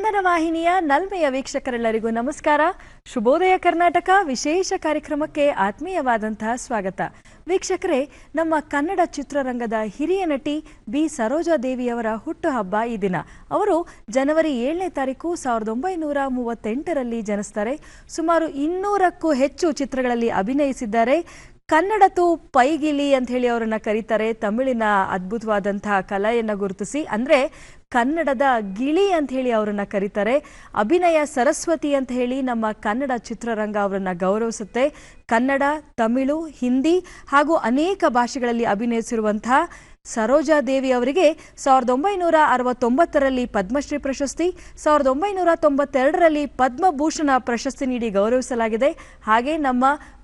ಚಂದನ ವಾಹಿನಿಯ ನಲ್ಮೆಯ ವೀಕ್ಷಕರೆಲ್ಲರಿಗೂ ನಮಸ್ಕಾರ. ಶುಭೋದಯ ಕರ್ನಾಟಕ ವಿಶೇಷ ಕಾರ್ಯಕ್ರಮಕ್ಕೆ ಆತ್ಮೀಯವಾದಂತಹ ಸ್ವಾಗತ. ವೀಕ್ಷಕರೇ, ನಮ್ಮ ಕನ್ನಡ ಚಿತ್ರರಂಗದ ಹಿರಿಯ ನಟಿ ಬಿ ಸರೋಜಾದೇವಿಯವರ ಹುಟ್ಟುಹಬ್ಬ ಈ ದಿನ. ಅವರು ಜನವರಿ 7ನೇ ತಾರೀಕು 1938ರಲ್ಲಿ ಜನಿಸ್ತಾರೆ. ಸುಮಾರು 200ಕ್ಕೂ ಹೆಚ್ಚು ಚಿತ್ರಗಳಲ್ಲಿ ಅಭಿನಯಿಸಿದ್ದಾರೆ. ಕನ್ನಡತು ಪೈಗಿಲಿ ಅಂತ ಹೇಳಿ ಅವರನ್ನ ಕರೀತಾರೆ. ತಮಿಳಿನ ಅದ್ಭುತವಾದಂತಹ ಕಲೆಯನ್ನು ಗುರುತಿಸಿ, ಅಂದ್ರೆ ಕನ್ನಡದ ಗಿಳಿ ಅಂತ ಹೇಳಿ ಅವರನ್ನ ಕರೀತಾರೆ. ಅಭಿನಯ ಸರಸ್ವತಿ ಅಂತ ಹೇಳಿ ನಮ್ಮ ಕನ್ನಡ ಚಿತ್ರರಂಗ ಅವರನ್ನ ಗೌರವಿಸುತ್ತೆ. ಕನ್ನಡ, ತಮಿಳು, ಹಿಂದಿ ಹಾಗೂ ಅನೇಕ ಭಾಷೆಗಳಲ್ಲಿ ಅಭಿನಯಿಸಿರುವಂತಹ ಸರೋಜಾದೇವಿ ಅವರಿಗೆ 1969ರಲ್ಲಿ ಪದ್ಮಶ್ರೀ ಪ್ರಶಸ್ತಿ, 1992ರಲ್ಲಿ ಪದ್ಮಭೂಷಣ ಪ್ರಶಸ್ತಿ ನೀಡಿ ಗೌರವಿಸಲಾಗಿದೆ. ಹಾಗೆ ನಮ್ಮ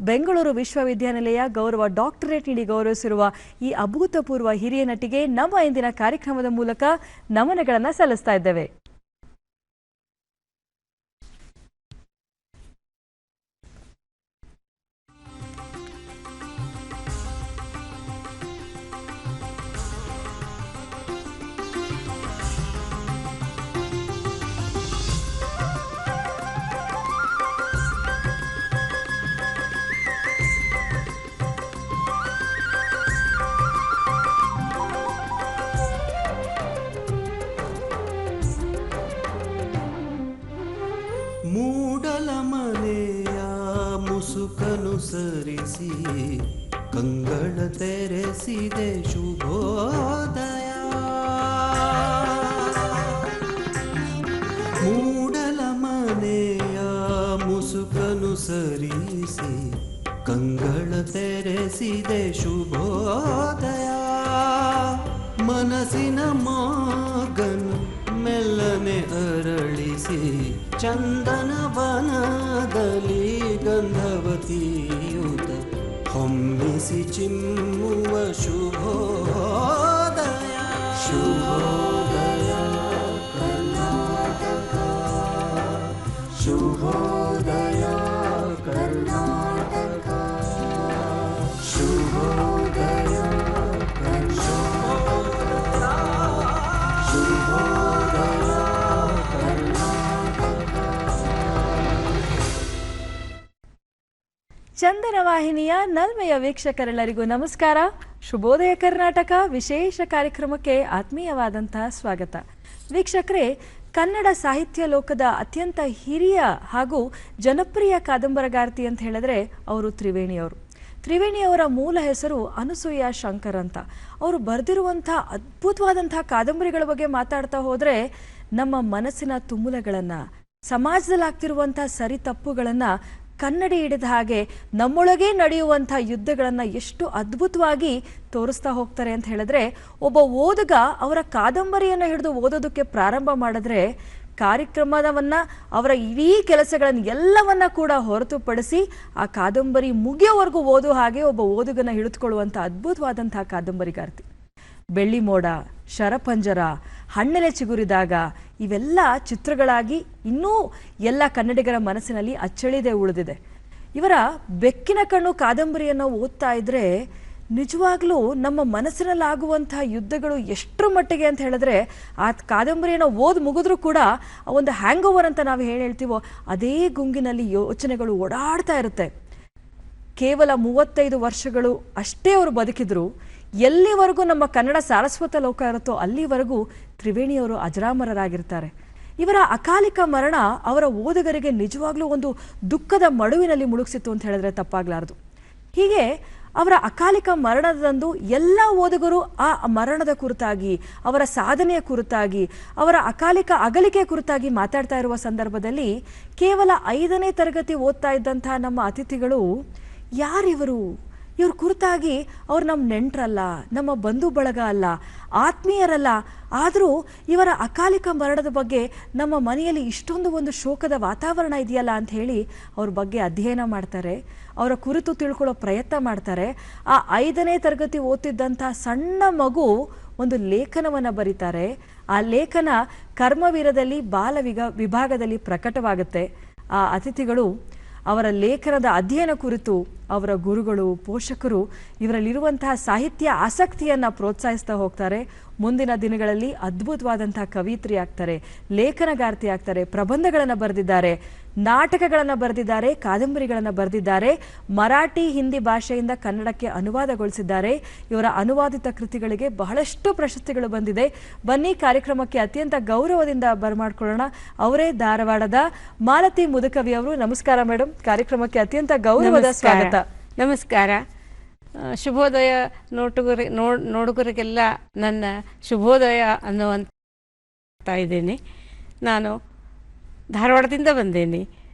ಬೆಂಗಳೂರು ವಿಶ್ವವಿದ್ಯಾನಿಲಯ ಗೌರವ ಡಾಕ್ಟರೇಟ್ ನೀಡಿ ಗೌರವಿಸಿರುವ ಈ ಅಭೂತಪೂರ್ವ ಹಿರಿಯ ನಟಿಗೆ ನಮ್ಮ ಇಂದಿನ ಕಾರ್ಯಕ್ರಮದ ಮೂಲಕ ನಮನಗಳನ್ನು ಸಲ್ಲಿಸ್ತಾ ಇದ್ದೇವೆ. ಮೂಡಲ ಮನೆಯ ಮುಸುಕನು ಸರಿಸಿ ಕಂಗಳ ತೆರೆಸಿದೆ ಶುಭೋದಯ. ಮೂಡಲ ಮನೆಯ ಮುಸುಕನು ಸರಿಸಿ ಕಂಗಳ ತೆರೆಸಿದೆ ಶುಭೋದಯ. ಮನಸ್ಸಿನ ಮಗನು ಮೆಲ್ಲನೆ ಅರಳಿಸಿ ಚಂದನ ವನದಲ್ಲಿ ಗಂಧವತಿಯುತ ಹೊಮ್ಮಿಸಿ ಚಿಮ್ಮುವ ಶುಭೋದಯ. ಶುಭೋದಯ ಕರ್ನಾಟಕ, ಶುಭೋದಯ ಕರ್ನಾಟಕ, ಶುಭೋದಯ ಚಂದನ ವಾಹಿನಿಯ ನಲ್ಮೆಯ ವೀಕ್ಷಕರೆಲ್ಲರಿಗೂ ನಮಸ್ಕಾರ. ಶುಭೋದಯ ಕರ್ನಾಟಕ ವಿಶೇಷ ಕಾರ್ಯಕ್ರಮಕ್ಕೆ ಆತ್ಮೀಯವಾದಂತಹ ಸ್ವಾಗತ. ವೀಕ್ಷಕರೇ, ಕನ್ನಡ ಸಾಹಿತ್ಯ ಲೋಕದ ಅತ್ಯಂತ ಹಿರಿಯ ಹಾಗೂ ಜನಪ್ರಿಯ ಕಾದಂಬರಗಾರ್ತಿ ಅಂತ ಹೇಳಿದ್ರೆ ಅವರು ತ್ರಿವೇಣಿಯವರು. ತ್ರಿವೇಣಿಯವರ ಮೂಲ ಹೆಸರು ಅನಸೂಯ ಶಂಕರ್ ಅಂತ. ಅವರು ಬರೆದಿರುವಂಥ ಅದ್ಭುತವಾದಂತಹ ಕಾದಂಬರಿಗಳ ಬಗ್ಗೆ ಮಾತಾಡ್ತಾ ಹೋದರೆ ನಮ್ಮ ಮನಸ್ಸಿನ ತುಮುಲಗಳನ್ನು, ಸಮಾಜದಲ್ಲಾಗ್ತಿರುವಂಥ ಸರಿ ತಪ್ಪುಗಳನ್ನು ಕನ್ನಡಿ ಹಿಡಿದ ಹಾಗೆ ನಮ್ಮೊಳಗೆ ನಡೆಯುವಂಥ ಯುದ್ಧಗಳನ್ನು ಎಷ್ಟು ಅದ್ಭುತವಾಗಿ ತೋರಿಸ್ತಾ ಹೋಗ್ತಾರೆ ಅಂತ ಹೇಳಿದ್ರೆ, ಒಬ್ಬ ಓದುಗ ಅವರ ಕಾದಂಬರಿಯನ್ನು ಹಿಡಿದು ಓದೋದಕ್ಕೆ ಪ್ರಾರಂಭ ಮಾಡಿದ್ರೆ ಕಾರ್ಯಕ್ರಮವನ್ನು, ಅವರ ಇಡೀ ಕೆಲಸಗಳನ್ನು ಎಲ್ಲವನ್ನ ಕೂಡ ಹೊರತುಪಡಿಸಿ ಆ ಕಾದಂಬರಿ ಮುಗಿಯೋವರೆಗೂ ಓದೋ ಹಾಗೆ ಒಬ್ಬ ಓದುಗನ ಹಿಡಿದುಕೊಳ್ಳುವಂಥ ಅದ್ಭುತವಾದಂತಹ ಕಾದಂಬರಿಗಾರ್ತಿ. ಬೆಳ್ಳಿ ಮೋಡ, ಶರಪಂಜರ, ಹಣ್ಣೆಲೆ ಚಿಗುರಿದಾಗ ಇವೆಲ್ಲ ಚಿತ್ರಗಳಾಗಿ ಇನ್ನೂ ಎಲ್ಲ ಕನ್ನಡಿಗರ ಮನಸ್ಸಿನಲ್ಲಿ ಅಚ್ಚಳಿದೇ ಉಳಿದಿದೆ. ಇವರ ಬೆಕ್ಕಿನ ಕಣ್ಣು ಕಾದಂಬರಿಯನ್ನು ಓದ್ತಾ ಇದ್ರೆ ನಿಜವಾಗ್ಲೂ ನಮ್ಮ ಮನಸ್ಸಿನಲ್ಲಾಗುವಂತಹ ಯುದ್ಧಗಳು ಎಷ್ಟರ ಮಟ್ಟಿಗೆ ಅಂತ ಹೇಳಿದ್ರೆ, ಆ ಕಾದಂಬರಿಯನ್ನು ಓದಿ ಮುಗಿದ್ರೂ ಕೂಡ ಒಂದು ಹ್ಯಾಂಗ್ ಓವರ್ ಅಂತ ನಾವು ಹೇಳ್ತೀವೋ ಅದೇ ಗುಂಗಿನಲ್ಲಿ ಯೋಚನೆಗಳು ಓಡಾಡ್ತಾ ಇರುತ್ತೆ. ಕೇವಲ 35 ವರ್ಷಗಳು ಅಷ್ಟೇ ಅವರು ಬದುಕಿದ್ರು. ಎಲ್ಲಿವರೆಗೂ ನಮ್ಮ ಕನ್ನಡ ಸಾರಸ್ವತ ಲೋಕ ಇರುತ್ತೋ ಅಲ್ಲಿವರೆಗೂ ತ್ರಿವೇಣಿಯವರು ಅಜರಾಮರರಾಗಿರ್ತಾರೆ. ಇವರ ಅಕಾಲಿಕ ಮರಣ ಅವರ ಓದುಗರಿಗೆ ನಿಜವಾಗ್ಲೂ ಒಂದು ದುಃಖದ ಮಡುವಿನಲ್ಲಿ ಮುಳುಗಿಸಿತ್ತು ಅಂತ ಹೇಳಿದ್ರೆ ತಪ್ಪಾಗ್ಲಾರದು. ಹೀಗೆ ಅವರ ಅಕಾಲಿಕ ಮರಣದಂದು ಎಲ್ಲ ಓದುಗರು ಆ ಮರಣದ ಕುರಿತಾಗಿ, ಅವರ ಸಾಧನೆಯ ಕುರಿತಾಗಿ, ಅವರ ಅಕಾಲಿಕ ಅಗಲಿಕೆ ಕುರಿತಾಗಿ ಮಾತಾಡ್ತಾ ಇರುವ ಸಂದರ್ಭದಲ್ಲಿ ಕೇವಲ 5ನೇ ತರಗತಿ ಓದ್ತಾ ಇದ್ದಂತಹ ನಮ್ಮ ಅತಿಥಿಗಳು ಯಾರಿವರು, ಇವ್ರ ಕುರಿತಾಗಿ ಅವ್ರು ನಮ್ಮ ನೆಂಟರಲ್ಲ, ನಮ್ಮ ಬಂಧು ಬಳಗ ಅಲ್ಲ, ಆತ್ಮೀಯರಲ್ಲ, ಆದರೂ ಇವರ ಅಕಾಲಿಕ ಮರಣದ ಬಗ್ಗೆ ನಮ್ಮ ಮನೆಯಲ್ಲಿ ಇಷ್ಟೊಂದು ಒಂದು ಶೋಕದ ವಾತಾವರಣ ಇದೆಯಲ್ಲ ಅಂತ ಹೇಳಿ ಅವ್ರ ಬಗ್ಗೆ ಅಧ್ಯಯನ ಮಾಡ್ತಾರೆ, ಅವರ ಕುರಿತು ತಿಳ್ಕೊಳ್ಳೋ ಪ್ರಯತ್ನ ಮಾಡ್ತಾರೆ. ಆ 5ನೇ ತರಗತಿ ಓದ್ತಿದ್ದಂಥ ಸಣ್ಣ ಮಗು ಒಂದು ಲೇಖನವನ್ನು ಬರೀತಾರೆ. ಆ ಲೇಖನ ಕರ್ಮವೀರದಲ್ಲಿ ಬಾಲ ವಿಭಾಗದಲ್ಲಿ ಪ್ರಕಟವಾಗುತ್ತೆ. ಆ ಅತಿಥಿಗಳು ಅವರ ಲೇಖನದ ಅಧ್ಯಯನ ಕುರಿತು ಅವರ ಗುರುಗಳು ಪೋಷಕರು ಇವರಲ್ಲಿರುವಂತಹ ಸಾಹಿತ್ಯ ಆಸಕ್ತಿಯನ್ನು ಪ್ರೋತ್ಸಾಹಿಸ್ತಾ ಹೋಗ್ತಾರೆ. ಮುಂದಿನ ದಿನಗಳಲ್ಲಿ ಅದ್ಭುತವಾದಂತಹ ಕವಿತ್ರಿ ಆಗ್ತಾರೆ, ಲೇಖನಗಾರ್ತಿ ಆಗ್ತಾರೆ, ಪ್ರಬಂಧಗಳನ್ನು ಬರೆದಿದ್ದಾರೆ, ನಾಟಕಗಳನ್ನು ಬರೆದಿದ್ದಾರೆ, ಕಾದಂಬರಿಗಳನ್ನು ಬರೆದಿದ್ದಾರೆ, ಮರಾಠಿ ಹಿಂದಿ ಭಾಷೆಯಿಂದ ಕನ್ನಡಕ್ಕೆ ಅನುವಾದಗೊಳಿಸಿದ್ದಾರೆ. ಇವರ ಅನುವಾದಿತ ಕೃತಿಗಳಿಗೆ ಬಹಳಷ್ಟು ಪ್ರಶಸ್ತಿಗಳು ಬಂದಿದೆ. ಬನ್ನಿ ಕಾರ್ಯಕ್ರಮಕ್ಕೆ ಅತ್ಯಂತ ಗೌರವದಿಂದ ಬರಮಾಡ್ಕೊಳ್ಳೋಣ. ಅವರೇ ಧಾರವಾಡದ ಮಾಲತಿ ಮುದುಕವಿ ಅವರು. ನಮಸ್ಕಾರ ಮೇಡಮ್, ಕಾರ್ಯಕ್ರಮಕ್ಕೆ ಅತ್ಯಂತ ಗೌರವದ ಸ್ವಾಗತ. ನಮಸ್ಕಾರ. ಶುಭೋದಯ ನೋಡುಗರಿಗೆಲ್ಲ ನನ್ನ ಶುಭೋದಯ ಅನ್ನುವಂತ ಇದ್ದೀನಿ. ನಾನು ಧಾರವಾಡದಿಂದ ಬಂದೇನೆ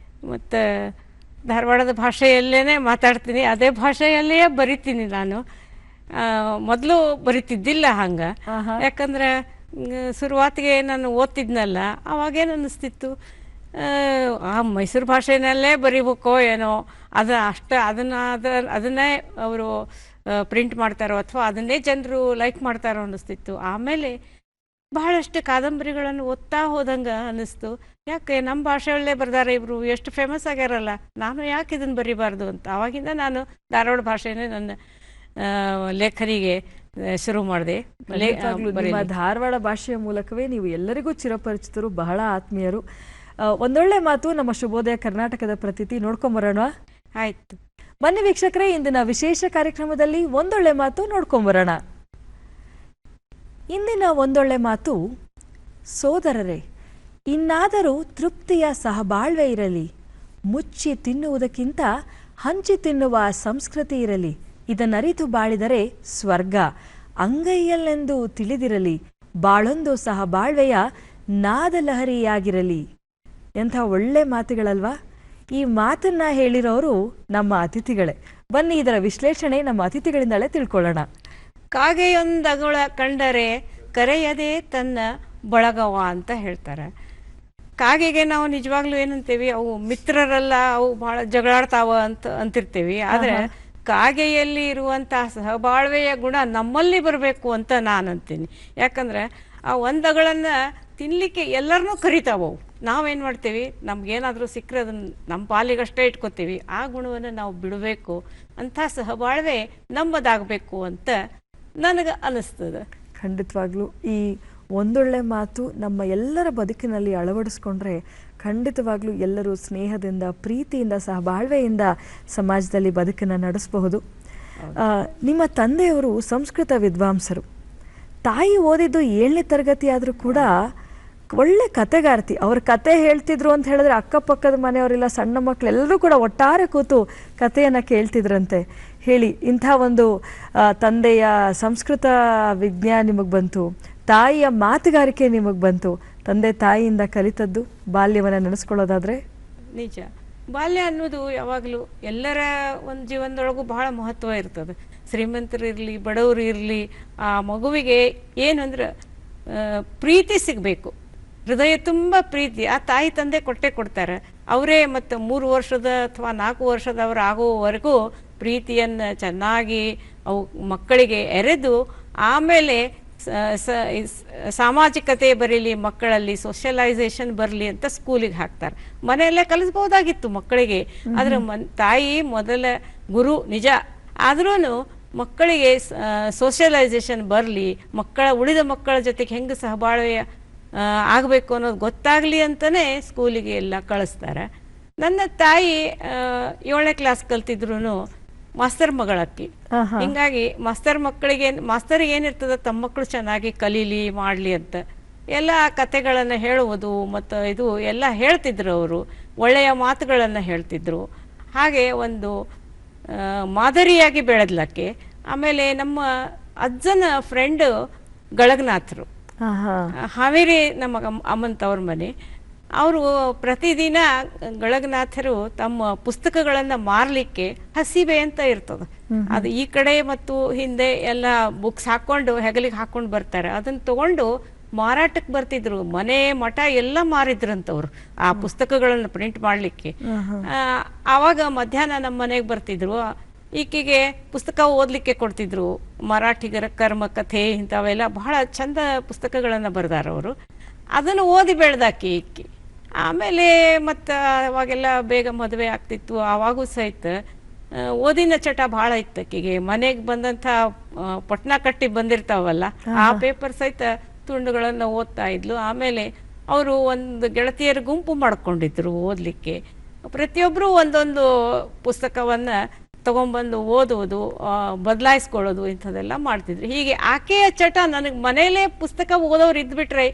ಮತ್ತು ಧಾರವಾಡದ ಭಾಷೆಯಲ್ಲೇ ಮಾತಾಡ್ತೀನಿ, ಅದೇ ಭಾಷೆಯಲ್ಲಿಯೇ ಬರಿತೀನಿ. ನಾನು ಮೊದಲು ಬರಿತಿದ್ದಿಲ್ಲ ಹಂಗೆ, ಯಾಕಂದ್ರೆ ಶುರುವಾತಿಗೆ ನಾನು ಓದ್ತಿದ್ನಲ್ಲ, ಅವಾಗೇನು ಅನ್ನಿಸ್ತಿತ್ತು, ಮೈಸೂರು ಭಾಷೆನಲ್ಲೇ ಬರಿಬೇಕೋ ಏನೋ, ಅದನ್ನೇ ಅವರು ಪ್ರಿಂಟ್ ಮಾಡ್ತಾರೋ ಅಥವಾ ಅದನ್ನೇ ಜನರು ಲೈಕ್ ಮಾಡ್ತಾರೋ ಅನ್ನಿಸ್ತಿತ್ತು. ಆಮೇಲೆ ಬಹಳಷ್ಟು ಕಾದಂಬರಿಗಳನ್ನು ಓದ್ತಾ ಹೋದಂಗೆ ಅನ್ನಿಸ್ತು, ಯಾಕೆ ನಮ್ಮ ಭಾಷೆಯಲ್ಲೇ ಬರ್ದಾರೆ ಇವರು, ಎಷ್ಟು ಫೇಮಸ್ ಆಗ್ಯಾರಲ್ಲ, ನಾನು ಯಾಕೆ ಇದನ್ನು ಬರಿಬಾರ್ದು ಅಂತ. ಆವಾಗಿಂದ ನಾನು ಧಾರವಾಡ ಭಾಷೆನೇ ನನ್ನ ಲೇಖನಿಗೆ ಶುರು ಮಾಡಿದೆ. ನಿಮ್ಮ ಧಾರವಾಡ ಭಾಷೆಯ ಮೂಲಕವೇ ನೀವು ಎಲ್ಲರಿಗೂ ಚಿರಪರಿಚಿತರು, ಬಹಳ ಆತ್ಮೀಯರು. ಒಂದೊಳ್ಳೆ ಮಾತು ನಮ್ಮ ಶುಭೋದಯ ಕರ್ನಾಟಕದ ಪ್ರತಿತಿ ನೋಡ್ಕೊಂಬರೋಣ. ಆಯ್ತು, ಬನ್ನಿ ವೀಕ್ಷಕರೇ, ಇಂದಿನ ವಿಶೇಷ ಕಾರ್ಯಕ್ರಮದಲ್ಲಿ ಒಂದೊಳ್ಳೆ ಮಾತು ನೋಡ್ಕೊಂಬರೋಣ. ಇಂದಿನ ಒಂದೊಳ್ಳೆ ಮಾತು, ಸೋದರರೇ, ಇನ್ನಾದರೂ ತೃಪ್ತಿಯ ಸಹಬಾಳ್ವೆ ಇರಲಿ, ಮುಚ್ಚಿ ತಿನ್ನುವುದಕ್ಕಿಂತ ಹಂಚಿ ತಿನ್ನುವ ಸಂಸ್ಕೃತಿ ಇರಲಿ, ಇದನ್ನರಿತು ಬಾಳಿದರೆ ಸ್ವರ್ಗ ಅಂಗೈಯಲ್ಲೆಂದು ತಿಳಿದಿರಲಿ, ಬಾಳೊಂದು ಸಹಬಾಳ್ವೆಯ ನಾದಲಹರಿಯಾಗಿರಲಿ. ಎಂಥ ಒಳ್ಳೆ ಮಾತುಗಳಲ್ವಾ? ಈ ಮಾತನ್ನ ಹೇಳಿರೋರು ನಮ್ಮ ಅತಿಥಿಗಳೇ. ಬನ್ನಿ ಇದರ ವಿಶ್ಲೇಷಣೆ ನಮ್ಮ ಅತಿಥಿಗಳಿಂದಲೇ ತಿಳ್ಕೊಳ್ಳೋಣ. ಕಾಗೆಯೊಂದಗಳ ಕಂಡರೆ ಕರೆಯದೆ ತನ್ನ ಬಳಗವ ಅಂತ ಹೇಳ್ತಾರೆ. ಕಾಗೆಗೆ ನಾವು ನಿಜವಾಗ್ಲೂ ಏನಂತೀವಿ, ಅವು ಮಿತ್ರರಲ್ಲ, ಅವು ಬಹಳ ಜಗಳಾಡ್ತಾವ ಅಂತಿರ್ತೀವಿ. ಆದ್ರೆ ಕಾಗೆಯಲ್ಲಿ ಇರುವಂತಹ ಸಹಬಾಳ್ವೆಯ ಗುಣ ನಮ್ಮಲ್ಲಿ ಬರಬೇಕು ಅಂತ ನಾನು ಅಂತೀನಿ. ಯಾಕಂದ್ರೆ ಆ ಒಂದಗಳನ್ನ ತಿನ್ಲಿಕ್ಕೆ ಎಲ್ಲರನ್ನೂ ಕರಿತಾವವು. ನಾವೇನು ಮಾಡ್ತೀವಿ, ನಮ್ಗೇನಾದರೂ ಸಿಕ್ಕರೆ ಅದನ್ನು ನಮ್ಮ ಪಾಲಿಗಷ್ಟೇ ಇಟ್ಕೋತೀವಿ. ಆ ಗುಣವನ್ನು ನಾವು ಬಿಡಬೇಕು, ಅಂಥ ಸಹಬಾಳ್ವೆ ನಮ್ಮದಾಗಬೇಕು ಅಂತ ನನಗೆ ಅನ್ನಿಸ್ತದೆ. ಖಂಡಿತವಾಗ್ಲೂ ಈ ಒಂದೊಳ್ಳೆ ಮಾತು ನಮ್ಮ ಎಲ್ಲರ ಬದುಕಿನಲ್ಲಿ ಅಳವಡಿಸ್ಕೊಂಡ್ರೆ ಖಂಡಿತವಾಗ್ಲೂ ಎಲ್ಲರೂ ಸ್ನೇಹದಿಂದ, ಪ್ರೀತಿಯಿಂದ, ಸಹಬಾಳ್ವೆಯಿಂದ ಸಮಾಜದಲ್ಲಿ ಬದುಕನ್ನು ನಡೆಸಬಹುದು. ನಿಮ್ಮ ತಂದೆಯವರು ಸಂಸ್ಕೃತ ವಿದ್ವಾಂಸರು, ತಾಯಿ ಓದಿದ್ದು 7ನೇ ತರಗತಿ ಆದರೂ ಕೂಡ ಒಳ್ಳೆ ಕತೆಗಾರ್ತಿ. ಅವ್ರ ಕತೆ ಹೇಳ್ತಿದ್ರು ಅಂತ ಹೇಳಿದ್ರೆ ಅಕ್ಕಪಕ್ಕದ ಮನೆಯವರೆಲ್ಲ, ಸಣ್ಣ ಮಕ್ಕಳು ಎಲ್ಲರೂ ಕೂಡ ಒಟ್ಟಾರೆ ಕೂತು ಕಥೆಯನ್ನು ಕೇಳ್ತಿದ್ರಂತೆ. ಹೇಳಿ, ಇಂಥ ಒಂದು ತಂದೆಯ ಸಂಸ್ಕೃತ ವಿಜ್ಞಾನ ನಿಮಗೆ ಬಂತು, ತಾಯಿಯ ಮಾತುಗಾರಿಕೆ ನಿಮಗೆ ಬಂತು, ತಂದೆ ತಾಯಿಯಿಂದ ಕಲಿತದ್ದು ಬಾಲ್ಯವನ್ನು ನೆನೆಸ್ಕೊಳ್ಳೋದಾದ್ರೆ? ನಿಜ, ಬಾಲ್ಯ ಅನ್ನೋದು ಯಾವಾಗಲೂ ಎಲ್ಲರ ಒಂದು ಜೀವನದೊಳಗೂ ಬಹಳ ಮಹತ್ವ ಇರ್ತದೆ. ಶ್ರೀಮಂತರು ಇರಲಿ, ಬಡವರು ಇರಲಿ, ಆ ಮಗುವಿಗೆ ಏನು ಅಂದ್ರೆ ಪ್ರೀತಿ ಸಿಗಬೇಕು, ಹೃದಯ ತುಂಬ ಪ್ರೀತಿ ಆ ತಾಯಿ ತಂದೆ ಕೊಡ್ತಾರೆ. ಅವರೇ ಮತ್ತು 3 ವರ್ಷದ ಅಥವಾ 4 ವರ್ಷದವರು ಆಗುವವರೆಗೂ ಪ್ರೀತಿಯನ್ನು ಚೆನ್ನಾಗಿ ಅವು ಮಕ್ಕಳಿಗೆ ಎರೆದು, ಆಮೇಲೆ ಸಾಮಾಜಿಕತೆ ಬರೀಲಿ ಮಕ್ಕಳಲ್ಲಿ, ಸೋಷಿಯಲೈಸೇಷನ್ ಬರಲಿ ಅಂತ ಸ್ಕೂಲಿಗೆ ಹಾಕ್ತಾರೆ. ಮನೆಯಲ್ಲೇ ಕಲಿಸ್ಬೋದಾಗಿತ್ತು ಮಕ್ಕಳಿಗೆ, ಆದರೆ ತಾಯಿ ಮೊದಲ ಗುರು ನಿಜ. ಆದ್ರೂ ಮಕ್ಕಳಿಗೆ ಸೋಷಿಯಲೈಸೇಷನ್ ಬರಲಿ, ಉಳಿದ ಮಕ್ಕಳ ಜೊತೆಗೆ ಹೆಂಗೆ ಸಹಬಾಳ್ವೆ ಆಗಬೇಕು ಅನ್ನೋದು ಗೊತ್ತಾಗಲಿ ಅಂತಲೇ ಸ್ಕೂಲಿಗೆ ಎಲ್ಲ ಕಳಿಸ್ತಾರೆ. ನನ್ನ ತಾಯಿ 7ನೇ ಕ್ಲಾಸ್ ಕಲ್ತಿದ್ರು ಮಾಸ್ತರ್ ಮಗಳಕ್ಕಿ. ಹಿಂಗಾಗಿ ಮಾಸ್ತರಿಗೆ ಏನಿರ್ತದೆ, ತಮ್ಮ ಮಕ್ಕಳು ಚೆನ್ನಾಗಿ ಕಲೀಲಿ ಮಾಡಲಿ ಅಂತ ಎಲ್ಲ ಕತೆಗಳನ್ನು ಹೇಳುವುದು ಮತ್ತು ಇದು ಎಲ್ಲ ಹೇಳ್ತಿದ್ರು. ಅವರು ಒಳ್ಳೆಯ ಮಾತುಗಳನ್ನು ಹೇಳ್ತಿದ್ರು. ಹಾಗೆ ಒಂದು ಮಾದರಿಯಾಗಿ ಬೆಳೆದ್ಲಕ್ಕೆ. ಆಮೇಲೆ ನಮ್ಮ ಅಜ್ಜನ ಫ್ರೆಂಡ್ ಗಳಗನಾಥರು, ಹಾವೇರಿ ನಮ್ಮ ಅಮ್ಮಂತವ್ರ ಮನೆ. ಅವರು ಪ್ರತಿದಿನ ಗಳಗನಾಥರು ತಮ್ಮ ಪುಸ್ತಕಗಳನ್ನು ಮಾರಲಿಕ್ಕೆ ಹಸಿಬೆ ಅಂತ ಇರ್ತದೆ, ಅದು ಈ ಕಡೆ ಮತ್ತು ಹಿಂದೆ ಎಲ್ಲ ಬುಕ್ಸ್ ಹಾಕೊಂಡು ಹೆಗಲಿಗೆ ಹಾಕೊಂಡು ಬರ್ತಾರೆ. ಅದನ್ನ ತಗೊಂಡು ಮಾರಾಟಕ್ಕೆ ಬರ್ತಿದ್ರು. ಮನೆ ಮಠ ಎಲ್ಲ ಮಾರಿದ್ರಂತವ್ರು ಆ ಪುಸ್ತಕಗಳನ್ನು ಪ್ರಿಂಟ್ ಮಾಡ್ಲಿಕ್ಕೆ. ಆವಾಗ ಮಧ್ಯಾಹ್ನ ನಮ್ಮ ಮನೆಗೆ ಬರ್ತಿದ್ರು. ಈಕೆಗೆ ಪುಸ್ತಕ ಓದಲಿಕ್ಕೆ ಕೊಡ್ತಿದ್ರು. ಮರಾಠಿಗರ ಕರ್ಮ ಕಥೆ ಇಂಥವೆಲ್ಲ ಬಹಳ ಚಂದ ಪುಸ್ತಕಗಳನ್ನು ಬರೆದಾರ ಅವರು. ಅದನ್ನು ಓದಿ ಬೆಳೆದಾಕಿ ಈಕೆ. ಆಮೇಲೆ ಮತ್ತು ಅವಾಗೆಲ್ಲ ಬೇಗ ಮದುವೆ ಆಗ್ತಿತ್ತು. ಆವಾಗೂ ಸಹಿತ ಓದಿನ ಚಟ ಭಾಳ ಇತ್ತು ಆಕೆಗೆ. ಮನೆಗೆ ಬಂದಂಥ ಪಟ್ನ ಕಟ್ಟಿ ಬಂದಿರ್ತಾವಲ್ಲ ಆ ಪೇಪರ್ ಸಹಿತ ತುಂಡುಗಳನ್ನು ಓದ್ತಾ ಇದ್ಲು. ಆಮೇಲೆ ಅವರು ಒಂದು ಗೆಳತಿಯರ ಗುಂಪು ಮಾಡ್ಕೊಂಡಿದ್ರು ಓದಲಿಕ್ಕೆ. ಪ್ರತಿಯೊಬ್ಬರು ಒಂದೊಂದು ಪುಸ್ತಕವನ್ನು ತಗೊಂಡ್ಬಂದು ಓದುವುದು, ಬದಲಾಯಿಸ್ಕೊಳ್ಳೋದು ಇಂಥದ್ದೆಲ್ಲ ಮಾಡ್ತಿದ್ರು. ಹೀಗೆ ಆಕೆಯ ಚಟ ನನಗೆ ಮನೇಲೇ ಪುಸ್ತಕ ಓದೋರು ಇದ್ಬಿಟ್ರೆ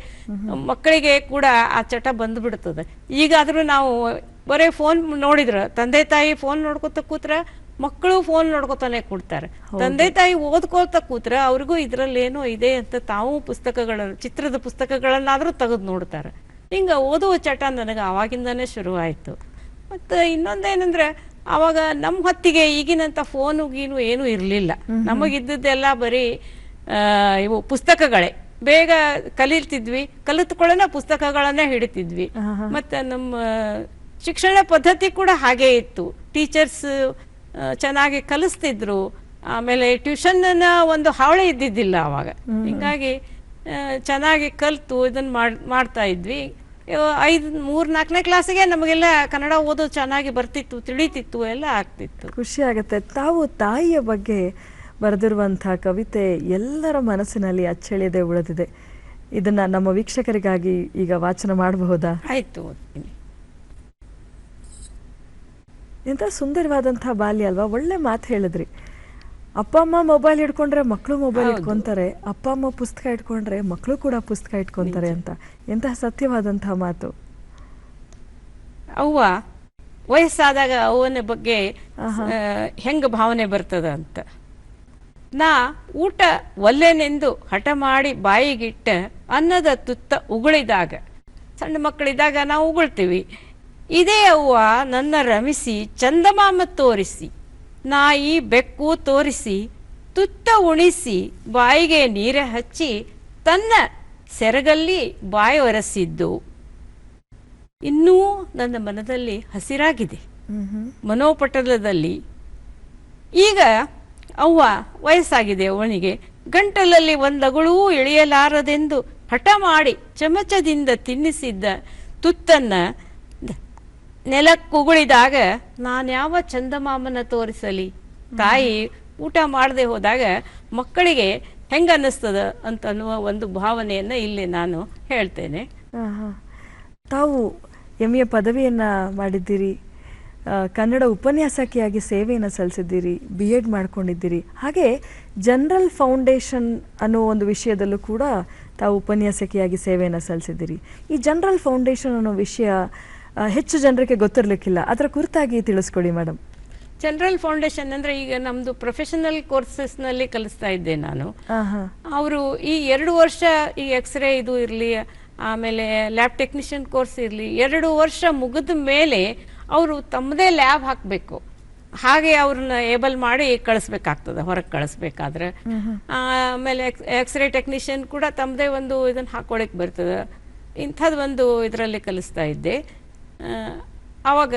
ಮಕ್ಕಳಿಗೆ ಕೂಡ ಆ ಚಟ ಬಂದುಬಿಡ್ತದೆ. ಈಗಾದರೂ ನಾವು ಬರೀ ಫೋನ್ ನೋಡಿದ್ರೆ, ತಂದೆ ತಾಯಿ ಫೋನ್ ನೋಡ್ಕೊತ ಕೂತ್ರೆ ಮಕ್ಕಳು ಫೋನ್ ನೋಡ್ಕೊತಾನೆ ಕೊಡ್ತಾರೆ. ತಂದೆ ತಾಯಿ ಓದ್ಕೊಳ್ತಾ ಕೂತ್ರೆ ಅವ್ರಿಗೂ ಇದ್ರಲ್ಲೇನೋ ಇದೆ ಅಂತ ತಾವು ಚಿತ್ರದ ಪುಸ್ತಕಗಳನ್ನಾದರೂ ತೆಗೆದು ನೋಡ್ತಾರೆ. ಹಿಂಗೆ ಓದುವ ಚಟ ನನಗೆ ಆವಾಗಿಂದನೇ ಶುರುವಾಯಿತು. ಮತ್ತು ಇನ್ನೊಂದೇನೆಂದ್ರೆ, ಆವಾಗ ನಮ್ಮ ಹೊತ್ತಿಗೆ ಈಗಿನಂಥ ಫೋನು ಗೀನು ಏನೂ ಇರಲಿಲ್ಲ. ನಮಗಿದ್ದದ್ದೆಲ್ಲ ಬರೀ ಇವು ಪುಸ್ತಕಗಳೇ. ಬೇಗ ಕಲಿತಿದ್ವಿ, ಕಲಿತುಕೊಳ್ಳೋಣ ಪುಸ್ತಕಗಳನ್ನೇ ಹಿಡಿತಿದ್ವಿ. ಮತ್ತು ನಮ್ಮ ಶಿಕ್ಷಣ ಪದ್ಧತಿ ಕೂಡ ಹಾಗೇ ಇತ್ತು. ಟೀಚರ್ಸ್ ಚೆನ್ನಾಗಿ ಕಲಿಸ್ತಿದ್ರು. ಆಮೇಲೆ ಟ್ಯೂಷನ್ನ ಒಂದು ಹಾವಳಿ ಇದ್ದಿದ್ದಿಲ್ಲ ಅವಾಗ. ಹಿಂಗಾಗಿ ಚೆನ್ನಾಗಿ ಕಲಿತು ಇದನ್ನು ಮಾಡ್ತಾ ಇದ್ವಿ. 3-4ನೇ ಕ್ಲಾಸಿಗೆ ನಮಗೆಲ್ಲ ಕನ್ನಡ ಓದೋದು ಚೆನ್ನಾಗಿ ಬರ್ತಿತ್ತು, ತಿಳಿತಿತ್ತು, ಎಲ್ಲ ಆಗ್ತಿತ್ತು. ಖುಷಿ ಆಗುತ್ತೆ. ತಾವು ತಾಯಿಯ ಬಗ್ಗೆ ಬರೆದಿರುವಂಥ ಕವಿತೆ ಎಲ್ಲರ ಮನಸ್ಸಿನಲ್ಲಿ ಅಚ್ಚಳಿಯದೆ ಉಳಿದಿದೆ. ಇದನ್ನ ನಮ್ಮ ವೀಕ್ಷಕರಿಗಾಗಿ ಈಗ ವಾಚನ ಮಾಡಬಹುದಾ? ಆಯ್ತು, ಓದ್ತೀನಿ. ಎಂಥ ಸುಂದರವಾದಂಥ ಬಾಲ್ಯ ಅಲ್ವಾ? ಒಳ್ಳೆ ಮಾತು ಹೇಳಿದ್ರಿ. ಅಪ್ಪ ಅಮ್ಮ ಮೊಬೈಲ್ ಹಿಡ್ಕೊಂಡ್ರೆ ಮಕ್ಕಳು ಮೊಬೈಲ್ ಇಟ್ಕೊಂತಾರೆ, ಅಪ್ಪ ಅಮ್ಮ ಪುಸ್ತಕ ಇಟ್ಕೊಂಡ್ರೆ ಮಕ್ಕಳು ಕೂಡ ಪುಸ್ತಕ ಇಟ್ಕೊಂತಾರೆ ಅಂತ. ಎಂತಹ ಸತ್ಯವಾದಂತಹ ಮಾತು. ಅವ್ವ ವಯಸ್ಸಾದಾಗ ಅವನ ಬಗ್ಗೆ ಹೆಂಗ ಭಾವನೆ ಬರ್ತದ ಅಂತ. ನಾ ಊಟ ಒಲ್ಲೆನೆಂದು ಹಠ ಮಾಡಿ ಬಾಯಿಗಿಟ್ಟ ಅನ್ನದ ತುತ್ತ ಉಗುಳಿದಾಗ, ಸಣ್ಣ ಮಕ್ಕಳಿದ್ದಾಗ ನಾವು ಉಗುಳ್ತೀವಿ. ಇದೇ ಅವ್ವ ನನ್ನ ರಮಿಸಿ ಚಂದಮಾಮ ತೋರಿಸಿ, ನಾಯಿ ಬೆಕ್ಕು ತೋರಿಸಿ ತುತ್ತ ಉಣಿಸಿ ಬಾಯಿಗೆ ನೀರ ಹಚ್ಚಿ ತನ್ನ ಸೆರಗಲ್ಲಿ ಬಾಯಿ ಒರೆಸಿದ್ದು ಇನ್ನೂ ನನ್ನ ಮನದಲ್ಲಿ ಹಸಿರಾಗಿದೆ, ಮನೋಪಟಲದಲ್ಲಿ. ಈಗ ಅವ್ವ ವಯಸ್ಸಾಗಿದೆ, ಅವನಿಗೆ ಗಂಟಲಲ್ಲಿ ಒಂದಗಳೂ ಇಳಿಯಲಾರದೆಂದು ಹಠ ಮಾಡಿ ಚಮಚದಿಂದ ತಿನ್ನಿಸಿದ್ದ ತುತ್ತನ್ನ ನೆಲಕ್ಕುಗುಳಿದಾಗ ನಾನ್ಯಾವ ಚಂದಮಾಮನ ತೋರಿಸಲಿ. ತಾಯಿ ಊಟ ಮಾಡದೆ ಹೋದಾಗ ಮಕ್ಕಳಿಗೆ ಹೆಂಗ ಅನ್ನಿಸ್ತದ ಅಂತ ಅನ್ನುವ ಒಂದು ಭಾವನೆಯನ್ನ ಇಲ್ಲಿ ನಾನು ಹೇಳ್ತೇನೆ. ತಾವು MA ಪದವಿಯನ್ನ ಮಾಡಿದ್ದೀರಿ, ಕನ್ನಡ ಉಪನ್ಯಾಸಕಿಯಾಗಿ ಸೇವೆಯನ್ನು ಸಲ್ಲಿಸಿದ್ದೀರಿ, BEd ಮಾಡ್ಕೊಂಡಿದ್ದೀರಿ. ಹಾಗೆ ಜನರಲ್ ಫೌಂಡೇಶನ್ ಅನ್ನೋ ಒಂದು ವಿಷಯದಲ್ಲೂ ಕೂಡ ತಾವು ಉಪನ್ಯಾಸಕಿಯಾಗಿ ಸೇವೆಯನ್ನು ಸಲ್ಲಿಸಿದ್ದೀರಿ. ಈ ಜನರಲ್ ಫೌಂಡೇಶನ್ ಅನ್ನೋ ವಿಷಯ ಹೆಚ್ಚು ಜನರಿಗೆ ಗೊತ್ತಿರಲಿಕ್ಕಿಲ್ಲ, ಅದರ ಕುರಿತಾಗಿ ತಿಳಿಸ್ಕೊಡಿ ಮೇಡಮ್. ಜನರಲ್ ಫೌಂಡೇಶನ್ ಅಂದ್ರೆ ಈಗ ನಮ್ದು ಪ್ರೊಫೆಷನಲ್ ಕೋರ್ಸಸ್ನಲ್ಲಿ ಕಲಿಸ್ತಾ ಇದ್ದೆ ನಾನು. ಅವರು ಈ 2 ವರ್ಷ ಈ ಎಕ್ಸ್ರೇ ಇದು ಇರಲಿ, ಆಮೇಲೆ ಲ್ಯಾಬ್ ಟೆಕ್ನಿಷಿಯನ್ ಕೋರ್ಸ್ ಇರಲಿ, 2 ವರ್ಷ ಮುಗಿದ ಮೇಲೆ ಅವರು ತಮ್ಮದೇ ಲ್ಯಾಬ್ ಹಾಕಬೇಕು. ಹಾಗೆ ಅವ್ರನ್ನ ಏಬಲ್ ಮಾಡಿ ಕಳಿಸ್ಬೇಕಾಗ್ತದೆ ಹೊರಗೆ ಕಳಿಸ್ಬೇಕಾದ್ರೆ. ಆಮೇಲೆ ಎಕ್ಸ್ರೇ ಟೆಕ್ನಿಷಿಯನ್ ಕೂಡ ತಮ್ಮದೇ ಒಂದು ಇದನ್ನು ಹಾಕೊಳ್ಳಿಕ್ಕೆ ಬರ್ತದೆ. ಇಂಥದ್ದು ಒಂದು ಇದರಲ್ಲಿ ಕಲಿಸ್ತಾ ಇದ್ದೆ. ಆವಾಗ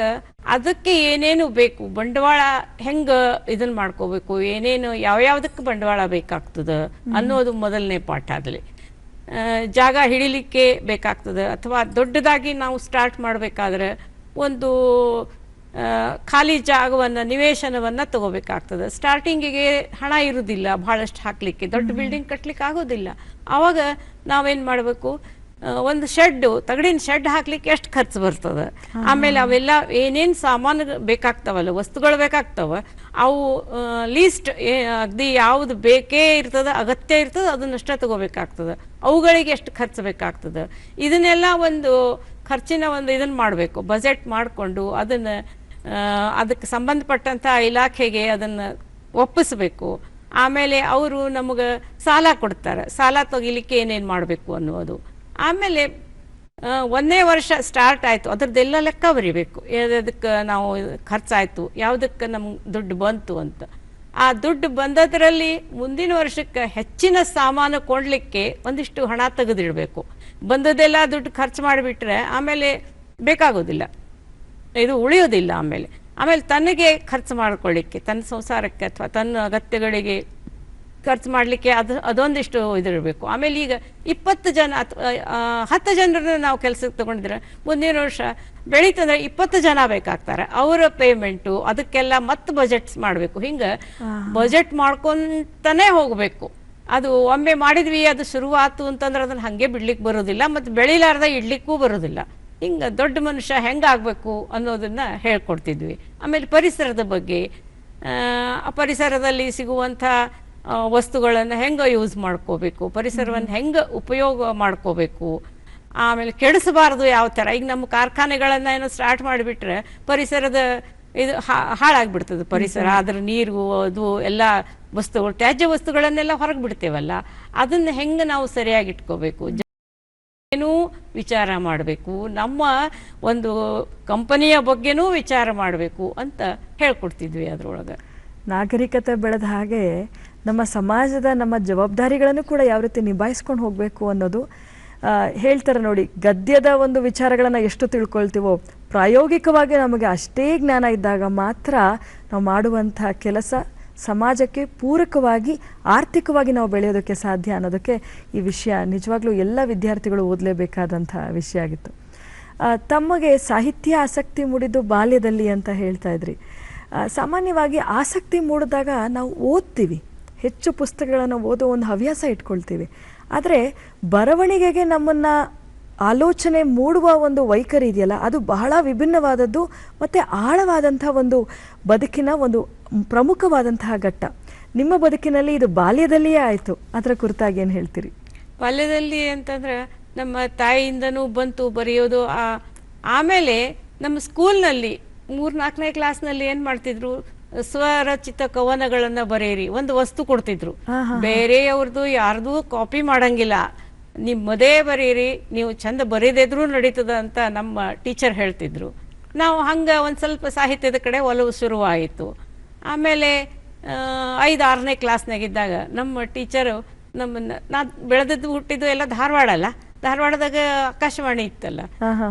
ಅದಕ್ಕೆ ಏನೇನು ಬೇಕು, ಬಂಡವಾಳ ಹೆಂಗೆ ಇದನ್ನು ಮಾಡ್ಕೋಬೇಕು, ಏನೇನು ಯಾವ್ಯಾವುದಕ್ಕೆ ಬಂಡವಾಳ ಬೇಕಾಗ್ತದೆ ಅನ್ನೋದು ಮೊದಲನೇ ಪಾಠ. ಅದರಲ್ಲಿ ಜಾಗ ಹಿಡಿಲಿಕ್ಕೆ ಬೇಕಾಗ್ತದೆ, ಅಥವಾ ದೊಡ್ಡದಾಗಿ ನಾವು ಸ್ಟಾರ್ಟ್ ಮಾಡಬೇಕಾದ್ರೆ ಒಂದು ಖಾಲಿ ಜಾಗವನ್ನು, ನಿವೇಶನವನ್ನು ತಗೋಬೇಕಾಗ್ತದೆ. ಸ್ಟಾರ್ಟಿಂಗಿಗೆ ಹಣ ಇರುವುದಿಲ್ಲ ಭಾಳಷ್ಟು ಹಾಕಲಿಕ್ಕೆ, ದೊಡ್ಡ ಬಿಲ್ಡಿಂಗ್ ಕಟ್ಟಲಿಕ್ಕೆ ಆಗೋದಿಲ್ಲ. ಆವಾಗ ನಾವೇನು ಮಾಡಬೇಕು, ಒಂದು ಶೆಡ್ಡು, ತಗಡಿನ ಶೆಡ್ ಹಾಕ್ಲಿಕ್ಕೆ ಎಷ್ಟು ಖರ್ಚು ಬರ್ತದೆ, ಆಮೇಲೆ ಅವೆಲ್ಲ ಏನೇನು ಸಾಮಾನು ಬೇಕಾಗ್ತಾವಲ್ಲ, ವಸ್ತುಗಳು ಬೇಕಾಗ್ತಾವ, ಅವು ಲೀಸ್ಟ್ ಅಗದಿ ಯಾವುದು ಬೇಕೇ ಇರ್ತದೆ, ಅಗತ್ಯ ಇರ್ತದೆ, ಅದನ್ನಷ್ಟೇ ತಗೋಬೇಕಾಗ್ತದೆ. ಅವುಗಳಿಗೆ ಎಷ್ಟು ಖರ್ಚು ಬೇಕಾಗ್ತದೆ, ಇದನ್ನೆಲ್ಲ ಒಂದು ಖರ್ಚಿನ ಒಂದು ಇದನ್ನು ಮಾಡಬೇಕು. ಬಜೆಟ್ ಮಾಡಿಕೊಂಡು ಅದಕ್ಕೆ ಸಂಬಂಧಪಟ್ಟಂಥ ಇಲಾಖೆಗೆ ಅದನ್ನು ಒಪ್ಪಿಸ್ಬೇಕು. ಆಮೇಲೆ ಅವರು ನಮಗೆ ಸಾಲ ಕೊಡ್ತಾರೆ, ಸಾಲ ತೆಗಿಲಿಕ್ಕೆ ಏನೇನು ಮಾಡಬೇಕು ಅನ್ನೋದು. ಆಮೇಲೆ 1ನೇ ವರ್ಷ ಸ್ಟಾರ್ಟ್ ಆಯಿತು, ಅದ್ರದ್ದೆಲ್ಲ ಲೆಕ್ಕ ಬರಿಬೇಕು. ಯಾವುದಕ್ಕೆ ನಾವು ಖರ್ಚಾಯಿತು, ಯಾವುದಕ್ಕೆ ನಮ್ಗೆ ದುಡ್ಡು ಬಂತು ಅಂತ. ಆ ದುಡ್ಡು ಬಂದದ್ರಲ್ಲಿ ಮುಂದಿನ ವರ್ಷಕ್ಕೆ ಹೆಚ್ಚಿನ ಸಾಮಾನು ಕೊಂಡ್ಲಿಕ್ಕೆ ಒಂದಿಷ್ಟು ಹಣ ತೆಗೆದಿಡಬೇಕು. ಬಂದದ್ದೆಲ್ಲ ದುಡ್ಡು ಖರ್ಚು ಮಾಡಿಬಿಟ್ರೆ ಆಮೇಲೆ ಬೇಕಾಗೋದಿಲ್ಲ, ಇದು ಉಳಿಯೋದಿಲ್ಲ. ಆಮೇಲೆ ತನಗೆ ಖರ್ಚು ಮಾಡ್ಕೊಳ್ಳಿಕ್ಕೆ, ತನ್ನ ಸಂಸಾರಕ್ಕೆ ಅಥವಾ ತನ್ನ ಅಗತ್ಯಗಳಿಗೆ ಖರ್ಚು ಮಾಡಲಿಕ್ಕೆ ಅದೊಂದಿಷ್ಟು ಇದಿರಬೇಕು. ಆಮೇಲೆ ಈಗ 20 ಜನ ಅಥವಾ 10 ಜನರನ್ನ ನಾವು ಕೆಲಸಕ್ಕೆ ತಗೊಂಡಿದ್ರೆ ಮುಂದಿನ ವರ್ಷ ಬೆಳೀತಂದ್ರೆ 20 ಜನ ಬೇಕಾಗ್ತಾರೆ. ಅವರ ಪೇಮೆಂಟು ಅದಕ್ಕೆಲ್ಲ ಮತ್ತೆ ಬಜೆಟ್ಸ್ ಮಾಡಬೇಕು. ಹಿಂಗೆ ಬಜೆಟ್ ಮಾಡ್ಕೊಂತಾನೆ ಹೋಗಬೇಕು. ಅದು ಒಮ್ಮೆ ಮಾಡಿದ್ವಿ ಅದು ಶುರುವಾತು ಅಂತಂದ್ರೆ ಅದನ್ನ ಹಂಗೆ ಬಿಡ್ಲಿಕ್ಕೆ ಬರೋದಿಲ್ಲ, ಮತ್ತು ಬೆಳಿಲಾರ್ದ ಇಡ್ಲಿಕ್ಕೂ ಬರೋದಿಲ್ಲ. ಹಿಂಗೆ ದೊಡ್ಡ ಮನುಷ್ಯ ಹೆಂಗಾಗಬೇಕು ಅನ್ನೋದನ್ನ ಹೇಳ್ಕೊಡ್ತಿದ್ವಿ. ಆಮೇಲೆ ಪರಿಸರದ ಬಗ್ಗೆ, ಪರಿಸರದಲ್ಲಿ ಸಿಗುವಂಥ ವಸ್ತುಗಳನ್ನು ಹೆಂಗೆ ಯೂಸ್ ಮಾಡ್ಕೋಬೇಕು, ಪರಿಸರವನ್ನು ಹೆಂಗೆ ಉಪಯೋಗ ಮಾಡ್ಕೋಬೇಕು, ಆಮೇಲೆ ಕೆಡಿಸಬಾರ್ದು ಯಾವ ಥರ. ಈಗ ನಮ್ಮ ಕಾರ್ಖಾನೆಗಳನ್ನು ಏನೋ ಸ್ಟಾರ್ಟ್ ಮಾಡಿಬಿಟ್ರೆ ಪರಿಸರದ ಇದು ಹಾಳಾಗ್ಬಿಡ್ತದೆ ಪರಿಸರ. ಅದರ ನೀರು ಅದು ಎಲ್ಲ ವಸ್ತುಗಳು, ತ್ಯಾಜ್ಯ ವಸ್ತುಗಳನ್ನೆಲ್ಲ ಹೊರಗೆ ಬಿಡ್ತೇವಲ್ಲ, ಅದನ್ನು ಹೆಂಗೆ ನಾವು ಸರಿಯಾಗಿ ಇಟ್ಕೋಬೇಕು, ಏನೂ ವಿಚಾರ ಮಾಡಬೇಕು, ನಮ್ಮ ಒಂದು ಕಂಪನಿಯ ಬಗ್ಗೆನೂ ವಿಚಾರ ಮಾಡಬೇಕು ಅಂತ ಹೇಳ್ಕೊಡ್ತಿದ್ವಿ. ಅದರೊಳಗೆ ನಾಗರಿಕತೆ ಬೆಳೆದ ಹಾಗೆ ನಮ್ಮ ಸಮಾಜದ ನಮ್ಮ ಜವಾಬ್ದಾರಿಗಳನ್ನು ಕೂಡ ಯಾವ ರೀತಿ ನಿಭಾಯಿಸ್ಕೊಂಡು ಹೋಗಬೇಕು ಅನ್ನೋದು ಹೇಳ್ತಾರೆ ನೋಡಿ. ಗದ್ಯದ ಒಂದು ವಿಚಾರಗಳನ್ನು ಎಷ್ಟು ತಿಳ್ಕೊಳ್ತೀವೋ ಪ್ರಾಯೋಗಿಕವಾಗಿ ನಮಗೆ ಅಷ್ಟೇ ಜ್ಞಾನ ಇದ್ದಾಗ ಮಾತ್ರ ನಾವು ಮಾಡುವಂಥ ಕೆಲಸ ಸಮಾಜಕ್ಕೆ ಪೂರಕವಾಗಿ ಆರ್ಥಿಕವಾಗಿ ನಾವು ಬೆಳೆಯೋದಕ್ಕೆ ಸಾಧ್ಯ ಅನ್ನೋದಕ್ಕೆ ಈ ವಿಷಯ ನಿಜವಾಗ್ಲೂ ಎಲ್ಲ ವಿದ್ಯಾರ್ಥಿಗಳು ಓದಲೇಬೇಕಾದಂಥ ವಿಷಯ ಆಗಿತ್ತು. ತಮಗೆ ಸಾಹಿತ್ಯ ಆಸಕ್ತಿ ಮೂಡಿದ್ದು ಬಾಲ್ಯದಲ್ಲಿ ಅಂತ ಹೇಳ್ತಾ ಇದ್ರಿ. ಸಾಮಾನ್ಯವಾಗಿ ಆಸಕ್ತಿ ಮೂಡಿದಾಗ ನಾವು ಓದ್ತೀವಿ, ಹೆಚ್ಚು ಪುಸ್ತಕಗಳನ್ನು ಓದೋ ಒಂದು ಹವ್ಯಾಸ ಇಟ್ಕೊಳ್ತೀವಿ. ಆದರೆ ಬರವಣಿಗೆಗೆ ನಮ್ಮನ್ನು ಆಲೋಚನೆ ಮೂಡುವ ಒಂದು ವೈಖರಿ ಇದೆಯಲ್ಲ, ಅದು ಬಹಳ ವಿಭಿನ್ನವಾದದ್ದು ಮತ್ತು ಆಳವಾದಂಥ ಒಂದು ಬದುಕಿನ ಒಂದು ಪ್ರಮುಖವಾದಂತಹ ಘಟ್ಟ. ನಿಮ್ಮ ಬದುಕಿನಲ್ಲಿ ಇದು ಬಾಲ್ಯದಲ್ಲಿಯೇ ಆಯಿತು, ಅದರ ಕುರಿತಾಗಿ ಏನು ಹೇಳ್ತೀರಿ? ಬಾಲ್ಯದಲ್ಲಿ ಅಂತಂದ್ರೆ ನಮ್ಮ ತಾಯಿಯಿಂದನೂ ಬಂತು ಬರೆಯೋದು. ಆಮೇಲೆ ನಮ್ಮ ಸ್ಕೂಲ್ನಲ್ಲಿ 3-4ನೇ ಕ್ಲಾಸ್ನಲ್ಲಿ ಏನು ಮಾಡ್ತಿದ್ರು, ಸ್ವರಚಿತ ಕವನಗಳನ್ನು ಬರೆಯಿರಿ, ಒಂದು ವಸ್ತು ಕೊಡ್ತಿದ್ರು. ಬೇರೆಯವ್ರದ್ದು ಯಾರ್ದು ಕಾಪಿ ಮಾಡಂಗಿಲ್ಲ, ನಿಮ್ಮದೇ ಬರೀರಿ, ನೀವು ಚಂದ ಬರೀದಿದ್ರು ನಡೀತದ ಅಂತ ನಮ್ಮ ಟೀಚರ್ ಹೇಳ್ತಿದ್ರು. ನಾವು ಹಂಗೆ ಒಂದು ಸ್ವಲ್ಪ ಸಾಹಿತ್ಯದ ಕಡೆ ಒಲವು ಶುರುವಾಯಿತು. ಆಮೇಲೆ 5-6ನೇ ಕ್ಲಾಸ್ನಾಗಿದ್ದಾಗ ನಮ್ಮ ಟೀಚರು ನಮ್ಮನ್ನು, ನಾ ಬೆಳೆದದ್ದು ಹುಟ್ಟಿದ್ದು ಎಲ್ಲ ಧಾರವಾಡ ಅಲ್ಲ, ಧಾರವಾಡದಾಗ ಆಕಾಶವಾಣಿ ಇತ್ತಲ್ಲ,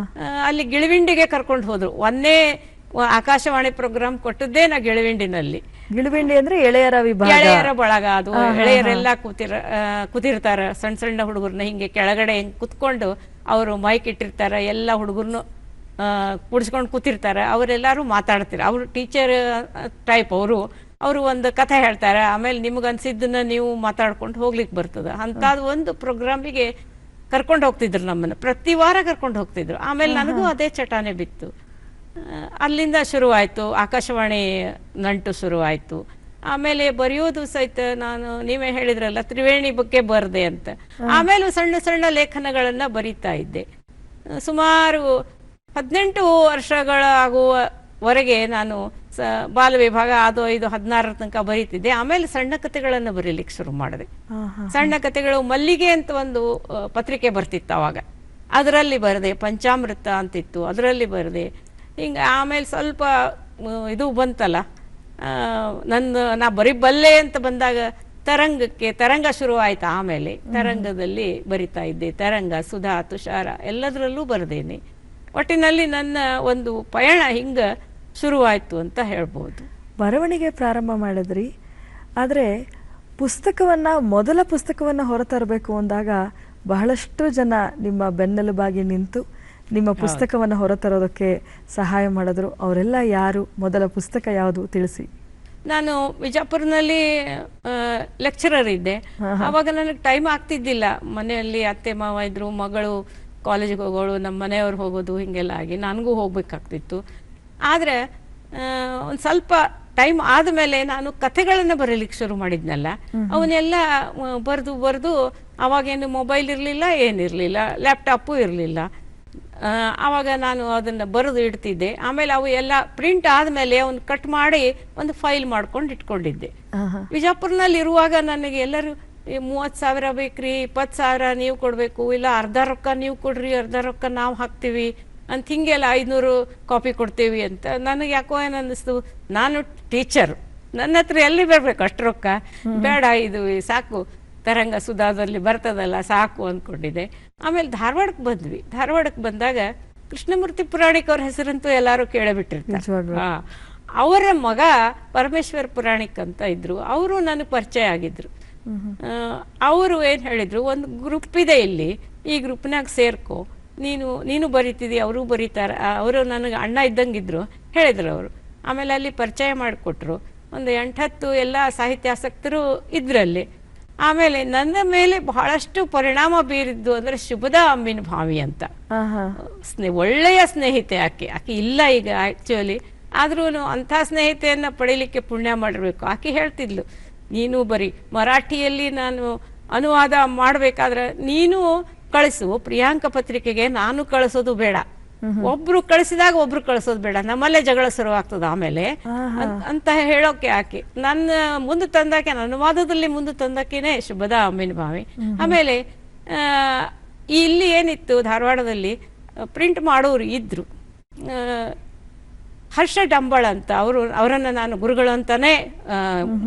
ಅಲ್ಲಿ ಗಿಳಿವಿಂಡಿಗೆ ಕರ್ಕೊಂಡು ಹೋದ್ರು. ಒಂದೇ ಆಕಾಶವಾಣಿ ಪ್ರೋಗ್ರಾಮ್ ಕೊಟ್ಟದ್ದೇ ನಾ ಗಿಳಿವಿಂಡಿನಲ್ಲಿ. ಗಿಳಿವಿಂಡಿ ಅಂದ್ರೆ ಎಳೆಯರ ವಿಭಾಗ, ಎಳೆಯರ ಬಳಗ. ಅದು ಎಳೆಯರೆಲ್ಲ ಕೂತಿರ್ತಾರ, ಸಣ್ಣ ಸಣ್ಣ ಹುಡುಗರ್ನ ಹಿಂಗೆ ಕೆಳಗಡೆ ಹಿಂಗೆ ಕುತ್ಕೊಂಡು ಅವರು ಮೈಕ್ ಇಟ್ಟಿರ್ತಾರ, ಎಲ್ಲ ಹುಡುಗರ್ನು ಕುಡಿಸ್ಕೊಂಡು ಕೂತಿರ್ತಾರ, ಅವರೆಲ್ಲರೂ ಮಾತಾಡ್ತೀರ. ಅವರು ಟೀಚರ್ ಟೈಪ್, ಅವರು ಒಂದು ಕಥೆ ಹೇಳ್ತಾರೆ, ಆಮೇಲೆ ನಿಮ್ಗೆ ಅನ್ಸಿದ್ದನ್ನ ನೀವು ಮಾತಾಡ್ಕೊಂಡು ಹೋಗ್ಲಿಕ್ಕೆ ಬರ್ತದ. ಅಂಥದ್ದು ಒಂದು ಪ್ರೋಗ್ರಾಮಿಗೆ ಕರ್ಕೊಂಡು ಹೋಗ್ತಿದ್ರು ನಮ್ಮನ್ನು, ಪ್ರತಿ ವಾರ ಕರ್ಕೊಂಡು ಹೋಗ್ತಿದ್ರು. ಆಮೇಲೆ ನನಗೂ ಅದೇ ಚಟಾನೆ ಬಿತ್ತು. ಅಲ್ಲಿಂದ ಶುರುವಾಯಿತು ಆಕಾಶವಾಣಿ ನಂಟು ಶುರುವಾಯಿತು. ಆಮೇಲೆ ಬರೆಯೋದು ಸಹಿತ ನಾನು, ನೀವೇ ಹೇಳಿದ್ರಲ್ಲ ತ್ರಿವೇಣಿ ಬಗ್ಗೆ ಬರದೆ ಅಂತ, ಆಮೇಲೆ ಸಣ್ಣ ಸಣ್ಣ ಲೇಖನಗಳನ್ನು ಬರೀತಾ ಇದ್ದೆ. ಸುಮಾರು 18 ವರ್ಷಗಳಾಗುವವರೆಗೆ ನಾನು ಬಾಲ ವಿಭಾಗ ಅದು ಇದು 16 ತನಕ ಬರೀತಿದ್ದೆ. ಆಮೇಲೆ ಸಣ್ಣ ಕಥೆಗಳನ್ನು ಬರೀಲಿಕ್ಕೆ ಶುರು ಮಾಡಿದೆ. ಸಣ್ಣ ಕಥೆಗಳು, ಮಲ್ಲಿಗೆ ಅಂತ ಒಂದು ಪತ್ರಿಕೆ ಬರ್ತಿತ್ತು ಅವಾಗ, ಅದರಲ್ಲಿ ಬರೆದೆ. ಪಂಚಾಮೃತ ಅಂತಿತ್ತು, ಅದರಲ್ಲಿ ಬರೆದೆ. ಹಿಂಗೆ ಆಮೇಲೆ ಸ್ವಲ್ಪ ಇದು ಬಂತಲ್ಲ, ನಾ ಬರೀಬಲ್ಲೆ ಅಂತ ಬಂದಾಗ ತರಂಗ ಶುರು ಆಯ್ತು. ಆಮೇಲೆ ತರಂಗದಲ್ಲಿ ಬರಿತಾ ಇದ್ದೆ. ತರಂಗ, ಸುಧಾ, ತುಷಾರ ಎಲ್ಲದರಲ್ಲೂ ಬರೆದೇನೆ. ಒಟ್ಟಿನಲ್ಲಿ ನನ್ನ ಒಂದು ಪಯಣ ಹಿಂಗೆ ಶುರುವಾಯಿತು ಅಂತ ಹೇಳ್ಬೋದು. ಬರವಣಿಗೆ ಪ್ರಾರಂಭ ಮಾಡಿದ್ರಿ, ಆದರೆ ಮೊದಲ ಪುಸ್ತಕವನ್ನು ಹೊರತರಬೇಕು ಅಂದಾಗ ಬಹಳಷ್ಟು ಜನ ನಿಮ್ಮ ಬೆನ್ನೆಲುಬಾಗಿ ನಿಂತು ನಿಮ್ಮ ಪುಸ್ತಕವನ್ನು ಹೊರತರೋದಕ್ಕೆ ಸಹಾಯ ಮಾಡಿದ್ರು. ಅವರೆಲ್ಲ ಯಾರು? ಮೊದಲ ಪುಸ್ತಕ ಯಾವುದು ತಿಳಿಸಿ. ನಾನು ವಿಜಯಪುರದಲ್ಲಿ ಲೆಕ್ಚರರ್ ಇದ್ದೆ. ಆವಾಗ ನನಗೆ ಟೈಮ್ ಆಗ್ತಿದ್ದಿಲ್ಲ. ಮನೆಯಲ್ಲಿ ಅತ್ತೆ ಮಾವ ಇದ್ರು, ಮಗಳು ಕಾಲೇಜಿಗೆ ಹೋಗೋಳು, ನಮ್ಮ ಮನೆಯವ್ರು ಹೋಗೋದು, ಹಿಂಗೆಲ್ಲ ಆಗಿ ನನಗೂ ಹೋಗ್ಬೇಕಾಗ್ತಿತ್ತು. ಆದರೆ ಒಂದು ಸ್ವಲ್ಪ ಟೈಮ್ ಆದಮೇಲೆ ನಾನು ಕಥೆಗಳನ್ನು ಬರೀಲಿಕ್ಕೆ ಶುರು ಮಾಡಿದ್ನಲ್ಲ, ಅವನ್ನೆಲ್ಲ ಬರೆದು ಅವಾಗೇನು ಮೊಬೈಲ್ ಇರಲಿಲ್ಲ, ಏನಿರಲಿಲ್ಲ, ಲ್ಯಾಪ್ಟಾಪು ಇರಲಿಲ್ಲ. ಆವಾಗ ನಾನು ಅದನ್ನು ಬರೆದು ಇಡ್ತಿದ್ದೆ. ಆಮೇಲೆ ಅವು ಎಲ್ಲ ಪ್ರಿಂಟ್ ಆದಮೇಲೆ ಅವನ್ನ ಕಟ್ ಮಾಡಿ ಒಂದು ಫೈಲ್ ಮಾಡ್ಕೊಂಡು ಇಟ್ಕೊಂಡಿದ್ದೆ. ವಿಜಯಪುರನಲ್ಲಿ ಇರುವಾಗ ನನಗೆ ಎಲ್ಲರೂ 30,000 ಬೇಕ್ರಿ, 20,000 ನೀವು ಕೊಡಬೇಕು, ಇಲ್ಲ ಅರ್ಧ ರೊಕ್ಕ ನೀವು ಕೊಡ್ರಿ, ಅರ್ಧ ರೊಕ್ಕ ನಾವು ಹಾಕ್ತೀವಿ ಅಂತ, ಹಿಂಗೆಲ್ಲ 500 ಕಾಪಿ ಕೊಡ್ತೀವಿ ಅಂತ. ನನಗೆ ಯಾಕೋ ಏನು ಅನ್ನಿಸ್ತು, ನಾನು ಟೀಚರ್, ನನ್ನ ಹತ್ರ ಎಲ್ಲಿ ಬರಬೇಕು ಅಷ್ಟು ರೊಕ್ಕ, ಬೇಡ, ಇದು ಸಾಕು, ತರಂಗ ಸುಧಾದಲ್ಲಿ ಬರ್ತದಲ್ಲ ಸಾಕು ಅಂದ್ಕೊಂಡಿದ್ದೆ. ಆಮೇಲೆ ಧಾರವಾಡಕ್ಕೆ ಬಂದ್ವಿ. ಧಾರವಾಡಕ್ಕೆ ಬಂದಾಗ ಕೃಷ್ಣಮೂರ್ತಿ ಪುರಾಣಿಕ್ ಅವ್ರ ಹೆಸರಂತೂ ಎಲ್ಲರೂ ಕೇಳಬಿಟ್ಟಿರ್ತಾರೆ. ಅವರ ಮಗ ಪರಮೇಶ್ವರ್ ಪುರಾಣಿಕ್ ಅಂತ ಇದ್ರು, ಅವರು ನನಗೆ ಪರಿಚಯ ಆಗಿದ್ರು. ಅವರು ಏನು ಹೇಳಿದರು, ಒಂದು ಗ್ರೂಪ್ ಇದೆ ಇಲ್ಲಿ, ಈ ಗ್ರೂಪ್ನಾಗ ಸೇರ್ಕೊ, ನೀನು ಬರೀತಿದ್ದಿ, ಅವರು ಬರೀತಾರೆ. ಅವರು ನನಗೆ ಅಣ್ಣ ಇದ್ದಂಗಿದ್ರು, ಹೇಳಿದ್ರು ಅವರು. ಆಮೇಲೆ ಅಲ್ಲಿ ಪರಿಚಯ ಮಾಡಿಕೊಟ್ರು. ಒಂದು 8-10 ಎಲ್ಲ ಸಾಹಿತ್ಯಾಸಕ್ತರು ಇದ್ರಲ್ಲಿ. ಆಮೇಲೆ ನನ್ನ ಮೇಲೆ ಬಹಳಷ್ಟು ಪರಿಣಾಮ ಬೀರಿದ್ದು ಅಂದರೆ ಶುಭದಾ ಅಮ್ಮಿನ ಭಾವಿ ಅಂತ. ಒಳ್ಳೆಯ ಸ್ನೇಹಿತೆ ಆಕೆ ಇಲ್ಲ ಈಗ ಆ್ಯಕ್ಚುಲಿ. ಆದ್ರೂ ಅಂಥ ಸ್ನೇಹಿತೆಯನ್ನು ಪಡೀಲಿಕ್ಕೆ ಪುಣ್ಯ ಮಾಡಿರ್ಬೇಕು. ಆಕೆ ಹೇಳ್ತಿದ್ಲು, ನೀನು ಬರೀ ಮರಾಠಿಯಲ್ಲಿ ನಾನು ಅನುವಾದ ಮಾಡಬೇಕಾದ್ರೆ ನೀನು ಕಳಿಸು ಪ್ರಿಯಾಂಕ ಪತ್ರಿಕೆಗೆ, ನಾನು ಕಳಿಸೋದು ಬೇಡ. ಒಬ್ರು ಕಳಿಸಿದಾಗ ಒಬ್ರು ಕಳಿಸೋದು ಬೇಡ, ನಮ್ಮಲ್ಲೇ ಜಗಳ ಶುರುವಾಗ್ತದ ಆಮೇಲೆ ಅಂತ ಹೇಳೋಕೆ ಆಕೆ ನನ್ನ ಮುಂದೆ ತಂದಾಕೆ, ನನ್ನ ಅನುವಾದದಲ್ಲಿ ಮುಂದೆ ತಂದಾಕೆನೆ ಶುಭದಾ ಅಮ್ಮಿನ ಭಾವಿ. ಆಮೇಲೆ ಇಲ್ಲಿ ಏನಿತ್ತು, ಧಾರವಾಡದಲ್ಲಿ ಪ್ರಿಂಟ್ ಮಾಡೋರು ಇದ್ರು, ಹರ್ಷ ಡಂಬಳ ಅಂತ. ಅವರನ್ನು ನಾನು ಗುರುಗಳು ಅಂತಾನೆ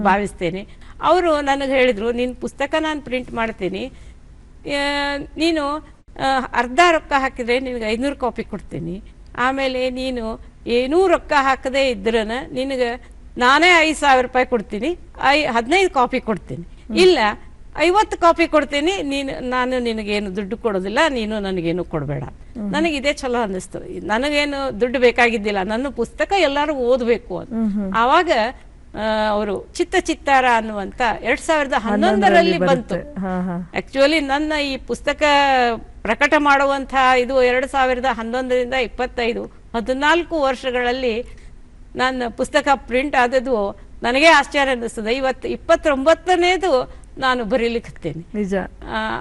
ಭಾವಿಸ್ತೇನೆ. ಅವರು ನನಗೆ ಹೇಳಿದರು, ನಿನ್ನ ಪುಸ್ತಕ ನಾನು ಪ್ರಿಂಟ್ ಮಾಡ್ತೀನಿ, ನೀನು ಅರ್ಧ ರೊಕ್ಕ ಹಾಕಿದರೆ ನಿನಗೆ 500 ಕಾಪಿ ಕೊಡ್ತೀನಿ. ಆಮೇಲೆ ನೀನು ಏನೂ ರೊಕ್ಕ ಹಾಕದೇ ಇದ್ರೆ ನಿನಗೆ ನಾನೇ 5,000 ರೂಪಾಯಿ ಕೊಡ್ತೀನಿ, 15 ಕಾಪಿ ಕೊಡ್ತೀನಿ, ಇಲ್ಲ 50 ಕಾಪಿ ಕೊಡ್ತೀನಿ, ನಾನು ನಿನಗೇನು ದುಡ್ಡು ಕೊಡೋದಿಲ್ಲ, ನೀನು ನನಗೇನು ಕೊಡಬೇಡ. ನನಗೆ ಇದೇ ಚಲೋ ಅನ್ನಿಸ್ತು. ನನಗೇನು ದುಡ್ಡು ಬೇಕಾಗಿದ್ದಿಲ್ಲ, ನನ್ನ ಪುಸ್ತಕ ಎಲ್ಲರೂ ಓದಬೇಕು ಅಂತ. ಆವಾಗ ಅವರು ಚಿತ್ತಾರ ಅನ್ನುವಂತ 2011ರಲ್ಲಿ ಬಂತು. ಆಕ್ಚುಲಿ ನನ್ನ ಈ ಪುಸ್ತಕ ಪ್ರಕಟ ಮಾಡುವಂತ ಇದು 2011ರಿಂದ 14 ವರ್ಷಗಳಲ್ಲಿ ನನ್ನ ಪುಸ್ತಕ ಪ್ರಿಂಟ್ ಆದದ್ದು ನನಗೆ ಆಶ್ಚರ್ಯ ಅನ್ನಿಸ್ತದೆ. ಇವತ್ತು 29ನೇದು ನಾನು ಬರೀಲಿಕ್ಕತ್ತೇನೆ. ನಿಜ,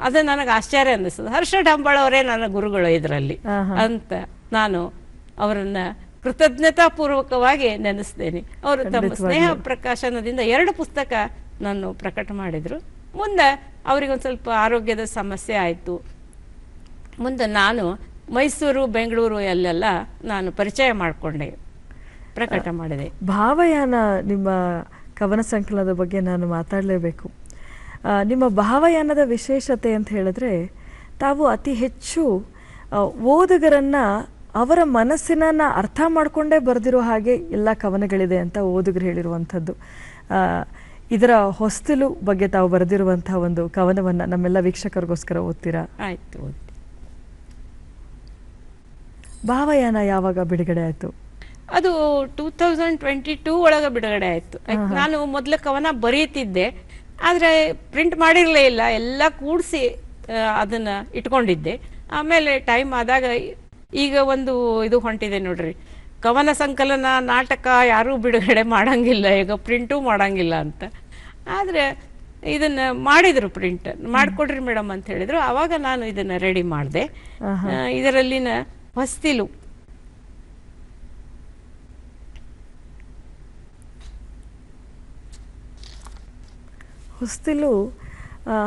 ಅದು ನನಗೆ ಆಶ್ಚರ್ಯ ಅನ್ನಿಸ್ತದೆ. ಹರ್ಷ ಡಂಬಳ ಅವರೇ ನನ್ನ ಗುರುಗಳು ಇದರಲ್ಲಿ ಅಂತ ನಾನು ಅವರನ್ನ ಕೃತಜ್ಞತಾ ಪೂರ್ವಕವಾಗಿ ನೆನೆಸ್ತೇನೆ. ಅವರು ತಮ್ಮ ಸ್ನೇಹ ಪ್ರಕಾಶನದಿಂದ 2 ಪುಸ್ತಕ ನಾನು ಪ್ರಕಟ ಮಾಡಿದ್ರು. ಮುಂದೆ ಅವರಿಗೊಂದು ಸ್ವಲ್ಪ ಆರೋಗ್ಯದ ಸಮಸ್ಯೆ ಆಯಿತು. ಮುಂದೆ ನಾನು ಮೈಸೂರು, ಬೆಂಗಳೂರು ಅಲ್ಲೆಲ್ಲ ನಾನು ಪರಿಚಯ ಮಾಡಿಕೊಂಡೆ, ಪ್ರಕಟ ಮಾಡಿದೆ. ಭಾವಯಾನ ನಿಮ್ಮ ಕವನ ಸಂಕಲನದ ಬಗ್ಗೆ ನಾನು ಮಾತಾಡಲೇಬೇಕು. ನಿಮ್ಮ ಭಾವಯಾನದ ವಿಶೇಷತೆ ಅಂತ ಹೇಳಿದ್ರೆ, ತಾವು ಅತಿ ಹೆಚ್ಚು ಓದುಗರನ್ನ ಅವರ ಮನಸ್ಸಿನ ಅರ್ಥ ಮಾಡಿಕೊಂಡೇ ಬರೆದಿರೋ ಹಾಗೆ ಎಲ್ಲ ಕವನಗಳಿದೆ ಅಂತ ಓದುಗರು ಹೇಳಿರುವಂಥದ್ದು. ಇದರ ಹೊಸ್ತಿಲು ಬಗ್ಗೆ ತಾವು ಬರೆದಿರುವಂತಹ ಒಂದು ಕವನವನ್ನು ನಮ್ಮೆಲ್ಲ ವೀಕ್ಷಕರಿಗೋಸ್ಕರ ಓದ್ತೀರಾ? ಆಯ್ತು, ಓದ್ತೀನಿ. ಭಾವಯಾನ ಯಾವಾಗ ಬಿಡುಗಡೆ ಆಯಿತು? ಅದು 2022 ಒಳಗೆ ಬಿಡುಗಡೆ ಆಯಿತು. ನಾನು ಮೊದಲು ಕವನ ಬರೀತಿದ್ದೆ, ಆದರೆ ಪ್ರಿಂಟ್ ಮಾಡಿರಲೇ ಇಲ್ಲ, ಎಲ್ಲ ಕೂಡಿಸಿ ಅದನ್ನು ಇಟ್ಕೊಂಡಿದ್ದೆ. ಆಮೇಲೆ ಟೈಮ್ ಆದಾಗ ಈಗ ಒಂದು ಇದು ಹೊಂಟಿದೆ ನೋಡ್ರಿ, ಕವನ ಸಂಕಲನ, ನಾಟಕ ಯಾರೂ ಬಿಡುಗಡೆ ಮಾಡಂಗಿಲ್ಲ ಈಗ, ಪ್ರಿಂಟೂ ಮಾಡಂಗಿಲ್ಲ ಅಂತ. ಆದರೆ ಇದನ್ನು ಮಾಡಿದರು, ಪ್ರಿಂಟ್ ಮಾಡಿಕೊಡ್ರಿ ಮೇಡಮ್ ಅಂತ ಹೇಳಿದರು. ಆವಾಗ ನಾನು ಇದನ್ನು ರೆಡಿ ಮಾಡಿದೆ. ಇದರಲ್ಲಿನ ಹೊಸ್ತಿಲು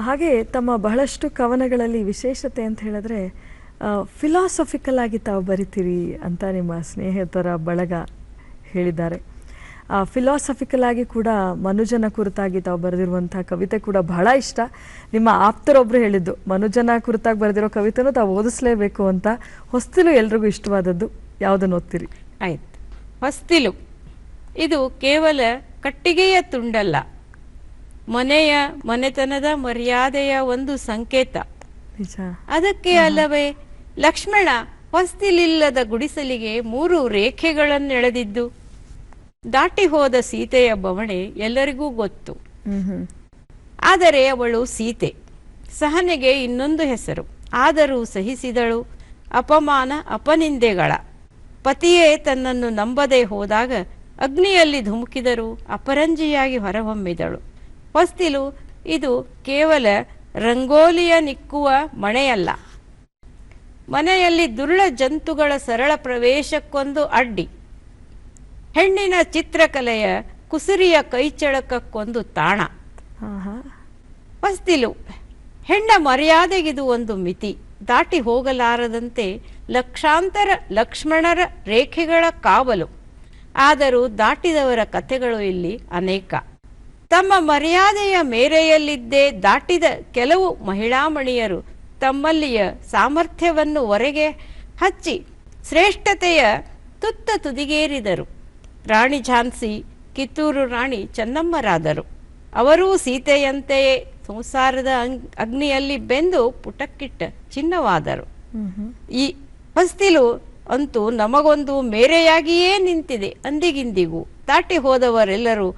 ಹಾಗೆ ತಮ್ಮ ಬಹಳಷ್ಟು ಕವನಗಳಲ್ಲಿ ವಿಶೇಷತೆ ಅಂತ ಹೇಳಿದ್ರೆ ಫಿಲಾಸಫಿಕಲ್ ಆಗಿ ತಾವು ಬರಿತೀರಿ ಅಂತ ನಿಮ್ಮ ಸ್ನೇಹಿತರ ಬಳಗ ಹೇಳಿದ್ದಾರೆ. ಫಿಲಾಸಫಿಕಲ್ ಆಗಿ ಕೂಡ ಮನುಜನ ಕುರಿತಾಗಿ ತಾವು ಬರೆದಿರುವಂಥ ಕವಿತೆ ಕೂಡ ಬಹಳ ಇಷ್ಟ. ನಿಮ್ಮ ಆಪ್ತರೊಬ್ಬರು ಹೇಳಿದ್ದು, ಮನುಜನ ಕುರಿತಾಗಿ ಬರೆದಿರೋ ಕವಿತೆನೂ ತಾವು ಓದಿಸ್ಲೇಬೇಕು ಅಂತ. ಹೊಸ್ತಿಲು ಎಲ್ರಿಗೂ ಇಷ್ಟವಾದದ್ದು, ಯಾವುದನ್ನು ಓದ್ತೀರಿ? ಆಯ್ತು. ಹೊಸ್ತಿಲು ಇದು ಕೇವಲ ಕಟ್ಟಿಗೆಯ ತುಂಡಲ್ಲ, ಮನೆತನದ ಮರ್ಯಾದೆಯ ಒಂದು ಸಂಕೇತ. ಅದಕ್ಕೆ ಅಲ್ಲವೇ ಲಕ್ಷ್ಮಣ ಹೊಸ್ತಿಲಿಲ್ಲದ ಗುಡಿಸಲಿಗೆ 3 ರೇಖೆಗಳನ್ನೆಳೆದಿದ್ದು. ದಾಟಿ ಹೋದ ಸೀತೆಯ ಬವಣೆ ಎಲ್ಲರಿಗೂ ಗೊತ್ತು. ಆದರೆ ಅವಳು ಸೀತೆ, ಸಹನೆಗೆ ಇನ್ನೊಂದು ಹೆಸರು. ಆದರೂ ಸಹಿಸಿದಳು ಅಪಮಾನ ಅಪನಿಂದೆಗಳ. ಪತಿಯೇ ತನ್ನನ್ನು ನಂಬದೆ ಹೋದಾಗ ಅಗ್ನಿಯಲ್ಲಿ ಧುಮುಕಿದರೂ ಅಪರಂಜಿಯಾಗಿ ಹೊರಹೊಮ್ಮಿದಳು. ಹೊಸ್ತಿಲು ಇದು ಕೇವಲ ರಂಗೋಲಿಯ ನಿಕ್ಕುವ ಮಣೆಯಲ್ಲ, ಮನೆಯಲ್ಲಿ ದುರುಳ ಜಂತುಗಳ ಸರಳ ಪ್ರವೇಶಕ್ಕೊಂದು ಅಡ್ಡಿ, ಹೆಣ್ಣಿನ ಚಿತ್ರಕಲೆಯ ಕುಸುರಿಯ ಕೈಚಳಕಕ್ಕೊಂದು ತಾಣ. ಹೊಸ್ತಿಲು ಹೆಣ್ಣ ಮರ್ಯಾದೆಗಿದು ಒಂದು ಮಿತಿ, ದಾಟಿ ಹೋಗಲಾರದಂತೆ ಲಕ್ಷಾಂತರ ಲಕ್ಷ್ಮಣರ ರೇಖೆಗಳ ಕಾವಲು. ಆದರೂ ದಾಟಿದವರ ಕಥೆಗಳು ಇಲ್ಲಿ ಅನೇಕ. ತಮ್ಮ ಮರ್ಯಾದೆಯ ಮೇರೆಯಲ್ಲಿದ್ದೇ ದಾಟಿದ ಕೆಲವು ಮಹಿಳಾಮಣಿಯರು ತಮ್ಮಲ್ಲಿಯ ಸಾಮರ್ಥ್ಯವನ್ನು ಹೊರಗೆ ಹಚ್ಚಿ ಶ್ರೇಷ್ಠತೆಯ ತುತ್ತ ತುದಿಗೇರಿದರು. ರಾಣಿ ಝಾನ್ಸಿ, ಕಿತ್ತೂರು ರಾಣಿ ಚೆನ್ನಮ್ಮರಾದರು. ಅವರೂ ಸೀತೆಯಂತೆಯೇ ಸಂಸಾರದ ಅಗ್ನಿಯಲ್ಲಿ ಬೆಂದು ಪುಟಕ್ಕಿಟ್ಟ ಚಿನ್ನವಾದರು. ಈ ಹೊಸ್ತಿಲು ಅಂತೂ ನಮಗೊಂದು ಮೇರೆಯಾಗಿಯೇ ನಿಂತಿದೆ ಅಂದಿಗಿಂದಿಗೂ. ದಾಟಿ ಹೋದವರೆಲ್ಲರೂ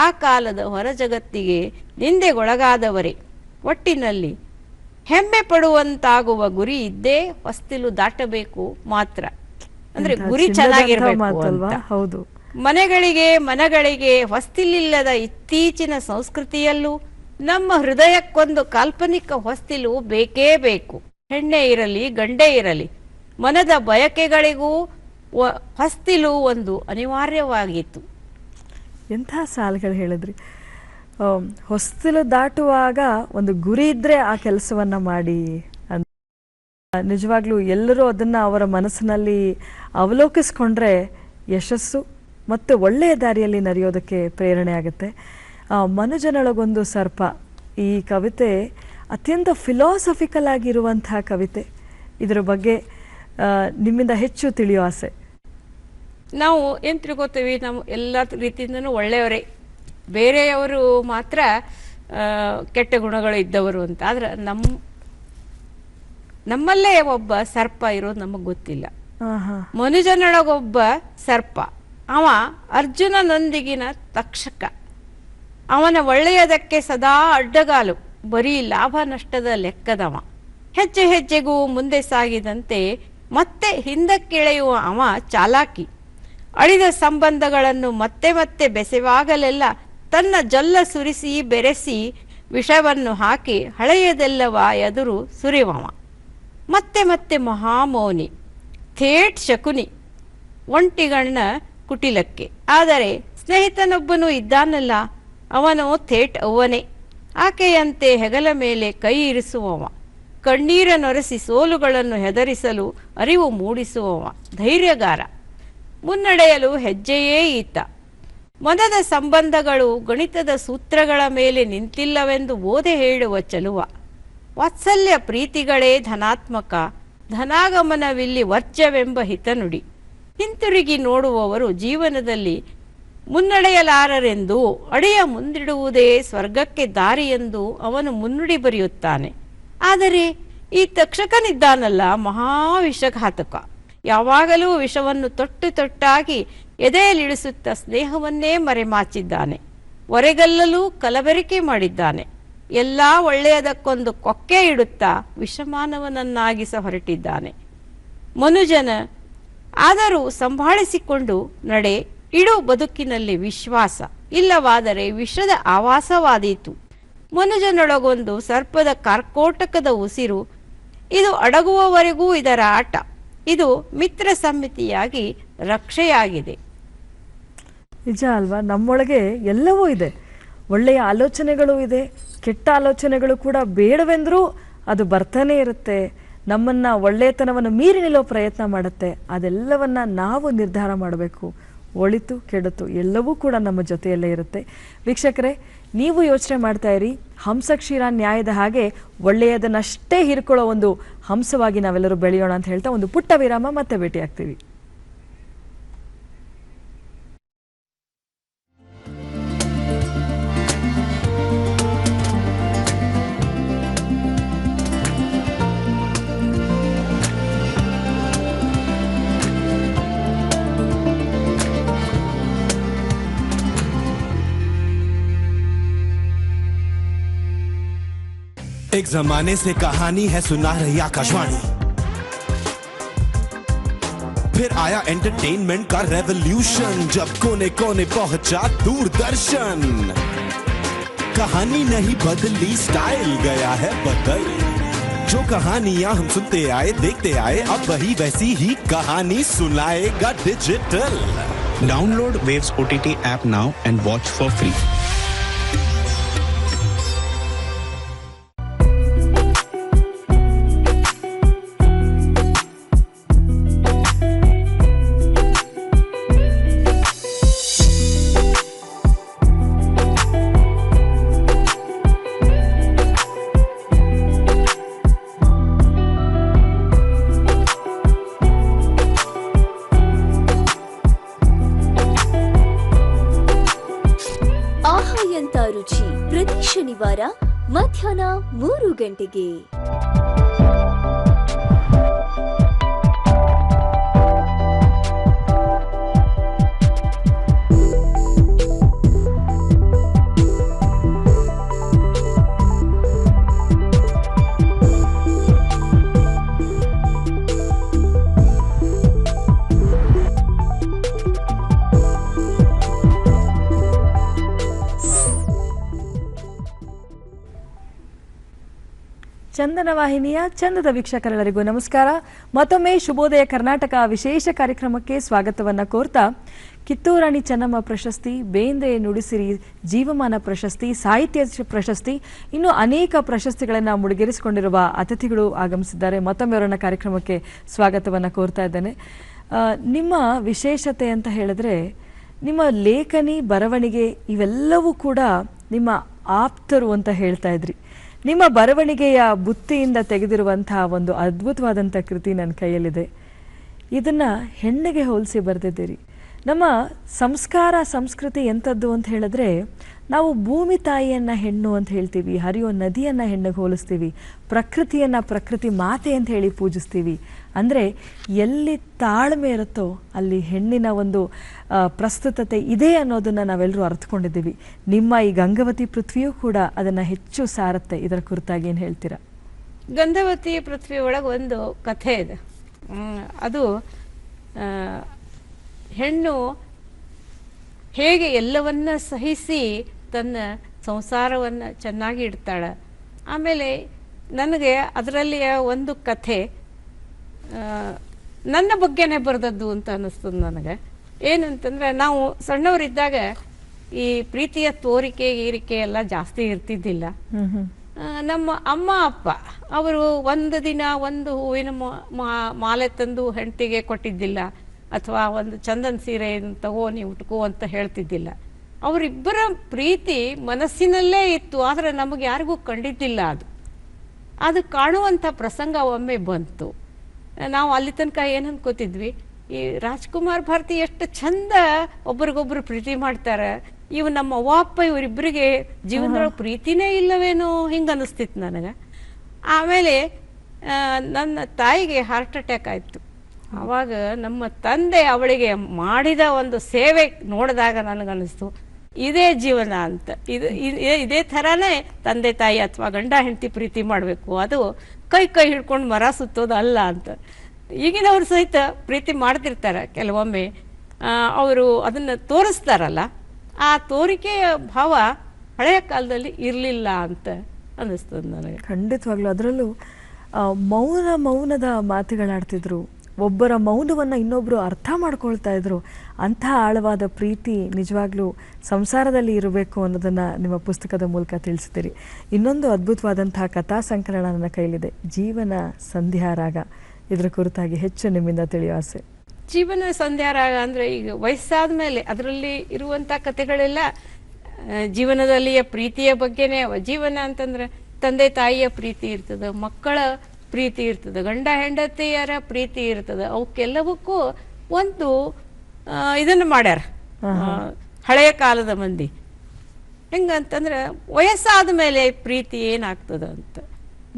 ಆ ಕಾಲದ ಹೊರ ಜಗತ್ತಿಗೆ ನಿಂದೆಗೊಳಗಾದವರೇ. ಒಟ್ಟಿನಲ್ಲಿ ಹೆಮ್ಮೆ ಪಡುವಂತಾಗುವ ಗುರಿ ಇದ್ದೇ ಹೊಸ್ತಿಲು ದಾಟಬೇಕು ಮಾತ್ರ. ಅಂದ್ರೆ ಗುರಿ ಚೆನ್ನಾಗಿರ್ಬೇಕು ಅಂತ. ಹೌದು. ಮನೆಗಳಿಗೆ ಹೊಸ್ತಿಲಿಲ್ಲದ ಇತ್ತೀಚಿನ ಸಂಸ್ಕೃತಿಯಲ್ಲೂ ನಮ್ಮ ಹೃದಯಕ್ಕೊಂದು ಕಾಲ್ಪನಿಕ ಹೊಸ್ತಿಲು ಬೇಕೇ ಬೇಕು. ಹೆಣ್ಣೆ ಇರಲಿ ಗಂಡೇ ಇರಲಿ, ಮನದ ಬಯಕೆಗಳಿಗೂ ಹೊಸ್ತಿಲು ಒಂದು ಅನಿವಾರ್ಯವಾಗಿತ್ತು. ಎಂಥ ಸಾಲುಗಳು ಹೇಳಿದ್ರಿ. ಹೊಸ್ತಿಲು ದಾಟುವಾಗ ಒಂದು ಗುರಿ ಇದ್ರೆ ಆ ಕೆಲಸವನ್ನ ಮಾಡಿ ಅಂತ. ನಿಜವಾಗ್ಲೂ ಎಲ್ಲರೂ ಅದನ್ನ ಅವರ ಮನಸ್ಸಿನಲ್ಲಿ ಅವಲೋಕಿಸ್ಕೊಂಡ್ರೆ ಯಶಸ್ಸು ಮತ್ತು ಒಳ್ಳೆಯ ದಾರಿಯಲ್ಲಿ ನಡೆಯೋದಕ್ಕೆ ಪ್ರೇರಣೆ ಆಗುತ್ತೆ. ಮನುಜನೊಳಗೊಂದು ಸರ್ಪ, ಈ ಕವಿತೆ ಅತ್ಯಂತ ಫಿಲಾಸಫಿಕಲ್ ಆಗಿರುವಂತಹ ಕವಿತೆ. ಇದರ ಬಗ್ಗೆ ನಿಮ್ಮಿಂದ ಹೆಚ್ಚು ತಿಳಿಯೋ ಆಸೆ. ನಾವು ಏನು ತಿಳ್ಕೊತೀವಿ, ನಾವು ಎಲ್ಲ ರೀತಿಯಿಂದನೂ ಒಳ್ಳೆಯವರೇ, ಬೇರೆಯವರು ಮಾತ್ರ ಕೆಟ್ಟ ಗುಣಗಳು ಇದ್ದವರು ಅಂತ. ಆದ್ರೆ ನಮ್ಮಲ್ಲೇ ಒಬ್ಬ ಸರ್ಪ ಇರೋದು ನಮಗೆ ಗೊತ್ತಿಲ್ಲ. ಮನುಜನೊಳಗೊಬ್ಬ ಸರ್ಪ, ಅವ ಅರ್ಜುನನೊಂದಿಗಿನ ತಕ್ಷಕ. ಅವನ ಒಳ್ಳೆಯದಕ್ಕೆ ಸದಾ ಅಡ್ಡಗಾಲು, ಬರೀ ಲಾಭ ನಷ್ಟದ ಲೆಕ್ಕದವ. ಹೆಜ್ಜೆ ಹೆಜ್ಜೆಗೂ ಮುಂದೆ ಸಾಗಿದಂತೆ ಮತ್ತೆ ಹಿಂದಕ್ಕೆಳೆಯುವ ಅವ ಚಾಲಾಕಿ. ಅಳಿದ ಸಂಬಂಧಗಳನ್ನು ಮತ್ತೆ ಮತ್ತೆ ಬೆಸೆವಾಗಲೆಲ್ಲ ತನ್ನ ಜೊಲ್ಲ ಸುರಿಸಿ ಬೆರೆಸಿ ವಿಷವನ್ನು ಹಾಕಿ ಹಳೆಯದೆಲ್ಲವ ಎದುರು ಸುರಿವವ. ಮತ್ತೆ ಮತ್ತೆ ಮಹಾಮೌನಿ, ಥೇಟ್ ಶಕುನಿ, ಒಂಟಿಗಣ್ಣ ಕುಟಿಲಕ್ಕೆ. ಆದರೆ ಸ್ನೇಹಿತನೊಬ್ಬನು ಇದ್ದಾನಲ್ಲ, ಅವನು ಥೇಟ್ ಅವ್ವನೇ. ಆಕೆಯಂತೆ ಹೆಗಲ ಮೇಲೆ ಕೈ ಇರಿಸುವವ, ಕಣ್ಣೀರನೊರೆಸಿ ಸೋಲುಗಳನ್ನು ಹೆದರಿಸಲು ಅರಿವು ಮೂಡಿಸುವವ, ಧೈರ್ಯಗಾರ. ಮುನ್ನಡೆಯಲು ಹೆಜ್ಜೆಯೇ ಈತ. ಮನದ ಸಂಬಂಧಗಳು ಗಣಿತದ ಸೂತ್ರಗಳ ಮೇಲೆ ನಿಂತಿಲ್ಲವೆಂದು ಬೋಧೆ ಹೇಳುವ ಚಲುವ. ವಾತ್ಸಲ್ಯ ಪ್ರೀತಿಗಳೇ ಧನಾತ್ಮಕ, ಧನಾಗಮನವಿಲ್ಲಿ ವರ್ಜ್ಯವೆಂಬ ಹಿತನುಡಿ. ಹಿಂತಿರುಗಿ ನೋಡುವವರು ಜೀವನದಲ್ಲಿ ಮುನ್ನಡೆಯಲಾರರೆಂದು, ಅಡೆಯ ಮುಂದಿಡುವುದೇ ಸ್ವರ್ಗಕ್ಕೆ ದಾರಿಯೆಂದು ಅವನು ಮುನ್ನುಡಿ ಬರೆಯುತ್ತಾನೆ. ಆದರೆ ಈ ತಕ್ಷಕನಿದ್ದಾನಲ್ಲ, ಮಹಾವಿಷಘಾತಕ. ಯಾವಾಗಲೂ ವಿಷವನ್ನು ತೊಟ್ಟು ತೊಟ್ಟಾಗಿ ಎದೆಯಲ್ಲಿಳಿಸುತ್ತಾ ಸ್ನೇಹವನ್ನೇ ಮರೆಮಾಚಿದ್ದಾನೆ. ಒರೆಗಲ್ಲೂ ಕಲಬೆರಕೆ ಮಾಡಿದ್ದಾನೆ. ಎಲ್ಲ ಒಳ್ಳೆಯದಕ್ಕೊಂದು ಕೊಕ್ಕೆ ಇಡುತ್ತಾ ವಿಷಮಾನವನನ್ನಾಗಿಸ ಹೊರಟಿದ್ದಾನೆ. ಮನುಜನ ಆದರೂ ಸಂಭಾಳಿಸಿಕೊಂಡು ನಡೆ, ಇಡು ಬದುಕಿನಲ್ಲಿ ವಿಶ್ವಾಸ. ಇಲ್ಲವಾದರೆ ವಿಷದ ಆವಾಸವಾದೀತು. ಮನುಜನೊಳಗೊಂದು ಸರ್ಪದ ಕಾರ್ಕೋಟಕದ ಉಸಿರು. ಇದು ಅಡಗುವವರೆಗೂ ಇದರ ಆಟ. ಇದು ಮಿತ್ರ ಸಮಿತಿಯಾಗಿ ರಕ್ಷೆಯಾಗಿದೆ. ನಿಜ ಅಲ್ವಾ? ನಮ್ಮೊಳಗೆ ಎಲ್ಲವೂ ಇದೆ. ಒಳ್ಳೆಯ ಆಲೋಚನೆಗಳು ಇದೆ, ಕೆಟ್ಟ ಆಲೋಚನೆಗಳು ಕೂಡ ಬೇಡವೆಂದ್ರೂ ಅದು ಬರ್ತಾನೆ ಇರುತ್ತೆ. ನಮ್ಮನ್ನ ಒಳ್ಳೆಯತನವನ್ನು ಮೀರಿ ನಿಲ್ಲೋ ಪ್ರಯತ್ನ ಮಾಡುತ್ತೆ. ಅದೆಲ್ಲವನ್ನ ನಾವು ನಿರ್ಧಾರ ಮಾಡಬೇಕು. ಒಳಿತು ಕೆಡುತು ಎಲ್ಲವೂ ಕೂಡ ನಮ್ಮ ಜೊತೆಯಲ್ಲೇ ಇರುತ್ತೆ. ವೀಕ್ಷಕರೇ, ನೀವು ಯೋಚನೆ ಮಾಡ್ತಾ ಇರಿ, ಹಂಸಕ್ಷೀರ ನ್ಯಾಯದ ಹಾಗೆ ಒಳ್ಳೆಯದನ್ನಷ್ಟೇ ಹಿರ್ಕೊಳ್ಳೋ ಒಂದು ಹಂಸವಾಗಿ ನಾವೆಲ್ಲರೂ ಬೆಳೆಯೋಣ ಅಂತ ಹೇಳ್ತಾ ಒಂದು ಪುಟ್ಟ ವಿರಾಮ, ಮತ್ತೆ ಭೇಟಿ ಆಗ್ತೀವಿ. एक जमाने से कहानी है सुना रही आकाशवाणी, फिर आया एंटरटेनमेंट का रेवोल्यूशन, जब कोने कोने पहुंचा दूरदर्शन। कहानी नहीं बदली, स्टाइल गया है बदल। जो कहानियां हम सुनते आए देखते आए, अब वही वैसी ही कहानी सुनाएगा digital. Download Waves OTT app now and watch for free. ಮಧ್ಯಾಹ್ನ 3 ಗಂಟೆಗೆ. ಚಂದನ ವಾಹಿನಿಯ ಚಂದದ ವೀಕ್ಷಕರೆಲ್ಲರಿಗೂ ನಮಸ್ಕಾರ. ಮತ್ತೊಮ್ಮೆ ಶುಭೋದಯ ಕರ್ನಾಟಕ ವಿಶೇಷ ಕಾರ್ಯಕ್ರಮಕ್ಕೆ ಸ್ವಾಗತವನ್ನ ಕೋರ್ತಾ, ಕಿತ್ತೂರಾಣಿ ಚೆನ್ನಮ್ಮ ಪ್ರಶಸ್ತಿ, ಬೇಂದ್ರೆ ನುಡಿಸಿರಿ ಜೀವಮಾನ ಪ್ರಶಸ್ತಿ, ಸಾಹಿತ್ಯ ಪ್ರಶಸ್ತಿ, ಇನ್ನು ಅನೇಕ ಪ್ರಶಸ್ತಿಗಳನ್ನು ಮುಡಿಗೇರಿಸಿಕೊಂಡಿರುವ ಅತಿಥಿಗಳು ಆಗಮಿಸಿದ್ದಾರೆ. ಮತ್ತೊಮ್ಮೆ ಅವರನ್ನ ಕಾರ್ಯಕ್ರಮಕ್ಕೆ ಸ್ವಾಗತವನ್ನ ಕೋರ್ತಾ ಇದ್ದೇನೆ. ನಿಮ್ಮ ವಿಶೇಷತೆ ಅಂತ ಹೇಳಿದ್ರೆ, ನಿಮ್ಮ ಲೇಖನಿ, ಬರವಣಿಗೆ ಇವೆಲ್ಲವೂ ಕೂಡ ನಿಮ್ಮ ಆಪ್ತರು ಅಂತ ಹೇಳ್ತಾ ಇದ್ರಿ. ನಿಮ್ಮ ಬರವಣಿಗೆಯ ಬುತ್ತಿಯಿಂದ ತೆಗೆದಿರುವಂತಹ ಒಂದು ಅದ್ಭುತವಾದಂಥ ಕೃತಿ ನನ್ನ ಕೈಯಲ್ಲಿದೆ. ಇದನ್ನು ಹೆಣ್ಣಿಗೆ ಹೋಲಿಸಿ ಬರೆದಿದ್ದೀರಿ. ನಮ್ಮ ಸಂಸ್ಕಾರ, ಸಂಸ್ಕೃತಿ ಎಂಥದ್ದು ಅಂತ ಹೇಳಿದ್ರೆ, ನಾವು ಭೂಮಿ ತಾಯಿಯನ್ನು ಹೆಣ್ಣು ಅಂತ ಹೇಳ್ತೀವಿ, ಹರಿಯೋ ನದಿಯನ್ನು ಹೆಣ್ಣಿಗೆ ಹೋಲಿಸ್ತೀವಿ, ಪ್ರಕೃತಿಯನ್ನು ಪ್ರಕೃತಿ ಮಾತೆ ಅಂತ ಹೇಳಿ ಪೂಜಿಸ್ತೀವಿ. ಅಂದರೆ ಎಲ್ಲಿ ತಾಳ್ಮೆ ಇರುತ್ತೋ ಅಲ್ಲಿ ಹೆಣ್ಣಿನ ಒಂದು ಪ್ರಸ್ತುತತೆ ಇದೆ ಅನ್ನೋದನ್ನು ನಾವೆಲ್ಲರೂ ಅರ್ಥಕೊಂಡಿದ್ದೀವಿ. ನಿಮ್ಮ ಈ ಗಂಗಾವತಿ ಪೃಥ್ವಿಯೂ ಕೂಡ ಅದನ್ನು ಹೆಚ್ಚು ಸಾರುತ್ತೆ. ಇದರ ಕುರಿತಾಗಿ ಏನು ಹೇಳ್ತೀರಾ? ಗಂಗಾವತಿ ಪೃಥ್ವಿ ಒಳಗೆ ಒಂದು ಕಥೆ ಇದೆ. ಅದು ಹೆಣ್ಣು ಹೇಗೆ ಎಲ್ಲವನ್ನ ಸಹಿಸಿ ತನ್ನ ಸಂಸಾರವನ್ನು ಚೆನ್ನಾಗಿ ಇಡ್ತಾಳೆ. ಆಮೇಲೆ ನನಗೆ ಅದರಲ್ಲಿಯ ಒಂದು ಕಥೆ ನನ್ನ ಬಗ್ಗೆನೇ ಬರೆದದ್ದು ಅಂತ ಅನ್ನಿಸ್ತದೆ ನನಗೆ. ಏನಂತಂದರೆ, ನಾವು ಸಣ್ಣವರಿದ್ದಾಗ ಈ ಪ್ರೀತಿಯ ತೋರಿಕೆ ಗೀರಿಕೆ ಎಲ್ಲ ಜಾಸ್ತಿ ಇರ್ತಿದ್ದಿಲ್ಲ. ನಮ್ಮ ಅಮ್ಮ ಅಪ್ಪ ಅವರು ಒಂದು ದಿನ ಒಂದು ಹೂವಿನ ಮಾಲೆ ತಂದು ಹೆಂಡತಿಗೆ ಕೊಟ್ಟಿದ್ದಿಲ್ಲ, ಅಥವಾ ಒಂದು ಚಂದನ್ ಸೀರೆ ತಗೋ ನೀವು ಉಟ್ಕೋ ಅಂತ ಹೇಳ್ತಿದ್ದಿಲ್ಲ. ಅವರಿಬ್ಬರ ಪ್ರೀತಿ ಮನಸ್ಸಿನಲ್ಲೇ ಇತ್ತು, ಆದರೆ ನಮಗೆ ಯಾರಿಗೂ ಕಂಡಿದ್ದಿಲ್ಲ. ಅದು ಕಾಣುವಂಥ ಪ್ರಸಂಗ ಒಮ್ಮೆ ಬಂತು. ನಾವು ಅಲ್ಲಿ ತನಕ ಏನು ಅನ್ಕೋತಿದ್ವಿ, ಈ ರಾಜ್ಕುಮಾರ್ ಭಾರತಿ ಎಷ್ಟು ಚಂದ ಒಬ್ರಿಗೊಬ್ರು ಪ್ರೀತಿ ಮಾಡ್ತಾರೆ, ಇವು ನಮ್ಮ ಅವ್ವ ಅಪ್ಪ ಇವರಿಬ್ಬರಿಗೆ ಜೀವನದೊಳಗೆ ಪ್ರೀತಿನೇ ಇಲ್ಲವೇನೋ ಹಿಂಗೆ ಅನ್ನಿಸ್ತಿತ್ತು ನನಗೆ. ಆಮೇಲೆ ನನ್ನ ತಾಯಿಗೆ ಹಾರ್ಟ್ ಅಟ್ಯಾಕ್ ಆಯಿತು. ಆವಾಗ ನಮ್ಮ ತಂದೆ ಅವಳಿಗೆ ಮಾಡಿದ ಒಂದು ಸೇವೆ ನೋಡಿದಾಗ ನನಗನ್ನಿಸ್ತು, ಇದೇ ಜೀವನ ಅಂತ. ಇದೇ ಥರನೇ ತಂದೆ ತಾಯಿ ಅಥವಾ ಗಂಡ ಹೆಂಡತಿ ಪ್ರೀತಿ ಮಾಡಬೇಕು, ಅದು ಕೈ ಕೈ ಹಿಡ್ಕೊಂಡು ಮರ ಸುತ್ತೋದು ಅಲ್ಲ ಅಂತ. ಈಗಿನವ್ರು ಸಹಿತ ಪ್ರೀತಿ ಮಾಡ್ತಿರ್ತಾರೆ, ಕೆಲವೊಮ್ಮೆ ಅವರು ಅದನ್ನು ತೋರಿಸ್ತಾರಲ್ಲ, ಆ ತೋರಿಕೆಯ ಭಾವ ಹಳೆಯ ಕಾಲದಲ್ಲಿ ಇರಲಿಲ್ಲ ಅಂತ ಅನ್ನಿಸ್ತದೆ ನನಗೆ. ಖಂಡಿತವಾಗ್ಲೂ. ಅದರಲ್ಲೂ ಮೌನದ ಮಾತುಗಳಾಡ್ತಿದ್ರು, ಒಬ್ಬರ ಮೌನವನ್ನು ಇನ್ನೊಬ್ಬರು ಅರ್ಥ ಮಾಡ್ಕೊಳ್ತಾ ಇದ್ರು. ಅಂಥ ಆಳವಾದ ಪ್ರೀತಿ ನಿಜವಾಗ್ಲೂ ಸಂಸಾರದಲ್ಲಿ ಇರಬೇಕು ಅನ್ನೋದನ್ನು ನಿಮ್ಮ ಪುಸ್ತಕದ ಮೂಲಕ ತಿಳಿಸ್ತೀರಿ. ಇನ್ನೊಂದು ಅದ್ಭುತವಾದಂತಹ ಕಥಾ ಸಂಕಲನ ನನ್ನ ಕೈಲಿದೆ, ಜೀವನ ಸಂಧ್ಯಾರಾಗ. ಇದರ ಕುರಿತಾಗಿ ಹೆಚ್ಚು ನಿಮ್ಮಿಂದ ತಿಳಿಯೋ ಆಸೆ. ಜೀವನ ಸಂಧ್ಯಾರಾಗ ಅಂದರೆ, ಈಗ ವಯಸ್ಸಾದ ಮೇಲೆ ಅದರಲ್ಲಿ ಇರುವಂಥ ಕಥೆಗಳೆಲ್ಲ ಜೀವನದಲ್ಲಿಯ ಪ್ರೀತಿಯ ಬಗ್ಗೆನೇ. ಜೀವನ ಅಂತಂದ್ರೆ ತಂದೆ ತಾಯಿಯ ಪ್ರೀತಿ ಇರ್ತದೆ, ಮಕ್ಕಳ ಪ್ರೀತಿ ಇರ್ತದೆ, ಗಂಡ ಹೆಂಡತಿಯರ ಪ್ರೀತಿ ಇರ್ತದೆ. ಅವಕ್ಕೆಲ್ಲವಕ್ಕೂ ಒಂದು ಇದನ್ನು ಮಾಡ್ಯಾರ ಹಳೆಯ ಕಾಲದ ಮಂದಿ. ಹೆಂಗಂತಂದ್ರೆ, ವಯಸ್ಸಾದ ಮೇಲೆ ಪ್ರೀತಿ ಏನಾಗ್ತದೆ ಅಂತ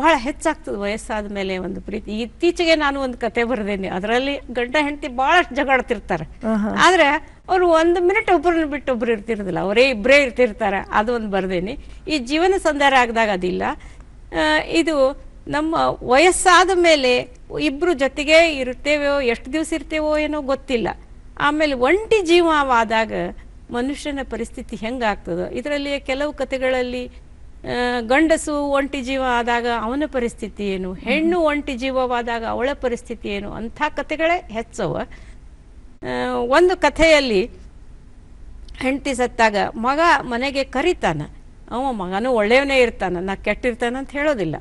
ಬಹಳ ಹೆಚ್ಚಾಗ್ತದೆ. ವಯಸ್ಸಾದ ಮೇಲೆ ಒಂದು ಪ್ರೀತಿ. ಇತ್ತೀಚೆಗೆ ನಾನು ಒಂದು ಕತೆ ಬರೆದೇನೆ, ಅದರಲ್ಲಿ ಗಂಡ ಹೆಂಡತಿ ಬಹಳಷ್ಟು ಜಗಾಡ್ತಿರ್ತಾರೆ, ಆದ್ರೆ ಅವರು 1 ಮಿನಿಟ್ ಒಬ್ಬರನ್ನ ಬಿಟ್ಟು ಒಬ್ರು ಇರ್ತಿರೋದಿಲ್ಲ, ಅವರೇ ಇಬ್ಬರೇ ಇರ್ತಿರ್ತಾರೆ. ಅದು ಒಂದು ಬರೆದೇನೆ. ಈ ಜೀವನ ಸಂಧಾರ ಆಗದಾಗ ಅದಿಲ್ಲ. ಇದು ನಮ್ಮ ವಯಸ್ಸಾದ ಮೇಲೆ ಇಬ್ರು ಜೊತೆಗೆ ಇರ್ತೇವೋ, ಎಷ್ಟು ದಿವಸ ಇರ್ತೇವೋ ಏನೋ ಗೊತ್ತಿಲ್ಲ. ಆಮೇಲೆ ಒಂಟಿ ಜೀವವಾದಾಗ ಮನುಷ್ಯನ ಪರಿಸ್ಥಿತಿ ಹೆಂಗಾಗ್ತದೆ. ಇದರಲ್ಲಿ ಕೆಲವು ಕಥೆಗಳಲ್ಲಿ ಗಂಡಸು ಒಂಟಿ ಜೀವ ಆದಾಗ ಅವನ ಪರಿಸ್ಥಿತಿ ಏನು, ಹೆಣ್ಣು ಒಂಟಿ ಜೀವವಾದಾಗ ಅವಳ ಪರಿಸ್ಥಿತಿ ಏನು, ಅಂಥ ಕಥೆಗಳೇ ಹೆಚ್ಚವ. ಒಂದು ಕಥೆಯಲ್ಲಿ ಹೆಂಡತಿ ಸತ್ತಾಗ ಮಗ ಮನೆಗೆ ಕರೀತಾನ. ಅವ ಮಗನೂ ಒಳ್ಳೆಯವನೇ ಇರ್ತಾನ, ನಾ ಕೆಟ್ಟಿರ್ತಾನ ಅಂತ ಹೇಳೋದಿಲ್ಲ.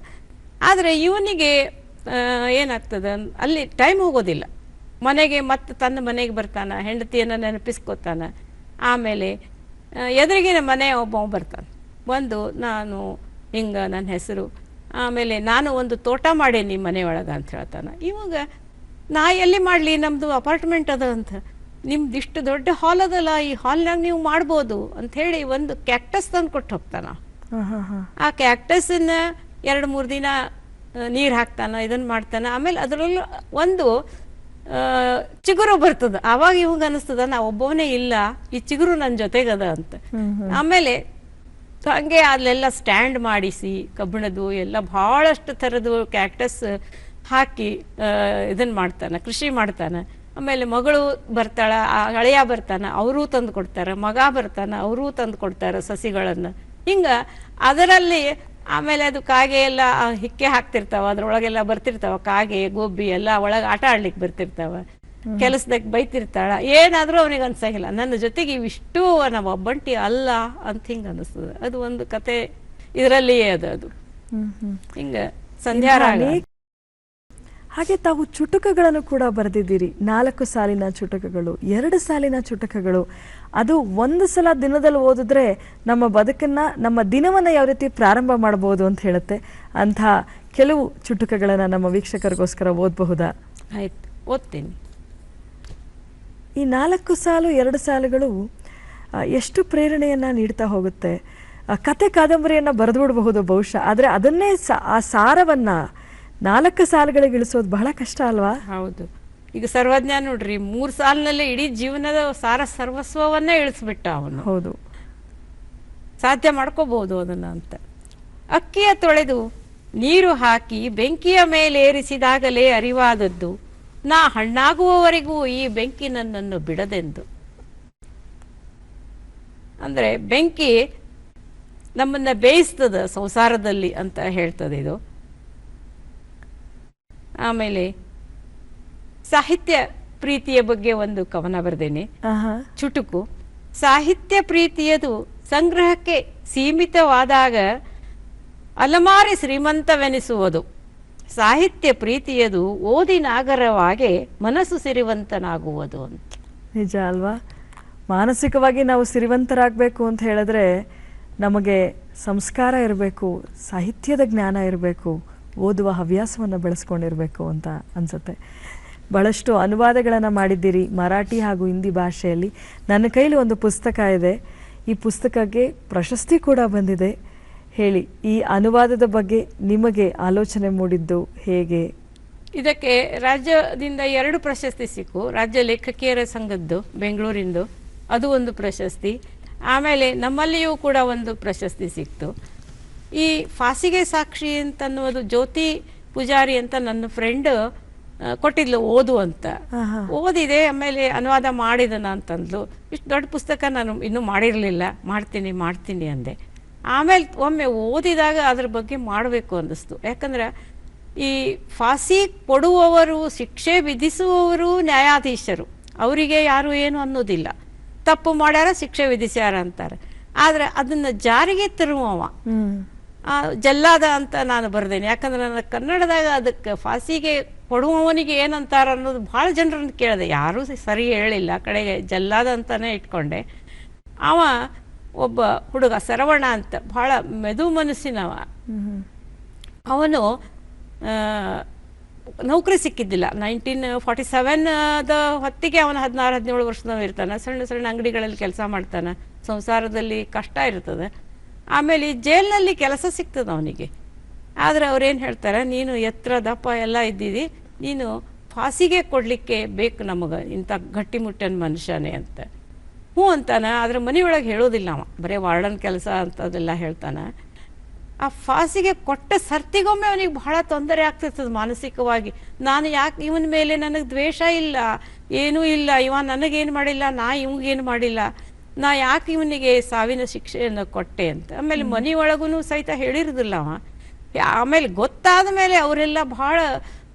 ಆದರೆ ಇವನಿಗೆ ಏನಾಗ್ತದೆ, ಅಲ್ಲಿ ಟೈಮ್ ಹೋಗೋದಿಲ್ಲ. ಮನೆಗೆ ಮತ್ತೆ ತನ್ನ ಮನೆಗೆ ಬರ್ತಾನ, ಹೆಂಡತಿಯನ್ನು ನೆನಪಿಸ್ಕೋತಾನ. ಆಮೇಲೆ ಎದುರಿಗಿನ ಮನೆ ಒಬ್ಬ ಬರ್ತಾನೆ, ಬಂದು ನಾನು ಹಿಂಗೆ ನನ್ನ ಹೆಸರು, ಆಮೇಲೆ ನಾನು ಒಂದು ತೋಟ ಮಾಡೇನಿ ಮನೆಯೊಳಗೆ ಅಂತ ಹೇಳ್ತಾನೆ. ಇವಾಗ ನಾ ಎಲ್ಲಿ ಮಾಡಲಿ, ನಮ್ಮದು ಅಪಾರ್ಟ್ಮೆಂಟ್ ಅದ ಅಂತ. ನಿಮ್ದು ಇಷ್ಟು ದೊಡ್ಡ ಹಾಲ್ ಅದಲ್ಲ, ಈ ಹಾಲ್ನಾಗ ನೀವು ಮಾಡ್ಬೋದು ಅಂಥೇಳಿ ಒಂದು ಕ್ಯಾಕ್ಟಸ್ ತಂದು ಕೊಟ್ಟು ಹೋಗ್ತಾನ. ಆ ಕ್ಯಾಕ್ಟಸನ್ನ 2-3 ದಿನ ನೀರು ಹಾಕ್ತಾನ, ಇದನ್ನ ಮಾಡ್ತಾನ. ಆಮೇಲೆ ಅದರಲ್ಲೂ ಒಂದು ಚಿಗುರು ಬರ್ತದ. ಆವಾಗ ಇವಾಗ ಅನಿಸ್ತದ ನಾ ಒಬ್ಬವನೇ ಇಲ್ಲ, ಈ ಚಿಗುರು ನನ್ನ ಜೊತೆಗದ ಅಂತ. ಆಮೇಲೆ ಹಂಗೆ ಅಲ್ಲೆಲ್ಲ ಸ್ಟ್ಯಾಂಡ್ ಮಾಡಿಸಿ ಕಬ್ಬಿಣದ್ದು ಎಲ್ಲ ಬಹಳಷ್ಟು ಥರದ್ದು ಕ್ಯಾಕ್ಟಸ್ ಹಾಕಿ ಇದನ್ನ ಮಾಡ್ತಾನೆ, ಕೃಷಿ ಮಾಡ್ತಾನೆ. ಆಮೇಲೆ ಮಗಳು ಬರ್ತಾಳ, ಹಳೆಯ ಬರ್ತಾನ, ಅವರೂ ತಂದು ಕೊಡ್ತಾರೆ. ಮಗ ಬರ್ತಾನ, ಅವರೂ ತಂದು ಕೊಡ್ತಾರೆ ಸಸಿಗಳನ್ನು. ಹಿಂಗೆ ಅದರಲ್ಲಿ ಆಮೇಲೆ ಅದು ಕಾಗೆ ಎಲ್ಲ ಹಿಕ್ಕೆ ಹಾಕ್ತಿರ್ತಾವ, ಅದ್ರೊಳಗೆಲ್ಲ ಬರ್ತಿರ್ತಾವ ಕಾಗೆ ಗೋಬಿ ಎಲ್ಲ ಒಳಗೆ ಆಟ ಆಡ್ಲಿಕ್ಕೆ ಬರ್ತಿರ್ತಾವ. ಕೆಲಸದಾಗ ಬೈತಿರ್ತಾಳ, ಏನಾದ್ರೂ ಅವನಿಗೆ ಅನ್ಸಂಗಿಲ್ಲ, ನನ್ನ ಜೊತೆಗೆ ಇವಿಷ್ಟು ನಮ್ಮ ಒಬ್ಬಂಟಿ ಅಲ್ಲ ಅಂತ ಹಿಂಗೆ ಅನಿಸ್ತದೆ. ಅದು ಒಂದು ಕತೆ ಇದರಲ್ಲಿಯೇ ಅದು ಹಿಂಗ ಸಂಧ್ಯಾರಾಗ. ಹಾಗೆ ತಾವು ಚುಟುಕಗಳನ್ನು ಕೂಡ ಬರೆದಿದ್ದೀರಿ. 4 ಸಾಲಿನ ಚುಟುಕಗಳು, 2 ಸಾಲಿನ ಚುಟುಕಗಳು. ಅದು ಒಂದು ಸಲ ದಿನದಲ್ಲಿ ಓದಿದ್ರೆ ನಮ್ಮ ಬದುಕನ್ನ, ನಮ್ಮ ದಿನವನ್ನ ಯಾವ ರೀತಿ ಪ್ರಾರಂಭ ಮಾಡಬಹುದು ಅಂತ ಹೇಳುತ್ತೆ. ಅಂಥ ಕೆಲವು ಚುಟುಕಗಳನ್ನ ನಮ್ಮ ವೀಕ್ಷಕರಿಗೋಸ್ಕರ ಓದಬಹುದಾ? ಆಯ್ತು, ಓದ್ತೀನಿ. ಈ 4 ಸಾಲು 2 ಸಾಲುಗಳು ಎಷ್ಟು ಪ್ರೇರಣೆಯನ್ನ ನೀಡ್ತಾ ಹೋಗುತ್ತೆ. ಕತೆ ಕಾದಂಬರಿಯನ್ನ ಬರೆದು ಬಿಡಬಹುದು ಬಹುಶಃ, ಆದರೆ ಅದನ್ನೇ ಆ ಸಾರವನ್ನ 4 ಸಾಲುಗಳಿಗೆ ಇಳಿಸೋದು ಬಹಳ ಕಷ್ಟ ಅಲ್ವಾ? ಹೌದು. ಈಗ ಸರ್ವಜ್ಞ ನೋಡ್ರಿ, 3 ಸಾಲಿನಲ್ಲೇ ಇಡೀ ಜೀವನದ ಸಾರ ಸರ್ವಸ್ವವನ್ನೇ ಇಳಿಸ್ಬಿಟ್ಟ ಅವನು. ಹೌದು, ಸಾಧ್ಯ ಮಾಡ್ಕೋಬಹುದು ಅದನ್ನ ಅಂತ. ಅಕ್ಕಿಯ ತೊಳೆದು ನೀರು ಹಾಕಿ ಬೆಂಕಿಯ ಮೇಲೇರಿಸಿದಾಗಲೇ ಅರಿವಾದದ್ದು, ನಾ ಹಣ್ಣಾಗುವವರೆಗೂ ಈ ಬೆಂಕಿ ನನ್ನನ್ನು ಬಿಡದೆಂದು. ಅಂದ್ರೆ ಬೆಂಕಿ ನಮ್ಮನ್ನ ಬೇಯಿಸ್ತದ ಸಂಸಾರದಲ್ಲಿ ಅಂತ ಹೇಳ್ತದೆ ಇದು. ಆಮೇಲೆ ಸಾಹಿತ್ಯ ಪ್ರೀತಿಯ ಬಗ್ಗೆ ಒಂದು ಕವನ ಬರೆದೇನೆ, ಚುಟುಕು. ಸಾಹಿತ್ಯ ಪ್ರೀತಿಯದು ಸಂಗ್ರಹಕ್ಕೆ ಸೀಮಿತವಾದಾಗ ಅಲಮಾರಿ ಶ್ರೀಮಂತವೆನಿಸುವುದು. ಸಾಹಿತ್ಯ ಪ್ರೀತಿಯದು ಓದಿನಾಗರವಾಗಿ ಮನಸ್ಸು ಸಿರಿವಂತನಾಗುವುದು ಅಂತ. ನಿಜ ಅಲ್ವಾ? ಮಾನಸಿಕವಾಗಿ ನಾವು ಸಿರಿವಂತರಾಗಬೇಕು ಅಂತ ಹೇಳಿದ್ರೆ ನಮಗೆ ಸಂಸ್ಕಾರ ಇರಬೇಕು, ಸಾಹಿತ್ಯದ ಜ್ಞಾನ ಇರಬೇಕು, ಓದುವ ಹವ್ಯಾಸವನ್ನು ಬೆಳೆಸ್ಕೊಂಡಿರಬೇಕು ಅಂತ ಅನ್ಸುತ್ತೆ. ಬಹಳಷ್ಟು ಅನುವಾದಗಳನ್ನು ಮಾಡಿದ್ದೀರಿ ಮರಾಠಿ ಹಾಗೂ ಹಿಂದಿ ಭಾಷೆಯಲ್ಲಿ. ನನ್ನ ಕೈಲಿ ಒಂದು ಪುಸ್ತಕ ಇದೆ, ಈ ಪುಸ್ತಕಕ್ಕೆ ಪ್ರಶಸ್ತಿ ಕೂಡ ಬಂದಿದೆ. ಹೇಳಿ, ಈ ಅನುವಾದದ ಬಗ್ಗೆ ನಿಮಗೆ ಆಲೋಚನೆ ಮೂಡಿದ್ದು ಹೇಗೆ? ಇದಕ್ಕೆ ರಾಜ್ಯದಿಂದ 2 ಪ್ರಶಸ್ತಿ ಸಿಕ್ಕು. ರಾಜ್ಯ ಲೇಖಕಿಯರ ಸಂಘದ್ದು ಬೆಂಗಳೂರಿಂದು ಅದು ಒಂದು ಪ್ರಶಸ್ತಿ, ಆಮೇಲೆ ನಮ್ಮಲ್ಲಿಯೂ ಕೂಡ ಒಂದು ಪ್ರಶಸ್ತಿ ಸಿಕ್ತು. ಈ ಫಾಸಿಗೆ ಸಾಕ್ಷಿ ಅಂತನ್ನುವುದು ಜ್ಯೋತಿ ಪೂಜಾರಿ ಅಂತ ನನ್ನ ಫ್ರೆಂಡ್ ಕೊಟ್ಟಿದ್ಲು ಓದು ಅಂತ. ಓದಿದೆ, ಆಮೇಲೆ ಅನುವಾದ ಮಾಡಿದನ ಅಂತಂದ್ಲು. ಇಷ್ಟು ದೊಡ್ಡ ಪುಸ್ತಕ ನಾನು ಇನ್ನೂ ಮಾಡಿರಲಿಲ್ಲ, ಮಾಡ್ತೀನಿ ಅಂದೆ. ಆಮೇಲೆ ಒಮ್ಮೆ ಓದಿದಾಗ ಅದ್ರ ಬಗ್ಗೆ ಮಾಡಬೇಕು ಅನ್ನಿಸ್ತು. ಯಾಕಂದ್ರೆ ಈ ಫಾಸಿ ಕೊಡುವವರು, ಶಿಕ್ಷೆ ವಿಧಿಸುವವರು ನ್ಯಾಯಾಧೀಶರು, ಅವರಿಗೆ ಯಾರು ಏನು ಅನ್ನೋದಿಲ್ಲ. ತಪ್ಪು ಮಾಡ್ಯಾರ, ಶಿಕ್ಷೆ ವಿಧಿಸ್ಯಾರ ಅಂತಾರೆ. ಆದ್ರೆ ಅದನ್ನ ಜಾರಿಗೆ ತರುವವ ಜಲ್ಲಾದ ಅಂತ ನಾನು ಬರ್ದೇನೆ. ಯಾಕಂದ್ರೆ ನನ್ನ ಕನ್ನಡದಾಗ ಅದಕ್ಕೆ ಫಾಸಿಗೆ ಕೊಡುವವನಿಗೆ ಏನಂತಾರ ಅನ್ನೋದು ಭಾಳ ಜನರನ್ನು ಕೇಳಿದೆ, ಯಾರೂ ಸರಿ ಹೇಳಿಲ್ಲ. ಕಡೆಗೆ ಜಲ್ಲಾದ ಅಂತಾನೆ ಇಟ್ಕೊಂಡೆ. ಅವ ಒಬ್ಬ ಹುಡುಗ ಸರವಣ ಅಂತ, ಭಾಳ ಮೆದು ಮನಸ್ಸಿನವ. ಅವನು ನೌಕರಿ ಸಿಕ್ಕಿದ್ದಿಲ್ಲ. 1947ದ ಹೊತ್ತಿಗೆ ಅವನು 16-17 ವರ್ಷದವ ಇರ್ತಾನೆ. ಸಣ್ಣ ಸಣ್ಣ ಅಂಗಡಿಗಳಲ್ಲಿ ಕೆಲಸ ಮಾಡ್ತಾನೆ, ಸಂಸಾರದಲ್ಲಿ ಕಷ್ಟ ಇರ್ತದೆ. ಆಮೇಲೆ ಜೈಲಿನಲ್ಲಿ ಕೆಲಸ ಸಿಗ್ತದೆ ಅವನಿಗೆ. ಆದರೆ ಅವ್ರೇನು ಹೇಳ್ತಾರೆ, ನೀನು ಎತ್ತರ ದಪ್ಪ ಎಲ್ಲ ಇದ್ದೀರಿ, ನೀನು ಫಾಸಿಗೆ ಕೊಡಲಿಕ್ಕೆ ಬೇಕು ನಮಗೆ, ಇಂಥ ಗಟ್ಟಿಮುಟ್ಟನ ಮನುಷ್ಯನೇ ಅಂತ. ಹ್ಞೂ ಅಂತಾನೆ. ಆದರೆ ಮನೆಯೊಳಗೆ ಹೇಳೋದಿಲ್ಲ ಅವ, ಬರೀ ವಾರ್ಡನ್ ಕೆಲಸ ಅಂತದೆಲ್ಲ ಹೇಳ್ತಾನೆ. ಆ ಫಾಸಿಗೆ ಕೊಟ್ಟ ಸರ್ತಿಗೊಮ್ಮೆ ಅವನಿಗೆ ಬಹಳ ತೊಂದರೆ ಆಗ್ತಿರ್ತದೆ ಮಾನಸಿಕವಾಗಿ. ನಾನು ಯಾಕೆ ಇವನ ಮೇಲೆ ನನಗೆ ದ್ವೇಷ ಇಲ್ಲ, ಏನೂ ಇಲ್ಲ, ಇವ ನನಗೇನು ಮಾಡಿಲ್ಲ, ನಾ ಇವಂಗೇನು ಮಾಡಿಲ್ಲ, ನಾ ಯಾಕೆ ಇವನಿಗೆ ಸಾವಿನ ಶಿಕ್ಷೆಯನ್ನು ಕೊಟ್ಟೆ ಅಂತ. ಆಮೇಲೆ ಮನೆಯೊಳಗೂ ಸಹಿತ ಹೇಳಿರೋದಿಲ್ಲ ಅವ. ಆಮೇಲೆ ಗೊತ್ತಾದ ಮೇಲೆ ಅವರೆಲ್ಲ ಭಾಳ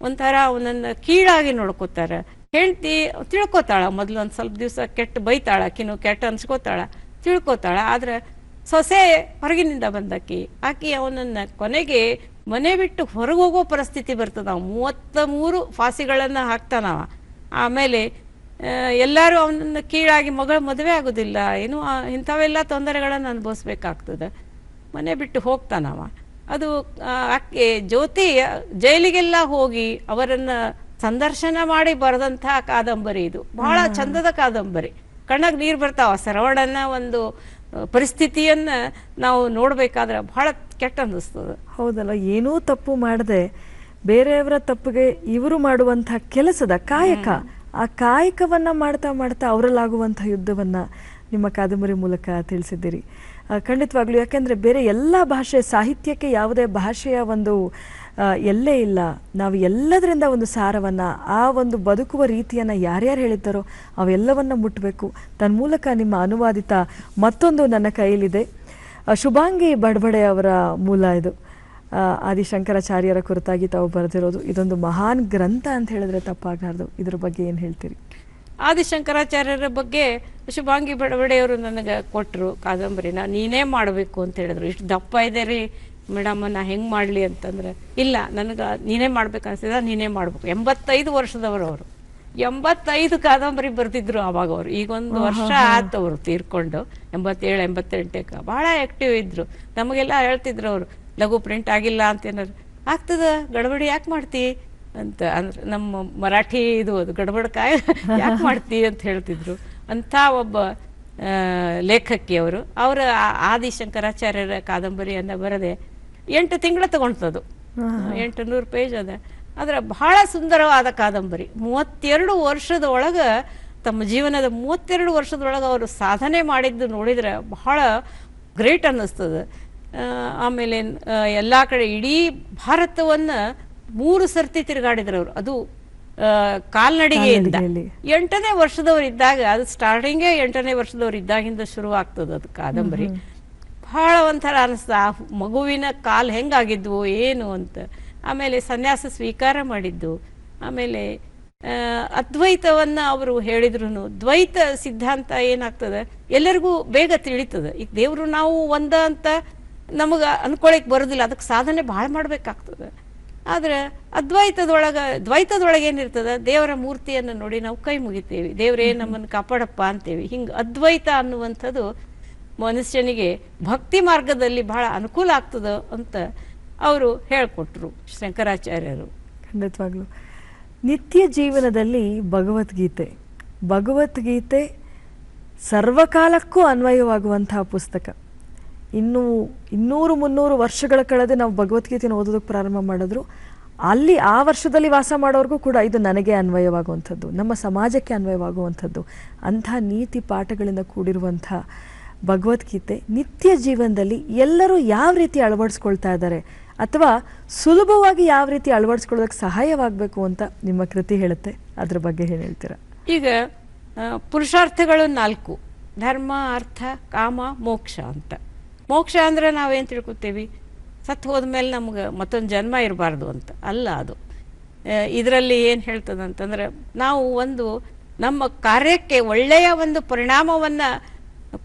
ಒಂಥರ ಅವನನ್ನು ಕೀಳಾಗಿ ನೋಡ್ಕೋತಾರೆ. ಹೆಂಡ್ತಿ ತಿಳ್ಕೊತಾಳ, ಮೊದಲು ಒಂದು ಸ್ವಲ್ಪ ದಿವಸ ಕೆಟ್ಟ ಬೈತಾಳ, ಆಕಿನೂ ಕೆಟ್ಟ ಅನ್ಸ್ಕೋತಾಳ, ತಿಳ್ಕೊತಾಳ. ಆದ್ರೆ ಸೊಸೆ ಹೊರಗಿನಿಂದ ಬಂದಾಕಿ, ಆಕಿ ಅವನನ್ನು ಕೊನೆಗೆ ಮನೆ ಬಿಟ್ಟು ಹೊರಗೆ ಹೋಗೋ ಪರಿಸ್ಥಿತಿ ಬರ್ತದ. 33 ಫಾಸಿಗಳನ್ನು ಹಾಕ್ತಾನವ. ಆಮೇಲೆ ಎಲ್ಲರೂ ಅವನನ್ನು ಕೀಳಾಗಿ, ಮಗಳ ಮದುವೆ ಆಗೋದಿಲ್ಲ, ಏನು ಇಂಥವೆಲ್ಲ ತೊಂದರೆಗಳನ್ನು ಅನುಭವಿಸ್ಬೇಕಾಗ್ತದೆ. ಮನೆ ಬಿಟ್ಟು ಹೋಗ್ತಾನವ. ಅದು ಆಕೆ ಜ್ಯೋತಿ ಜೈಲಿಗೆಲ್ಲ ಹೋಗಿ ಅವರನ್ನು ಸಂದರ್ಶನ ಮಾಡಿ ಬರೆದಂತಹ ಕಾದಂಬರಿ ಇದು. ಬಹಳ ಚಂದದ ಕಾದಂಬರಿ. ಕಣ್ಣಾಗ ನೀರು ಬರ್ತಾವ. ಸರವಣನ ಒಂದು ಪರಿಸ್ಥಿತಿಯನ್ನು ನಾವು ನೋಡಬೇಕಾದ್ರೆ ಬಹಳ ಕೆಟ್ಟ ಅನ್ನಿಸ್ತದೆ. ಹೌದಲ್ಲ, ಏನೂ ತಪ್ಪು ಮಾಡದೆ ಬೇರೆಯವರ ತಪ್ಪಿಗೆ ಇವರು ಮಾಡುವಂಥ ಕೆಲಸದ ಕಾಯಕ, ಆ ಕಾಯಕವನ್ನ ಮಾಡ್ತಾ ಮಾಡ್ತಾ ಅವರಲ್ಲಾಗುವಂಥ ಯುದ್ಧವನ್ನ ನಿಮ್ಮ ಕಾದಂಬರಿ ಮೂಲಕ ತಿಳಿಸಿದ್ದೀರಿ. ಖಂಡಿತವಾಗ್ಲೂ, ಯಾಕೆಂದ್ರೆ ಬೇರೆ ಎಲ್ಲ ಭಾಷೆ ಸಾಹಿತ್ಯಕ್ಕೆ ಯಾವುದೇ ಭಾಷೆಯ ಒಂದು ಎಲ್ಲೇ ಇಲ್ಲ. ನಾವು ಎಲ್ಲದರಿಂದ ಒಂದು ಸಾರವನ್ನ, ಆ ಒಂದು ಬದುಕುವ ರೀತಿಯನ್ನ ಯಾರ್ಯಾರು ಹೇಳಿದ್ದಾರೋ ಅವೆಲ್ಲವನ್ನ ಮುಟ್ಟಬೇಕು. ತನ್ಮೂಲಕ ನಿಮ್ಮ ಅನುವಾದಿತ ಮತ್ತೊಂದು ನನ್ನ ಕೈಯಲ್ಲಿದೆ, ಶುಭಾಂಗಿ ಬಡಬಡೆ ಅವರ ಮೂಲ ಇದು. ಆದಿಶಂಕರಾಚಾರ್ಯರ ಕುರಿತಾಗಿ ತಾವು ಬರೆದಿರೋದು ಇದೊಂದು ಮಹಾನ್ ಗ್ರಂಥ ಅಂತ ಹೇಳಿದ್ರೆ ತಪ್ಪಾಗಲಾರ್ದು. ಇದ್ರ ಬಗ್ಗೆ ಏನು ಹೇಳ್ತೀರಿ? ಆದಿಶಂಕರಾಚಾರ್ಯರ ಬಗ್ಗೆ ಶುಭಾಂಗಿ ಬಡಬಡೆಯವರು ನನಗೆ ಕೊಟ್ಟರು ಕಾದಂಬರಿನ. ನೀನೇ ಮಾಡಬೇಕು ಅಂತ ಹೇಳಿದ್ರು. ಇಷ್ಟು ದಪ್ಪ ಇದೆ ರೀ ಮೇಡಮ್, ನಾ ಹೆಂಗೆ ಮಾಡಲಿ ಅಂತಂದ್ರೆ, ಇಲ್ಲ ನನಗೆ ನೀನೇ ಮಾಡ್ಬೇಕು ಅನ್ಸಿದ, ನೀನೇ ಮಾಡಬೇಕು. 85 ವರ್ಷದವರು ಅವರು. 85 ಕಾದಂಬರಿ ಬರ್ತಿದ್ರು ಆವಾಗ ಅವರು. ಈಗ ಒಂದು ವರ್ಷ ಆಯ್ತು ಅವರು ತೀರ್ಕೊಂಡು. 87, 88 ಬಹಳ ಆ್ಯಕ್ಟಿವ್ ಇದ್ರು. ನಮಗೆಲ್ಲ ಹೇಳ್ತಿದ್ರು ಅವರು, ಲಘು ಪ್ರಿಂಟ್ ಆಗಿಲ್ಲ ಅಂತ ಏನಾದ್ರು ಆಗ್ತದ, ಗಡಬಡಿ ಯಾಕೆ ಮಾಡ್ತಿ ಅಂತ. ಅಂದ್ರೆ ನಮ್ಮ ಮರಾಠಿ ಇದು ಅದು ಗಡಬಡ್ಕಾಯ ಯಾಕೆ ಮಾಡ್ತಿ ಅಂತ ಹೇಳ್ತಿದ್ರು. ಅಂಥ ಒಬ್ಬ ಲೇಖಕಿ ಅವರು. ಅವರ ಆದಿಶಂಕರಾಚಾರ್ಯರ ಕಾದಂಬರಿಯನ್ನು ಬರದೆ 8 ತಿಂಗಳು ತಗೊಳ್ತದು. 800 ಪೇಜ್ ಅದ. ಆದ್ರೆ ಬಹಳ ಸುಂದರವಾದ ಕಾದಂಬರಿ. 32 ವರ್ಷದ ಒಳಗೆ, ತಮ್ಮ ಜೀವನದ 32 ವರ್ಷದೊಳಗೆ ಅವರು ಸಾಧನೆ ಮಾಡಿದ್ದು ನೋಡಿದ್ರೆ ಬಹಳ ಗ್ರೇಟ್ ಅನ್ನಿಸ್ತದೆ. ಆಮೇಲೆ ಎಲ್ಲ ಕಡೆ ಇಡೀ ಭಾರತವನ್ನು 3 ಸರ್ತಿ ತಿರುಗಾಡಿದ್ರು ಅವರು. ಅದು ಕಾಲ್ನಡಿಗೆಯಿಂದ. 8ನೇ ವರ್ಷದವ್ರು ಇದ್ದಾಗ, ಅದು ಸ್ಟಾರ್ಟಿಂಗೇ 8ನೇ ವರ್ಷದವ್ರು ಇದ್ದಾಗಿಂದ ಶುರು ಆಗ್ತದೆ ಅದು ಕಾದಂಬರಿ. ಬಹಳ ಒಂಥರ ಅನಿಸ್ತ, ಆ ಮಗುವಿನ ಕಾಲು ಹೆಂಗಾಗಿದ್ವು ಏನು ಅಂತ. ಆಮೇಲೆ ಸನ್ಯಾಸ ಸ್ವೀಕಾರ ಮಾಡಿದ್ದು. ಆಮೇಲೆ ಅದ್ವೈತವನ್ನು ಅವರು ಹೇಳಿದ್ರು. ದ್ವೈತ ಸಿದ್ಧಾಂತ ಏನಾಗ್ತದೆ, ಎಲ್ಲರಿಗೂ ಬೇಗ ತಿಳಿತದೆ. ಈಗ ದೇವರು ನಾವು ಒಂದ ಅಂತ ನಮಗೆ ಅನ್ಕೊಳಕ್ ಬರೋದಿಲ್ಲ, ಅದಕ್ಕೆ ಸಾಧನೆ ಭಾಳ ಮಾಡ್ಬೇಕಾಗ್ತದೆ. ಆದ್ರೆ ದ್ವೈತದೊಳಗೆ ಏನಿರ್ತದೆ, ದೇವರ ಮೂರ್ತಿಯನ್ನು ನೋಡಿ ನಾವು ಕೈ ಮುಗಿತೇವೆ, ದೇವರೇ ನಮ್ಮನ್ನು ಕಾಪಾಡಪ್ಪ ಅಂತೇವಿ. ಹಿಂಗೆ ಅದ್ವೈತ ಅನ್ನುವಂಥದ್ದು ಮನುಷ್ಯನಿಗೆ ಭಕ್ತಿ ಮಾರ್ಗದಲ್ಲಿ ಬಹಳ ಅನುಕೂಲ ಆಗ್ತದ ಅಂತ ಅವರು ಹೇಳ್ಕೊಟ್ರು ಶಂಕರಾಚಾರ್ಯರು. ಖಂಡಿತವಾಗ್ಲು ನಿತ್ಯ ಜೀವನದಲ್ಲಿ ಭಗವದ್ಗೀತೆ ಸರ್ವಕಾಲಕ್ಕೂ ಅನ್ವಯವಾಗುವಂತಹ ಪುಸ್ತಕ. 200-300 ವರ್ಷಗಳ ಕಳೆದು ನಾವು ಭಗವದ್ಗೀತೆಯನ್ನು ಓದೋದಕ್ಕೆ ಪ್ರಾರಂಭ ಮಾಡಿದ್ರು, ಅಲ್ಲಿ ಆ ವರ್ಷದಲ್ಲಿ ವಾಸ ಮಾಡೋರ್ಗೂ ಕೂಡ ಇದು ನನಗೆ ಅನ್ವಯವಾಗುವಂಥದ್ದು, ನಮ್ಮ ಸಮಾಜಕ್ಕೆ ಅನ್ವಯವಾಗುವಂಥದ್ದು. ಅಂಥ ನೀತಿ ಪಾಠಗಳಿಂದ ಕೂಡಿರುವಂಥ ಭಗವದ್ಗೀತೆ ನಿತ್ಯ ಜೀವನದಲ್ಲಿ ಎಲ್ಲರೂ ಯಾವ ರೀತಿ ಅಳವಡಿಸ್ಕೊಳ್ತಾ ಇದ್ದಾರೆ, ಅಥವಾ ಸುಲಭವಾಗಿ ಯಾವ ರೀತಿ ಅಳವಡಿಸ್ಕೊಳ್ಳೋದಕ್ಕೆ ಸಹಾಯವಾಗಬೇಕು ಅಂತ ನಿಮ್ಮ ಕೃತಿ ಹೇಳುತ್ತೆ. ಅದ್ರ ಬಗ್ಗೆ ಏನು ಹೇಳ್ತೀರಾ? ಈಗ ಪುರುಷಾರ್ಥಗಳು 4: ಧರ್ಮ, ಅರ್ಥ, ಕಾಮ, ಮೋಕ್ಷ ಅಂತ. ಮೋಕ್ಷ ಅಂದ್ರೆ ನಾವೇನು ತಿಳ್ಕೊತೀವಿ, ಸತ್ತು ಹೋದ್ಮೇಲೆ ನಮ್ಗೆ ಮತ್ತೊಂದು ಜನ್ಮ ಇರಬಾರ್ದು ಅಂತ ಅಲ್ಲ. ಅದು ಇದರಲ್ಲಿ ಏನು ಹೇಳ್ತದಂತಂದ್ರೆ, ನಾವು ಒಂದು ನಮ್ಮ ಕಾರ್ಯಕ್ಕೆ ಒಳ್ಳೆಯ ಒಂದು ಪರಿಣಾಮವನ್ನು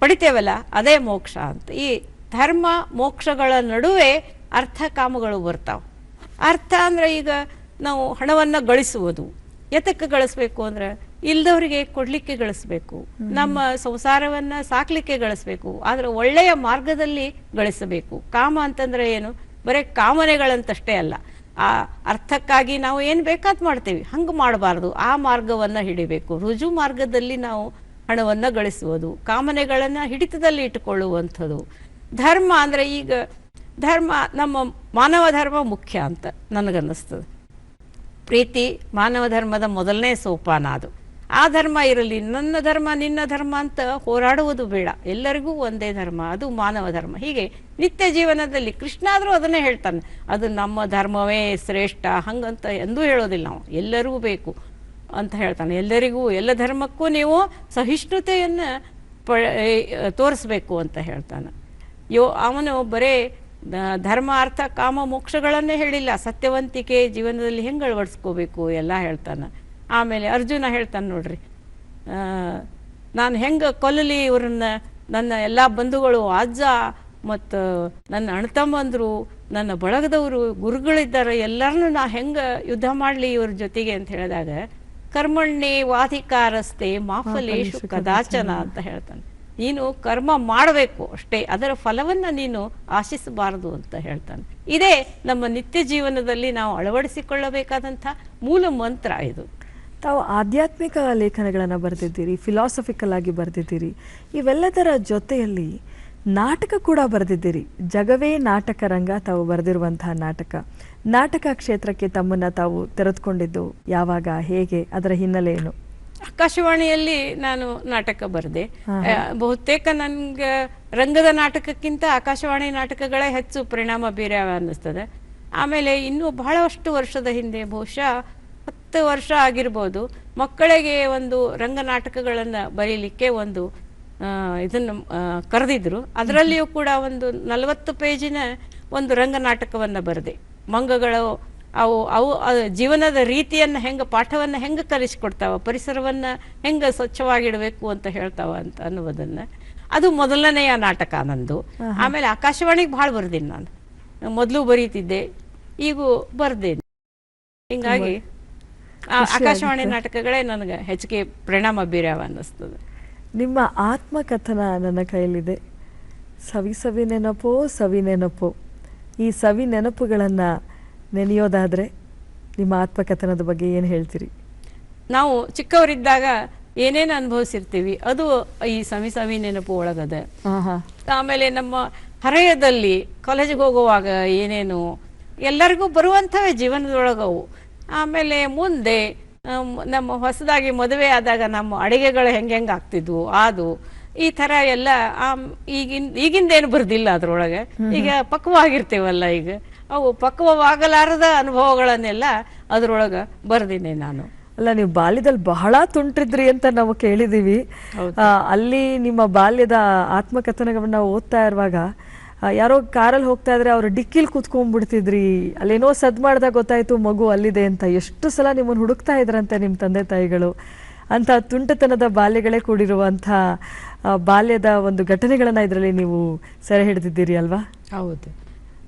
ಪಡಿತೇವಲ್ಲ, ಅದೇ ಮೋಕ್ಷ ಅಂತ. ಈ ಧರ್ಮ ಮೋಕ್ಷಗಳ ನಡುವೆ ಅರ್ಥ ಕಾಮಗಳು ಬರ್ತಾವೆ. ಅರ್ಥ ಅಂದ್ರೆ ಈಗ ನಾವು ಹಣವನ್ನು ಗಳಿಸುವುದು. ಎತಕ್ಕೆ ಗಳಿಸ್ಬೇಕು ಅಂದ್ರೆ, ಇಲ್ದವರಿಗೆ ಕೊಡ್ಲಿಕ್ಕೆ ಗಳಿಸ್ಬೇಕು, ನಮ್ಮ ಸಂಸಾರವನ್ನ ಸಾಕ್ಲಿಕ್ಕೆ ಗಳಿಸ್ಬೇಕು, ಆದ್ರೆ ಒಳ್ಳೆಯ ಮಾರ್ಗದಲ್ಲಿ ಗಳಿಸಬೇಕು. ಕಾಮ ಅಂತಂದ್ರೆ ಏನು, ಬರೀ ಕಾಮನೆಗಳಂತಷ್ಟೇ ಅಲ್ಲ. ಆ ಅರ್ಥಕ್ಕಾಗಿ ನಾವು ಏನು ಬೇಕಾದ್ ಮಾಡ್ತೇವೆ, ಹಂಗೆ ಮಾಡಬಾರ್ದು. ಆ ಮಾರ್ಗವನ್ನ ಹಿಡಿಬೇಕು. ರುಜು ಮಾರ್ಗದಲ್ಲಿ ನಾವು ಹಣವನ್ನು ಗಳಿಸುವುದು, ಕಾಮನೆಗಳನ್ನು ಹಿಡಿತದಲ್ಲಿ ಇಟ್ಟುಕೊಳ್ಳುವಂಥದ್ದು. ಧರ್ಮ ಅಂದ್ರೆ, ಈಗ ಧರ್ಮ ನಮ್ಮ ಮಾನವ ಧರ್ಮ ಮುಖ್ಯ ಅಂತ ನನಗನ್ನಿಸ್ತದೆ. ಪ್ರೀತಿ ಮಾನವ ಧರ್ಮದ ಮೊದಲನೇ ಸೋಪಾನ. ಅದು ಆ ಧರ್ಮ ಇರಲಿ, ನನ್ನ ಧರ್ಮ ನಿನ್ನ ಧರ್ಮ ಅಂತ ಹೋರಾಡುವುದು ಬೇಡ. ಎಲ್ಲರಿಗೂ ಒಂದೇ ಧರ್ಮ, ಅದು ಮಾನವ ಧರ್ಮ. ಹೀಗೆ ನಿತ್ಯ ಜೀವನದಲ್ಲಿ ಕೃಷ್ಣ ಆದರೂ ಅದನ್ನೇ ಹೇಳ್ತಾನೆ, ಅದು ನಮ್ಮ ಧರ್ಮವೇ ಶ್ರೇಷ್ಠ ಹಂಗಂತ ಎಂದೂ ಹೇಳೋದಿಲ್ಲ. ನಾವು ಎಲ್ಲರಿಗೂ ಬೇಕು ಅಂತ ಹೇಳ್ತಾನೆ. ಎಲ್ಲರಿಗೂ, ಎಲ್ಲ ಧರ್ಮಕ್ಕೂ ನೀವು ಸಹಿಷ್ಣುತೆಯನ್ನು ತೋರಿಸ್ಬೇಕು ಅಂತ ಹೇಳ್ತಾನೆ. ಅವನು ಬರೇ ಧರ್ಮ, ಅರ್ಥ, ಕಾಮ, ಮೋಕ್ಷಗಳನ್ನೇ ಹೇಳಿಲ್ಲ, ಸತ್ಯವಂತಿಕೆ ಜೀವನದಲ್ಲಿ ಹೆಂಗೆ ಅಳವಡಿಸ್ಕೋಬೇಕು ಎಲ್ಲ ಹೇಳ್ತಾನೆ. ಆಮೇಲೆ ಅರ್ಜುನ ಹೇಳ್ತಾನೆ ನೋಡ್ರಿ, ನಾನು ಹೆಂಗೆ ಕೊಲ್ಲಲಿ ಇವ್ರನ್ನ, ನನ್ನ ಎಲ್ಲ ಬಂಧುಗಳು, ಅಜ್ಜ ಮತ್ತು ನನ್ನ ಅಣ್ಣತಮ್ಮಂದರು, ನನ್ನ ಬಳಗದವರು, ಗುರುಗಳಿದ್ದಾರೆ, ಎಲ್ಲರನ್ನೂ ನಾ ಹೆಂಗೆ ಯುದ್ಧ ಮಾಡಲಿ ಇವ್ರ ಜೊತೆಗೆ ಅಂತ ಹೇಳಿದಾಗ, ಕರ್ಮಣ್ಣೆ ವಾಧಿಕಾರಸ್ತೆ ಮಾಫಲೇಶು ಕದಾಚನ ಅಂತ ಹೇಳ್ತಾನೆ. ನೀನು ಕರ್ಮ ಮಾಡಬೇಕು ಅಷ್ಟೇ, ಅದರ ಫಲವನ್ನು ನೀನು ಆಶಿಸಬಾರದು ಅಂತ ಹೇಳ್ತಾನೆ. ಇದೇ ನಮ್ಮ ನಿತ್ಯ ಜೀವನದಲ್ಲಿ ನಾವು ಅಳವಡಿಸಿಕೊಳ್ಳಬೇಕಾದಂಥ ಮೂಲ ಮಂತ್ರ ಇದು. ತಾವು ಆಧ್ಯಾತ್ಮಿಕ ಲೇಖನಗಳನ್ನು ಬರೆದಿದ್ದೀರಿ, ಫಿಲಾಸಫಿಕಲ್ ಆಗಿ ಬರೆದಿದ್ದೀರಿ. ಇವೆಲ್ಲದರ ಜೊತೆಯಲ್ಲಿ ನಾಟಕ ಕೂಡ ಬರೆದಿದ್ದೀರಿ. ಜಗವೇ ನಾಟಕ ರಂಗ ತಾವು ಬರೆದಿರುವಂತಹ ನಾಟಕ ಕ್ಷೇತ್ರಕ್ಕೆ ತಮ್ಮನ್ನ ತಾವು ತೆರೆದುಕೊಂಡಿದ್ದು ಯಾವಾಗ, ಹೇಗೆ, ಅದರ ಹಿನ್ನೆಲೆ ಏನು? ಆಕಾಶವಾಣಿಯಲ್ಲಿ ನಾನು ನಾಟಕ ಬರೆದೆ. ಬಹುತೇಕ ನನ್ಗೆ ರಂಗದ ನಾಟಕಕ್ಕಿಂತ ಆಕಾಶವಾಣಿ ನಾಟಕಗಳೇ ಹೆಚ್ಚು ಪರಿಣಾಮ ಬೀರ್ಯಾವ ಅನ್ನಿಸ್ತದೆ. ಆಮೇಲೆ ಇನ್ನೂ ಬಹಳಷ್ಟು ವರ್ಷದ ಹಿಂದೆ, ಬಹುಶಃ 10 ವರ್ಷ ಆಗಿರ್ಬೋದು, ಮಕ್ಕಳಿಗೆ ಒಂದು ರಂಗ ನಾಟಕಗಳನ್ನು ಬರೀಲಿಕ್ಕೆ ಒಂದು ಇದನ್ನು ಕರೆದಿದ್ರು. ಅದರಲ್ಲಿಯೂ ಕೂಡ ಒಂದು 40 ಪೇಜಿನ ಒಂದು ರಂಗ ನಾಟಕವನ್ನು ಬರೆದೆ. ಮಂಗಗಳು ಅವು ಜೀವನದ ರೀತಿಯನ್ನು ಹೆಂಗೆ, ಪಾಠವನ್ನು ಹೆಂಗೆ ಕಲಿಸ್ಕೊಡ್ತಾವ, ಪರಿಸರವನ್ನು ಹೆಂಗೆ ಸ್ವಚ್ಛವಾಗಿಡಬೇಕು ಅಂತ ಹೇಳ್ತಾವ ಅಂತ ಅನ್ನುವುದನ್ನು. ಅದು ಮೊದಲನೆಯ ನಾಟಕ ನಂದು. ಆಮೇಲೆ ಆಕಾಶವಾಣಿಗೆ ಭಾಳ ಬರ್ದೀನಿ ನಾನು. ಮೊದಲು ಬರೀತಿದ್ದೆ, ಈಗೂ ಬರ್ದೇನೆ. ಹಿಂಗಾಗಿ ಆಕಾಶವಾಣಿ ನಾಟಕಗಳೇ ನನಗೆ ಹೆಚ್ಚಿಗೆ ಪರಿಣಾಮ ಬೀರ್ಯಾವ ಅನ್ನಿಸ್ತದೆ. ನಿಮ್ಮ ಆತ್ಮಕಥನ ನನ್ನ ಕೈಯಲ್ಲಿದೆ. ಸವಿ ನೆನಪೋ. ಈ ಸವಿ ನೆನಪುಗಳನ್ನು ನೆನೆಯೋದಾದರೆ ನಿಮ್ಮ ಆತ್ಮಕಥನದ ಬಗ್ಗೆ ಏನು ಹೇಳ್ತೀರಿ? ನಾವು ಚಿಕ್ಕವರಿದ್ದಾಗ ಏನೇನು ಅನುಭವಿಸಿರ್ತೀವಿ ಅದು ಈ ಸವಿ ನೆನಪು ಒಳಗದ. ಆಮೇಲೆ ನಮ್ಮ ಹರೆಯದಲ್ಲಿ ಕಾಲೇಜಿಗೆ ಹೋಗುವಾಗ ಏನೇನು ಎಲ್ಲರಿಗೂ ಬರುವಂಥವೇ ಜೀವನದೊಳಗವು. ಆಮೇಲೆ ಮುಂದೆ ನಮ್ಮ ಹೊಸದಾಗಿ ಮದುವೆ ಆದಾಗ ನಮ್ಮ ಅಡಿಗೆಗಳು ಹೆಂಗೆ ಆಗ್ತಿದ್ವು ಅದು ಈ ಥರ ಎಲ್ಲ. ಈಗಿಂದೇನು ಬರ್ದಿಲ್ಲ ಅದ್ರೊಳಗೆ. ಈಗ ಪಕ್ವವಾಗಿರ್ತೇವಲ್ಲ, ಈಗ ಅವು ಪಕ್ವವಾಗಲಾರದ ಅನುಭವಗಳನ್ನೆಲ್ಲ ಅದ್ರೊಳಗೆ ಬರ್ದಿನಿ ನಾನು. ಅಲ್ಲ, ನೀವು ಬಾಲ್ಯದಲ್ಲಿ ಬಹಳ ತುಂಟಿದ್ರಿ ಅಂತ ನಾವು ಕೇಳಿದೀವಿ. ಅಲ್ಲಿ ನಿಮ್ಮ ಬಾಲ್ಯದ ಆತ್ಮಕಥನಗಳನ್ನ ಓದ್ತಾ ಇರುವಾಗ ಯಾರೋ ಕಾರಲ್ಲಿ ಹೋಗ್ತಾ ಇದ್ರೆ ಅವ್ರು ಡಿಕ್ಕಿಲ್ ಕೂತ್ಕೊಂಡ್ಬಿಡ್ತಿದ್ರಿ, ಅಲ್ಲೇನೋ ಸದ್ ಮಾಡ್ದಾಗ ಗೊತ್ತಾಯ್ತು ಮಗು ಅಲ್ಲಿದೆ ಅಂತ. ಎಷ್ಟು ಸಲ ನಿಮ್ಮನ್ನು ಹುಡುಕ್ತಾ ಇದ್ರಂತೆ ನಿಮ್ಮ ತಂದೆ ತಾಯಿಗಳು. ಅಂತ ತುಂಟತನದ ಬಾಲ್ಯಗಳೇ ಕೂಡಿರುವಂಥ ಬಾಲ್ಯದ ಒಂದು ಘಟನೆಗಳನ್ನ ಇದರಲ್ಲಿ ನೀವು ಸೆರೆ ಹಿಡಿದಿದ್ದೀರಿ ಅಲ್ವಾ? ಹೌದು.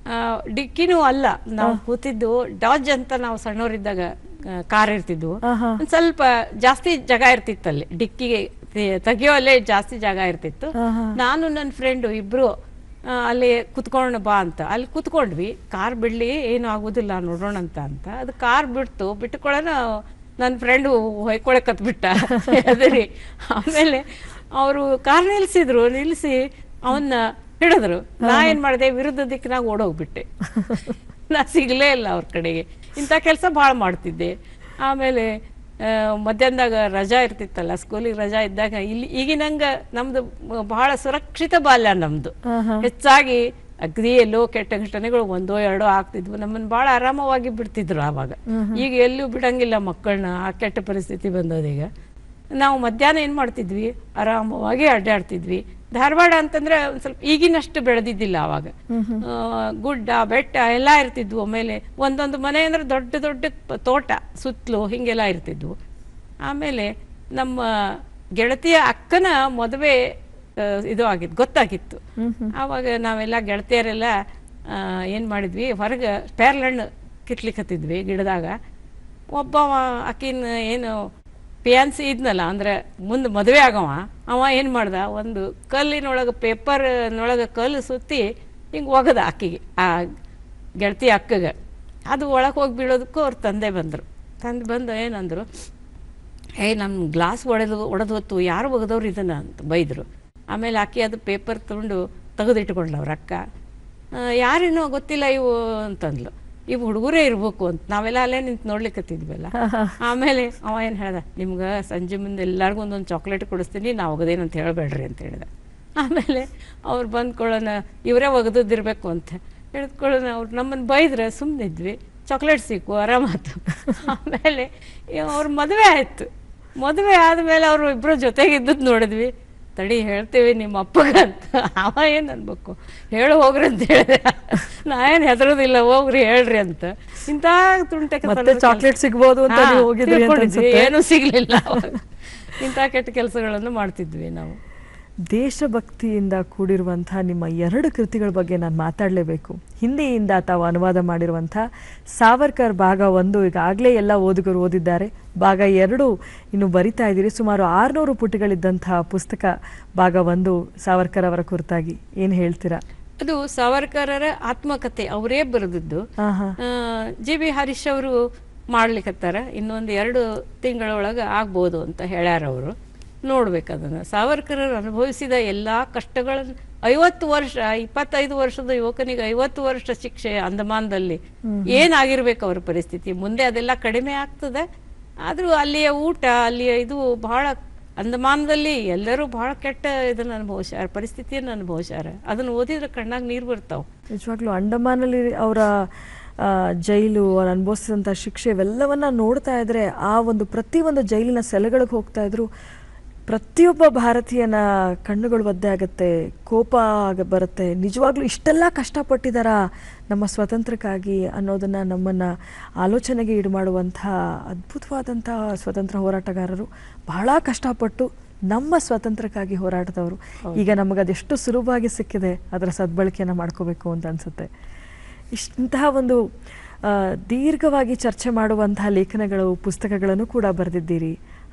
ಡಿಕ್ಕಿನೂ ಅಲ್ಲ, ನಾವು ಕೂತಿದ್ದು ಡಾಜ್ ಅಂತ. ನಾವು ಸಣ್ಣವರಿದ್ದಾಗ ಕಾರ್ ಇರ್ತಿದ್ವು, ಒಂದ್ ಸ್ವಲ್ಪ ಜಾಸ್ತಿ ಜಾಗ ಇರ್ತಿತ್ತಲ್ಲಿ, ಡಿಕ್ಕಿಗೆ ತೆಗಿಯೋಲ್ಲೇ ಜಾಸ್ತಿ ಜಾಗ ಇರ್ತಿತ್ತು. ನಾನು ನನ್ನ ಫ್ರೆಂಡು ಇಬ್ರು ಅಲ್ಲಿ ಕುತ್ಕೊಂಡು ಬಾ ಅಂತ ಅಲ್ಲಿ ಕುತ್ಕೊಂಡ್ವಿ. ಕಾರ್ ಬಿಡ್ಲಿ, ಏನು ಆಗುದಿಲ್ಲ ನೋಡೋಣ ಅಂತ ಅದು ಕಾರ್ ಬಿಟ್ಕೊಳ್ಳೋಣ ನನ್ನ ಫ್ರೆಂಡು ಹೊಯ್ಕೊಳಕತ್ಬಿಟ್ಟ ಅದರಿ. ಆಮೇಲೆ ಅವರು ಕಾರ್ ನಿಲ್ಲಿಸಿ ಅವನ್ನ ಹಿಡಿದ್ರು. ನಾ ಏನ್ ಮಾಡಿದೆ, ವಿರುದ್ಧ ದಿಕ್ಕಿನಾಗ ಓಡೋಗ್ಬಿಟ್ಟೆ. ನಾ ಸಿಗ್ಲೇ ಇಲ್ಲ ಅವ್ರ ಕಡೆಗೆ. ಇಂಥ ಕೆಲಸ ಭಾಳ ಮಾಡ್ತಿದ್ದೆ. ಆಮೇಲೆ ಮಧ್ಯಾಹ್ನದಾಗ ರಜಾ ಇರ್ತಿತ್ತಲ್ಲ, ಸ್ಕೂಲಿಗೆ ರಜಾ ಇದ್ದಾಗ ಈಗಿನಂಗ ನಮ್ದು ಬಹಳ ಸುರಕ್ಷಿತ ಬಾಲ್ಯ ನಮ್ದು. ಹೆಚ್ಚಾಗಿ ಅಗ್ದಿ ಎಲ್ಲೋ ಕೆಟ್ಟ ಘಟನೆಗಳು 1-2 ಆಗ್ತಿದ್ವು. ನಮ್ಮನ್ನ ಬಹಳ ಆರಾಮವಾಗಿ ಬಿಡ್ತಿದ್ರು ಆವಾಗ. ಈಗ ಎಲ್ಲೂ ಬಿಡಂಗಿಲ್ಲ ಮಕ್ಕಳನ್ನ, ಆ ಕೆಟ್ಟ ಪರಿಸ್ಥಿತಿ ಬಂದದೀಗ. ನಾವು ಮಧ್ಯಾಹ್ನ ಏನ್ ಮಾಡ್ತಿದ್ವಿ, ಆರಾಮವಾಗಿ ಅಡ್ಡಾಡ್ತಿದ್ವಿ. ಧಾರವಾಡ ಅಂತಂದ್ರೆ ಒಂದ್ ಸ್ವಲ್ಪ ಈಗಿನಷ್ಟು ಬೆಳೆದಿದ್ದಿಲ್ಲ ಆವಾಗ. ಗುಡ್ಡ ಬೆಟ್ಟ ಎಲ್ಲ ಇರ್ತಿದ್ವು. ಆಮೇಲೆ ಒಂದೊಂದು ಮನೆ ಅಂದ್ರೆ ದೊಡ್ಡ ದೊಡ್ಡ ತೋಟ ಸುತ್ತಲೂ ಹಿಂಗೆಲ್ಲ ಇರ್ತಿದ್ವು. ಆಮೇಲೆ ನಮ್ಮ ಗೆಳತಿಯ ಅಕ್ಕನ ಮದುವೆ ಇದು ಗೊತ್ತಾಗಿತ್ತು. ಆವಾಗ ನಾವೆಲ್ಲ ಗೆಳತಿಯರೆಲ್ಲ ಏನ್ ಮಾಡಿದ್ವಿ, ಹೊರಗೆ ಪೇರ್ಲಣ್ಣು ಕಿತ್ಲಿಕ್ಕತ್ತಿದ್ವಿ ಗಿಡದಾಗ. ಒಬ್ಬ ಅಕ್ಕಿನ ಏನು ಪಿಯಾನ್ಸಿ ಇದ್ನಲ್ಲ, ಅಂದ್ರೆ ಮುಂದೆ ಮದುವೆ ಅವ ಏನ್ ಮಾಡ್ದ, ಒಂದು ಕಲ್ಲಿನೊಳಗೆ ಪೇಪರ್ನೊಳಗೆ ಕಲ್ಲು ಸುತ್ತಿ ಹಿಂಗೆ ಒಗದ ಅಕ್ಕಿಗೆ, ಆ ಗೆಳತಿ ಅಕ್ಕಗೆ. ಅದು ಒಳಗೆ ಹೋಗಿ ಬೀಳೋದಕ್ಕೂ ಅವ್ರ ತಂದೆ ಬಂದು ಏನಂದ್ರು, ನಮ್ಮ ಗ್ಲಾಸ್ ಒಡೆದು ಹೊತ್ತು ಯಾರು ಒಗದವ್ರು ಇದನ್ನ ಅಂತ ಬೈದರು. ಆಮೇಲೆ ಅಕ್ಕಿ ಅದು ಪೇಪರ್ ತೆಗೆದಿಟ್ಕೊಂಡ್ಲ ಅವ್ರ ಅಕ್ಕ. ಯಾರೇನೋ ಗೊತ್ತಿಲ್ಲ ಇವು ಅಂತಂದ್ಲು. ಇವು ಹುಡುಗರೇ ಇರ್ಬೇಕು ಅಂತ. ನಾವೆಲ್ಲ ಅಲ್ಲೇ ನಿಂತು ನೋಡ್ಲಿಕ್ಕತ್ತಿದ್ವಲ್ಲ. ಆಮೇಲೆ ಅವ ಏನು ಹೇಳ್ದ, ನಿಮ್ಗೆ ಸಂಜೆ ಮುಂದೆ ಎಲ್ಲರಿಗೂ ಒಂದೊಂದು ಚಾಕ್ಲೇಟ್ ಕೊಡಿಸ್ತೀನಿ, ನಾವು ಒಗದೇನಂತ ಹೇಳಬೇಡ್ರಿ ಅಂತ ಹೇಳ್ದ. ಆಮೇಲೆ ಅವ್ರು ಬಂದ್ಕೊಳ್ಳೋಣ ಇವರೇ ಒಗದಿರ್ಬೇಕು ಅಂತ ಹೇಳಿದ್ಕೊಳ್ಳೋಣ. ಅವ್ರು ನಮ್ಮನ್ನು ಬೈದ್ರೆ ಸುಮ್ಮನಿದ್ವಿ, ಚಾಕ್ಲೇಟ್ ಸಿಕ್ಕು, ಆರಾಮಾಯ್ತು. ಆಮೇಲೆ ಅವ್ರ ಮದುವೆ ಆಯಿತು. ಮದುವೆ ಆದಮೇಲೆ ಅವರು ಇಬ್ಬರು ಜೊತೆಗಿದ್ದದ್ದು ನೋಡಿದ್ವಿ. ತಡಿ ಹೇಳ್ತೇವೆ ನಿಮ್ಮ ಅಪ್ಪಗಂತ. ಅವ ಏನು ಅನ್ಬೇಕು, ಹೇಳು ಹೋಗ್ರಿ ಅಂತ ಹೇಳಿದೆ. ನಾ ಏನು ಹೆದರೋದಿಲ್ಲ, ಹೋಗ್ರಿ ಹೇಳ್ರಿ ಅಂತ. ಇಂಥ ತುಂಟೆ ಚಾಕ್ಲೇಟ್ ಸಿಗ್ಬೋದು ಅಂತ ಏನೂ ಸಿಗ್ಲಿಲ್ಲ. ಇಂಥ ಕೆಟ್ಟ ಕೆಲಸಗಳನ್ನು ಮಾಡ್ತಿದ್ವಿ ನಾವು. ದೇಶಭಕ್ತಿಯಿಂದ ಕೂಡಿರುವಂತಹ ನಿಮ್ಮ 2 ಕೃತಿಗಳ ಬಗ್ಗೆ ನಾನು ಮಾತಾಡಲೇಬೇಕು. ಹಿಂದಿಯಿಂದ ತಾವು ಅನುವಾದ ಮಾಡಿರುವಂಥ ಸಾವರ್ಕರ್ ಭಾಗ 1 ಈಗಾಗಲೇ ಎಲ್ಲ ಓದುಗರು ಓದಿದ್ದಾರೆ. ಭಾಗ 2 ಇನ್ನು ಬರಿತಾ ಇದ್ದೀರಿ. ಸುಮಾರು 600 ಪುಟಗಳಿದ್ದಂತಹ ಪುಸ್ತಕ ಭಾಗ 1 ಸಾವರ್ಕರ್ ಅವರ ಕುರಿತಾಗಿ ಏನು ಹೇಳ್ತೀರಾ? ಅದು ಸಾವರ್ಕರರ ಆತ್ಮಕಥೆ, ಅವರೇ ಬರೆದದ್ದು. ಜಿ.ಬಿ. ಹರೀಶ್ ಅವರು ಮಾಡ್ಲಿಕ್ಕತ್ತಾರ. ಇನ್ನೊಂದು 2 ತಿಂಗಳೊಳಗೆ ಆಗ್ಬೋದು ಅಂತ ಹೇಳ್ಯಾರ ಅವರು. ನೋಡ್ಬೇಕು ಅದನ್ನು. ಸಾವರ್ಕರರು ಅನುಭವಿಸಿದ ಎಲ್ಲ ಕಷ್ಟಗಳನ್ನು 50 ವರ್ಷ 25 ವರ್ಷದ ಯುವಕನಿಗೆ 50 ವರ್ಷ ಶಿಕ್ಷೆ ಅಂಡಮಾನದಲ್ಲಿ ಏನಾಗಿರ್ಬೇಕು ಅವ್ರ ಪರಿಸ್ಥಿತಿ. ಮುಂದೆ ಅದೆಲ್ಲ ಕಡಿಮೆ ಆಗ್ತದೆ, ಆದ್ರೂ ಅಲ್ಲಿಯ ಊಟ, ಅಲ್ಲಿಯ ಇದು ಬಹಳ, ಅಂಡಮಾನದಲ್ಲಿ ಎಲ್ಲರೂ ಬಹಳ ಕೆಟ್ಟ ಇದನ್ನ ಅನುಭವಿಸ್ಯಾರ, ಪರಿಸ್ಥಿತಿಯನ್ನು ಅನುಭವಿಸ್ಯಾರ. ಅದನ್ನ ಓದಿದ್ರೆ ಕಣ್ಣಾಗ ನೀರು ಬರ್ತಾವ. ನಿಜವಾಗ್ಲೂ ಅಂಡಮಾನಲ್ಲಿ ಅವರ ಜೈಲು, ಅವ್ರು ಅನುಭವಿಸಿದಂಥ ಶಿಕ್ಷೆ ಇವೆಲ್ಲವನ್ನ ನೋಡ್ತಾ ಇದ್ರೆ ಆ ಒಂದು ಪ್ರತಿಯೊಂದು ಜೈಲಿನ ಸೆಲೆಗಳಿಗೆ ಹೋಗ್ತಾ ಇದ್ರು ಪ್ರತಿಯೊಬ್ಬ ಭಾರತೀಯನ ಕಣ್ಣುಗಳು ಒದ್ದೆ ಆಗುತ್ತೆ, ಕೋಪ ಬರುತ್ತೆ. ನಿಜವಾಗ್ಲೂ ಇಷ್ಟೆಲ್ಲ ಕಷ್ಟಪಟ್ಟಿದಾರ ನಮ್ಮ ಸ್ವಾತಂತ್ರ್ಯಕ್ಕಾಗಿ ಅನ್ನೋದನ್ನ ನಮ್ಮನ್ನ ಆಲೋಚನೆಗೆ ಈಡು ಮಾಡುವಂಥ ಅದ್ಭುತವಾದಂಥ ಸ್ವತಂತ್ರ ಹೋರಾಟಗಾರರು, ಬಹಳ ಕಷ್ಟಪಟ್ಟು ನಮ್ಮ ಸ್ವಾತಂತ್ರ್ಯಕ್ಕಾಗಿ ಹೋರಾಟದವರು. ಈಗ ನಮಗದೆಷ್ಟು ಸುಲಭವಾಗಿ ಸಿಕ್ಕಿದೆ, ಅದರ ಸದ್ಬಳಕೆಯನ್ನು ಮಾಡ್ಕೋಬೇಕು ಅಂತ ಅನ್ಸುತ್ತೆ. ಇಂತಹ ಒಂದು ದೀರ್ಘವಾಗಿ ಚರ್ಚೆ ಮಾಡುವಂತಹ ಲೇಖನಗಳು, ಪುಸ್ತಕಗಳನ್ನು ಕೂಡ ಬರೆದಿದ್ದೀರಿ.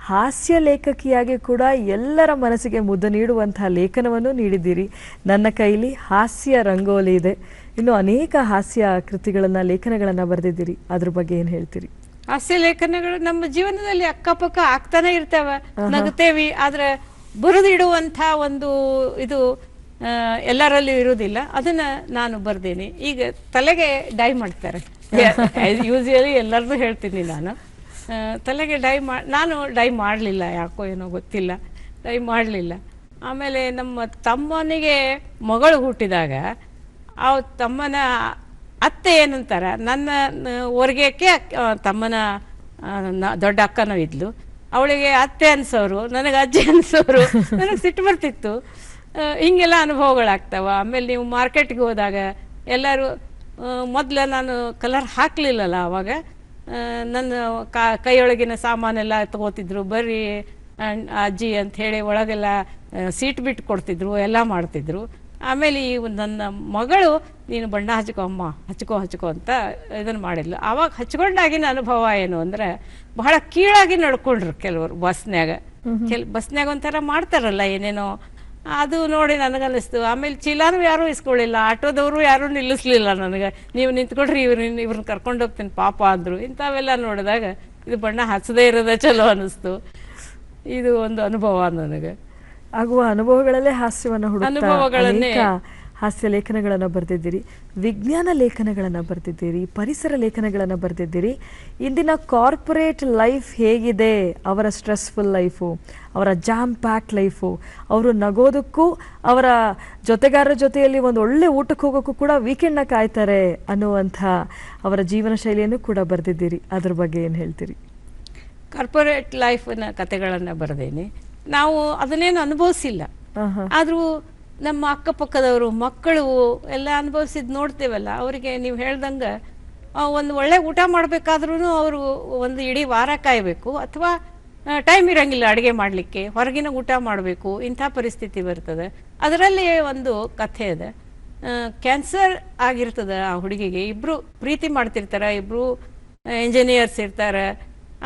ಹಾಸ್ಯ ಲೇಖಕಿಯಾಗಿ ಕೂಡ ಎಲ್ಲರ ಮನಸ್ಸಿಗೆ ಮುದ್ದು ನೀಡುವಂತಹ ಲೇಖನವನ್ನು ನೀಡಿದ್ದೀರಿ. ನನ್ನ ಕೈಲಿ ಹಾಸ್ಯ ರಂಗೋಲಿ ಇದೆ. ಇನ್ನು ಅನೇಕ ಹಾಸ್ಯ ಕೃತಿಗಳನ್ನು, ಲೇಖನಗಳನ್ನು ಬರೆದಿದ್ದೀರಿ. ಅದ್ರ ಬಗ್ಗೆ ಏನು ಹೇಳ್ತೀರಿ? ಹಾಸ್ಯ ಲೇಖನಗಳು ನಮ್ಮ ಜೀವನದಲ್ಲಿ ಅಕ್ಕಪಕ್ಕ ಆಗ್ತಾನೆ ಇರ್ತವೆ, ನಗುತ್ತೇವಿ. ಆದ್ರೆ ಬರೆದಿಡುವಂಥ ಒಂದು ಇದು ಎಲ್ಲರಲ್ಲೂ ಇರುವುದಿಲ್ಲ. ಅದನ್ನ ನಾನು ಬರ್ದೇನೆ. ಈಗ ತಲೆಗೆ ಡೈ ಮಾಡ್ತಾರೆ, ಯೂಶುವಲಿ ಎಲ್ಲರದು ಹೇಳ್ತೀನಿ ನಾನು. ತಲೆಗೆ ನಾನು ಡೈ ಮಾಡಲಿಲ್ಲ, ಯಾಕೋ ಏನೋ ಗೊತ್ತಿಲ್ಲ, ಡೈ ಮಾಡಲಿಲ್ಲ. ಆಮೇಲೆ ನಮ್ಮ ತಮ್ಮನಿಗೆ ಮಗಳು ಹುಟ್ಟಿದಾಗ ಆ ತಮ್ಮನ ಅತ್ತೆ ಏನಂತಾರ, ನನ್ನ ಹೊರ್ಗೆಕ್ಕೆ ತಮ್ಮನ ದೊಡ್ಡ ಅಕ್ಕನೂ ಇದ್ಲು, ಅವಳಿಗೆ ಅತ್ತೆ ಅನ್ಸೋರು, ನನಗೆ ಅಜ್ಜಿ ಅನ್ಸೋರು. ನನಗೆ ಸಿಟ್ಟು ಬರ್ತಿತ್ತು. ಹಿಂಗೆಲ್ಲ ಅನುಭವಗಳಾಗ್ತಾವ. ಆಮೇಲೆ ನೀವು ಮಾರ್ಕೆಟ್ಗೆ ಹೋದಾಗ ಎಲ್ಲರೂ, ಮೊದಲು ನಾನು ಕಲರ್ ಹಾಕಲಿಲ್ಲಲ್ಲ, ಆವಾಗ ನನ್ನ ಕೈಯೊಳಗಿನ ಸಾಮಾನೆಲ್ಲ ತಗೋತಿದ್ರು. ಬರ್ರಿ ಅಜ್ಜಿ ಅಂತ ಹೇಳಿ ಒಳಗೆಲ್ಲ ಸೀಟ್ ಬಿಟ್ಟು ಕೊಡ್ತಿದ್ರು, ಎಲ್ಲ ಮಾಡ್ತಿದ್ರು. ಆಮೇಲೆ ಈ ನನ್ನ ಮಗಳು, ನೀನು ಬಣ್ಣ ಹಚ್ಕೋ ಅಮ್ಮ, ಹಚ್ಕೋ ಅಂತ ಇದನ್ನು ಮಾಡಿದ್ಲು. ಆವಾಗ ಹಚ್ಕೊಂಡಾಗಿನ ಅನುಭವ ಏನು ಅಂದರೆ, ಬಹಳ ಕೀಳಾಗಿ ನಡ್ಕೊಂಡ್ರು ಕೆಲವರು ಬಸ್ನ್ಯಾಗ. ಬಸ್ನ್ಯಾಗ ಒಂಥರ ಮಾಡ್ತಾರಲ್ಲ ಏನೇನೋ, ಅದು ನೋಡಿ ನನಗನ್ನಿಸ್ತು. ಆಮೇಲೆ ಚೀಲಾನು ಯಾರೂ ಇಸ್ಕೊಳ್ಳಿಲ್ಲ, ಆಟೋದವರು ಯಾರೂ ನಿಲ್ಲಿಸ್ಲಿಲ್ಲ ನನಗೆ. ನೀವು ನಿಂತ್ಕೊಡ್ರಿ, ಇವ್ರನ್ನ ಕರ್ಕೊಂಡು ಹೋಗ್ತೀನಿ ಪಾಪ ಅಂದರು. ಇಂಥವೆಲ್ಲ ನೋಡಿದಾಗ ಇದು ಬಣ್ಣ ಹಚ್ಚದೇ ಇರೋದೇ ಚಲೋ ಅನ್ನಿಸ್ತು. ಇದು ಒಂದು ಅನುಭವ ನನಗೆ. ಆಗುವ ಅನುಭವಗಳಲ್ಲೇ ಹಾಸ್ಯವನ್ನು ಹುಡುಕುತ್ತಾ ಹಾಸ್ಯ ಲೇಖನಗಳನ್ನು ಬರೆದಿದ್ದೀರಿ, ವಿಜ್ಞಾನ ಲೇಖನಗಳನ್ನು ಬರೆದಿದ್ದೀರಿ, ಪರಿಸರ ಲೇಖನಗಳನ್ನು ಬರೆದಿದ್ದೀರಿ. ಇಂದಿನ ಕಾರ್ಪೊರೇಟ್ ಲೈಫ್ ಹೇಗಿದೆ, ಅವರ ಸ್ಟ್ರೆಸ್ಫುಲ್ ಲೈಫು, ಅವರ ಜಾಮ್ ಪ್ಯಾಕ್ ಲೈಫು, ಅವರು ನಗೋದಕ್ಕೂ ಅವರ ಜೊತೆಗಾರರ ಜೊತೆಯಲ್ಲಿ ಒಂದು ಒಳ್ಳೆ ಊಟಕ್ಕೆ ಹೋಗೋಕ್ಕೂ ಕೂಡ ವೀಕೆಂಡ್ನ ಕಾಯ್ತಾರೆ ಅನ್ನುವಂಥ ಅವರ ಜೀವನ ಶೈಲಿಯನ್ನು ಕೂಡ ಬರೆದಿದ್ದೀರಿ. ಅದ್ರ ಬಗ್ಗೆ ಏನು ಹೇಳ್ತೀರಿ? ಕಾರ್ಪೊರೇಟ್ ಲೈಫ್ನ ಕಥೆಗಳನ್ನು ಬರೆದೇನೆ. ನಾವು ಅದನ್ನೇನು ಅನುಭವಿಸಿಲ್ಲ, ಆದರೂ ನಮ್ಮ ಅಕ್ಕಪಕ್ಕದವರು ಮಕ್ಕಳು ಎಲ್ಲ ಅನುಭವಿಸಿದ್ ನೋಡ್ತೇವಲ್ಲ, ಅವರಿಗೆ ನೀವು ಹೇಳ್ದಂಗೆ ಒಂದು ಒಳ್ಳೆ ಊಟ ಮಾಡಬೇಕಾದ್ರೂ ಅವರು ಒಂದು ಇಡೀ ವಾರ ಕಾಯಬೇಕು, ಅಥವಾ ಟೈಮ್ ಇರೋಂಗಿಲ್ಲ ಅಡುಗೆ ಮಾಡಲಿಕ್ಕೆ, ಹೊರಗಿನ ಊಟ ಮಾಡಬೇಕು, ಇಂಥ ಪರಿಸ್ಥಿತಿ ಬರ್ತದೆ. ಅದರಲ್ಲಿ ಒಂದು ಕಥೆ ಇದೆ. ಕ್ಯಾನ್ಸರ್ ಆಗಿರ್ತದೆ ಆ ಹುಡುಗಿಗೆ. ಇಬ್ಬರು ಪ್ರೀತಿ ಮಾಡ್ತಿರ್ತಾರೆ, ಇಬ್ಬರು ಇಂಜಿನಿಯರ್ಸ್ ಇರ್ತಾರೆ.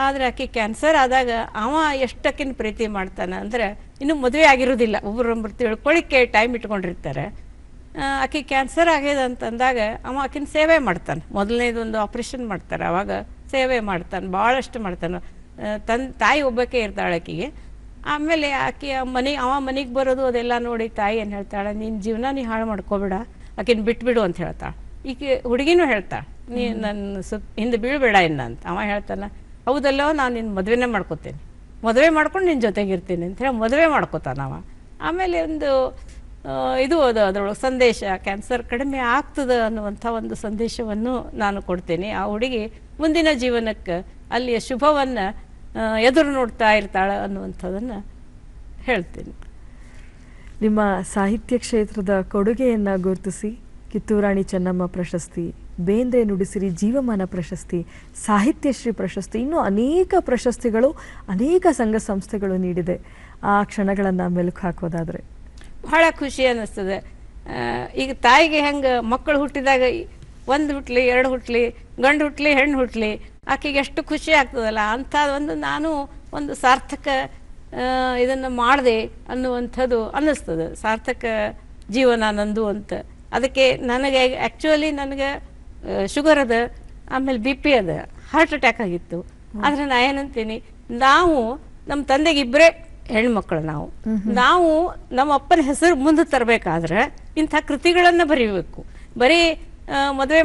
ಆದರೆ ಆಕೆ ಕ್ಯಾನ್ಸರ್ ಆದಾಗ ಅವ ಎಷ್ಟಕ್ಕಿನ ಪ್ರೀತಿ ಮಾಡ್ತಾನೆ ಅಂದರೆ, ಇನ್ನೂ ಮದುವೆ ಆಗಿರೋದಿಲ್ಲ, ಒಬ್ಬರೊಬ್ಬರು ತಿಳ್ಕೊಳ್ಳಿಕ್ಕೆ ಟೈಮ್ ಇಟ್ಕೊಂಡಿರ್ತಾರೆ. ಆಕೆ ಕ್ಯಾನ್ಸರ್ ಆಗ್ಯದ ಅಂತಂದಾಗ ಅವ ಆಕಿನ ಸೇವೆ ಮಾಡ್ತಾನೆ. ಮೊದಲನೇದೊಂದು ಆಪ್ರೇಷನ್ ಮಾಡ್ತಾರೆ, ಅವಾಗ ಸೇವೆ ಮಾಡ್ತಾನೆ, ಭಾಳಷ್ಟು ಮಾಡ್ತಾನೆ. ತಾಯಿ ಒಬ್ಬಕ್ಕೆ ಇರ್ತಾಳೆ ಆಕೆಗೆ. ಆಮೇಲೆ ಆಕೆ ಅವ ಮನೆಗೆ ಬರೋದು ಅದೆಲ್ಲ ನೋಡಿ ತಾಯಿ ಏನು ಹೇಳ್ತಾಳೆ, ನಿನ್ನ ಜೀವನ ನೀ ಹಾಳು ಮಾಡ್ಕೋಬೇಡ, ಆಕಿನ ಬಿಟ್ಬಿಡು ಅಂತ ಹೇಳ್ತಾಳೆ. ಈಕೆ ಹುಡುಗಿನೂ ಹೇಳ್ತಾಳೆ, ನೀ ನನ್ನ ಹಿಂದೆ ಬೀಳ್ಬೇಡ ಇನ್ನ ಅಂತ. ಅವ ಹೇಳ್ತಾನೆ, ಹೌದಲ್ಲೋ, ನಾನು ನಿನ್ನ ಮದುವೆನೇ ಮಾಡ್ಕೋತೇನೆ, ಮದುವೆ ಮಾಡ್ಕೊಂಡು ನಿನ್ನ ಜೊತೆಗಿರ್ತೀನಿ ಅಂತ ಹೇಳಿ ಮದುವೆ ಮಾಡ್ಕೋತಾನವ. ಆಮೇಲೆ ಒಂದು ಇದು ಅದರೊಳಗೆ ಸಂದೇಶ, ಕ್ಯಾನ್ಸರ್ ಕಡಿಮೆ ಆಗ್ತದೆ ಅನ್ನುವಂಥ ಒಂದು ಸಂದೇಶವನ್ನು ನಾನು ಕೊಡ್ತೇನೆ. ಆ ಹುಡುಗಿ ಮುಂದಿನ ಜೀವನಕ್ಕೆ ಅಲ್ಲಿಯ ಶುಭವನ್ನು ಎದುರು ನೋಡ್ತಾ ಇರ್ತಾಳೆ ಅನ್ನುವಂಥದ್ದನ್ನು ಹೇಳ್ತೀನಿ. ನಿಮ್ಮ ಸಾಹಿತ್ಯ ಕ್ಷೇತ್ರದ ಕೊಡುಗೆಯನ್ನು ಗುರುತಿಸಿ ಕಿತ್ತೂರಾಣಿ ಚೆನ್ನಮ್ಮ ಪ್ರಶಸ್ತಿ, ಬೇಂದ್ರೆ ನುಡಿಸಿರಿ ಜೀವಮಾನ ಪ್ರಶಸ್ತಿ, ಸಾಹಿತ್ಯಶ್ರೀ ಪ್ರಶಸ್ತಿ, ಇನ್ನೂ ಅನೇಕ ಪ್ರಶಸ್ತಿಗಳು ಅನೇಕ ಸಂಘ ಸಂಸ್ಥೆಗಳು ನೀಡಿದೆ. ಆ ಕ್ಷಣಗಳನ್ನು ಮೆಲುಕು ಹಾಕೋದಾದರೆ ಬಹಳ ಖುಷಿ ಅನ್ನಿಸ್ತದೆ. ಈಗ ತಾಯಿಗೆ ಹೆಂಗೆ ಮಕ್ಕಳು ಹುಟ್ಟಿದಾಗ ಒಂದು ಹುಟ್ಲಿ, ಎರಡು ಹುಟ್ಲಿ, ಗಂಡು ಹುಟ್ಲಿ, ಹೆಣ್ಣು ಹುಟ್ಲಿ, ಆಕೆಗೆ ಎಷ್ಟು ಖುಷಿ ಆಗ್ತದಲ್ಲ, ಅಂಥ ಒಂದು ನಾನು ಒಂದು ಸಾರ್ಥಕ ಇದನ್ನು ಮಾಡಿದೆ ಅನ್ನುವಂಥದ್ದು ಅನ್ನಿಸ್ತದೆ. ಸಾರ್ಥಕ ಜೀವನ ನಂದು ಅಂತ. ಅದಕ್ಕೆ ನನಗೆ ಆ್ಯಕ್ಚುಲಿ ನನಗೆ ಶುಗರ್ ಅದ, ಆಮೇಲೆ ಬಿ ಪಿ ಅದ, ಹಾರ್ಟ್ ಅಟ್ಯಾಕ್ ಆಗಿತ್ತು. ಆದರೆ ನಾ ಏನಂತೀನಿ, ನಾವು ನಮ್ಮ ತಂದೆಗೆ ಇಬ್ಬರೇ ಹೆಣ್ಮಕ್ಳು ನಾವು ನಮ್ಮ ಅಪ್ಪನ ಹೆಸರು ಮುಂದೆ ತರಬೇಕಾದ್ರೆ ಇಂಥ ಕೃತಿಗಳನ್ನು ಬರೀಬೇಕು. ಬರೀ ಮದುವೆ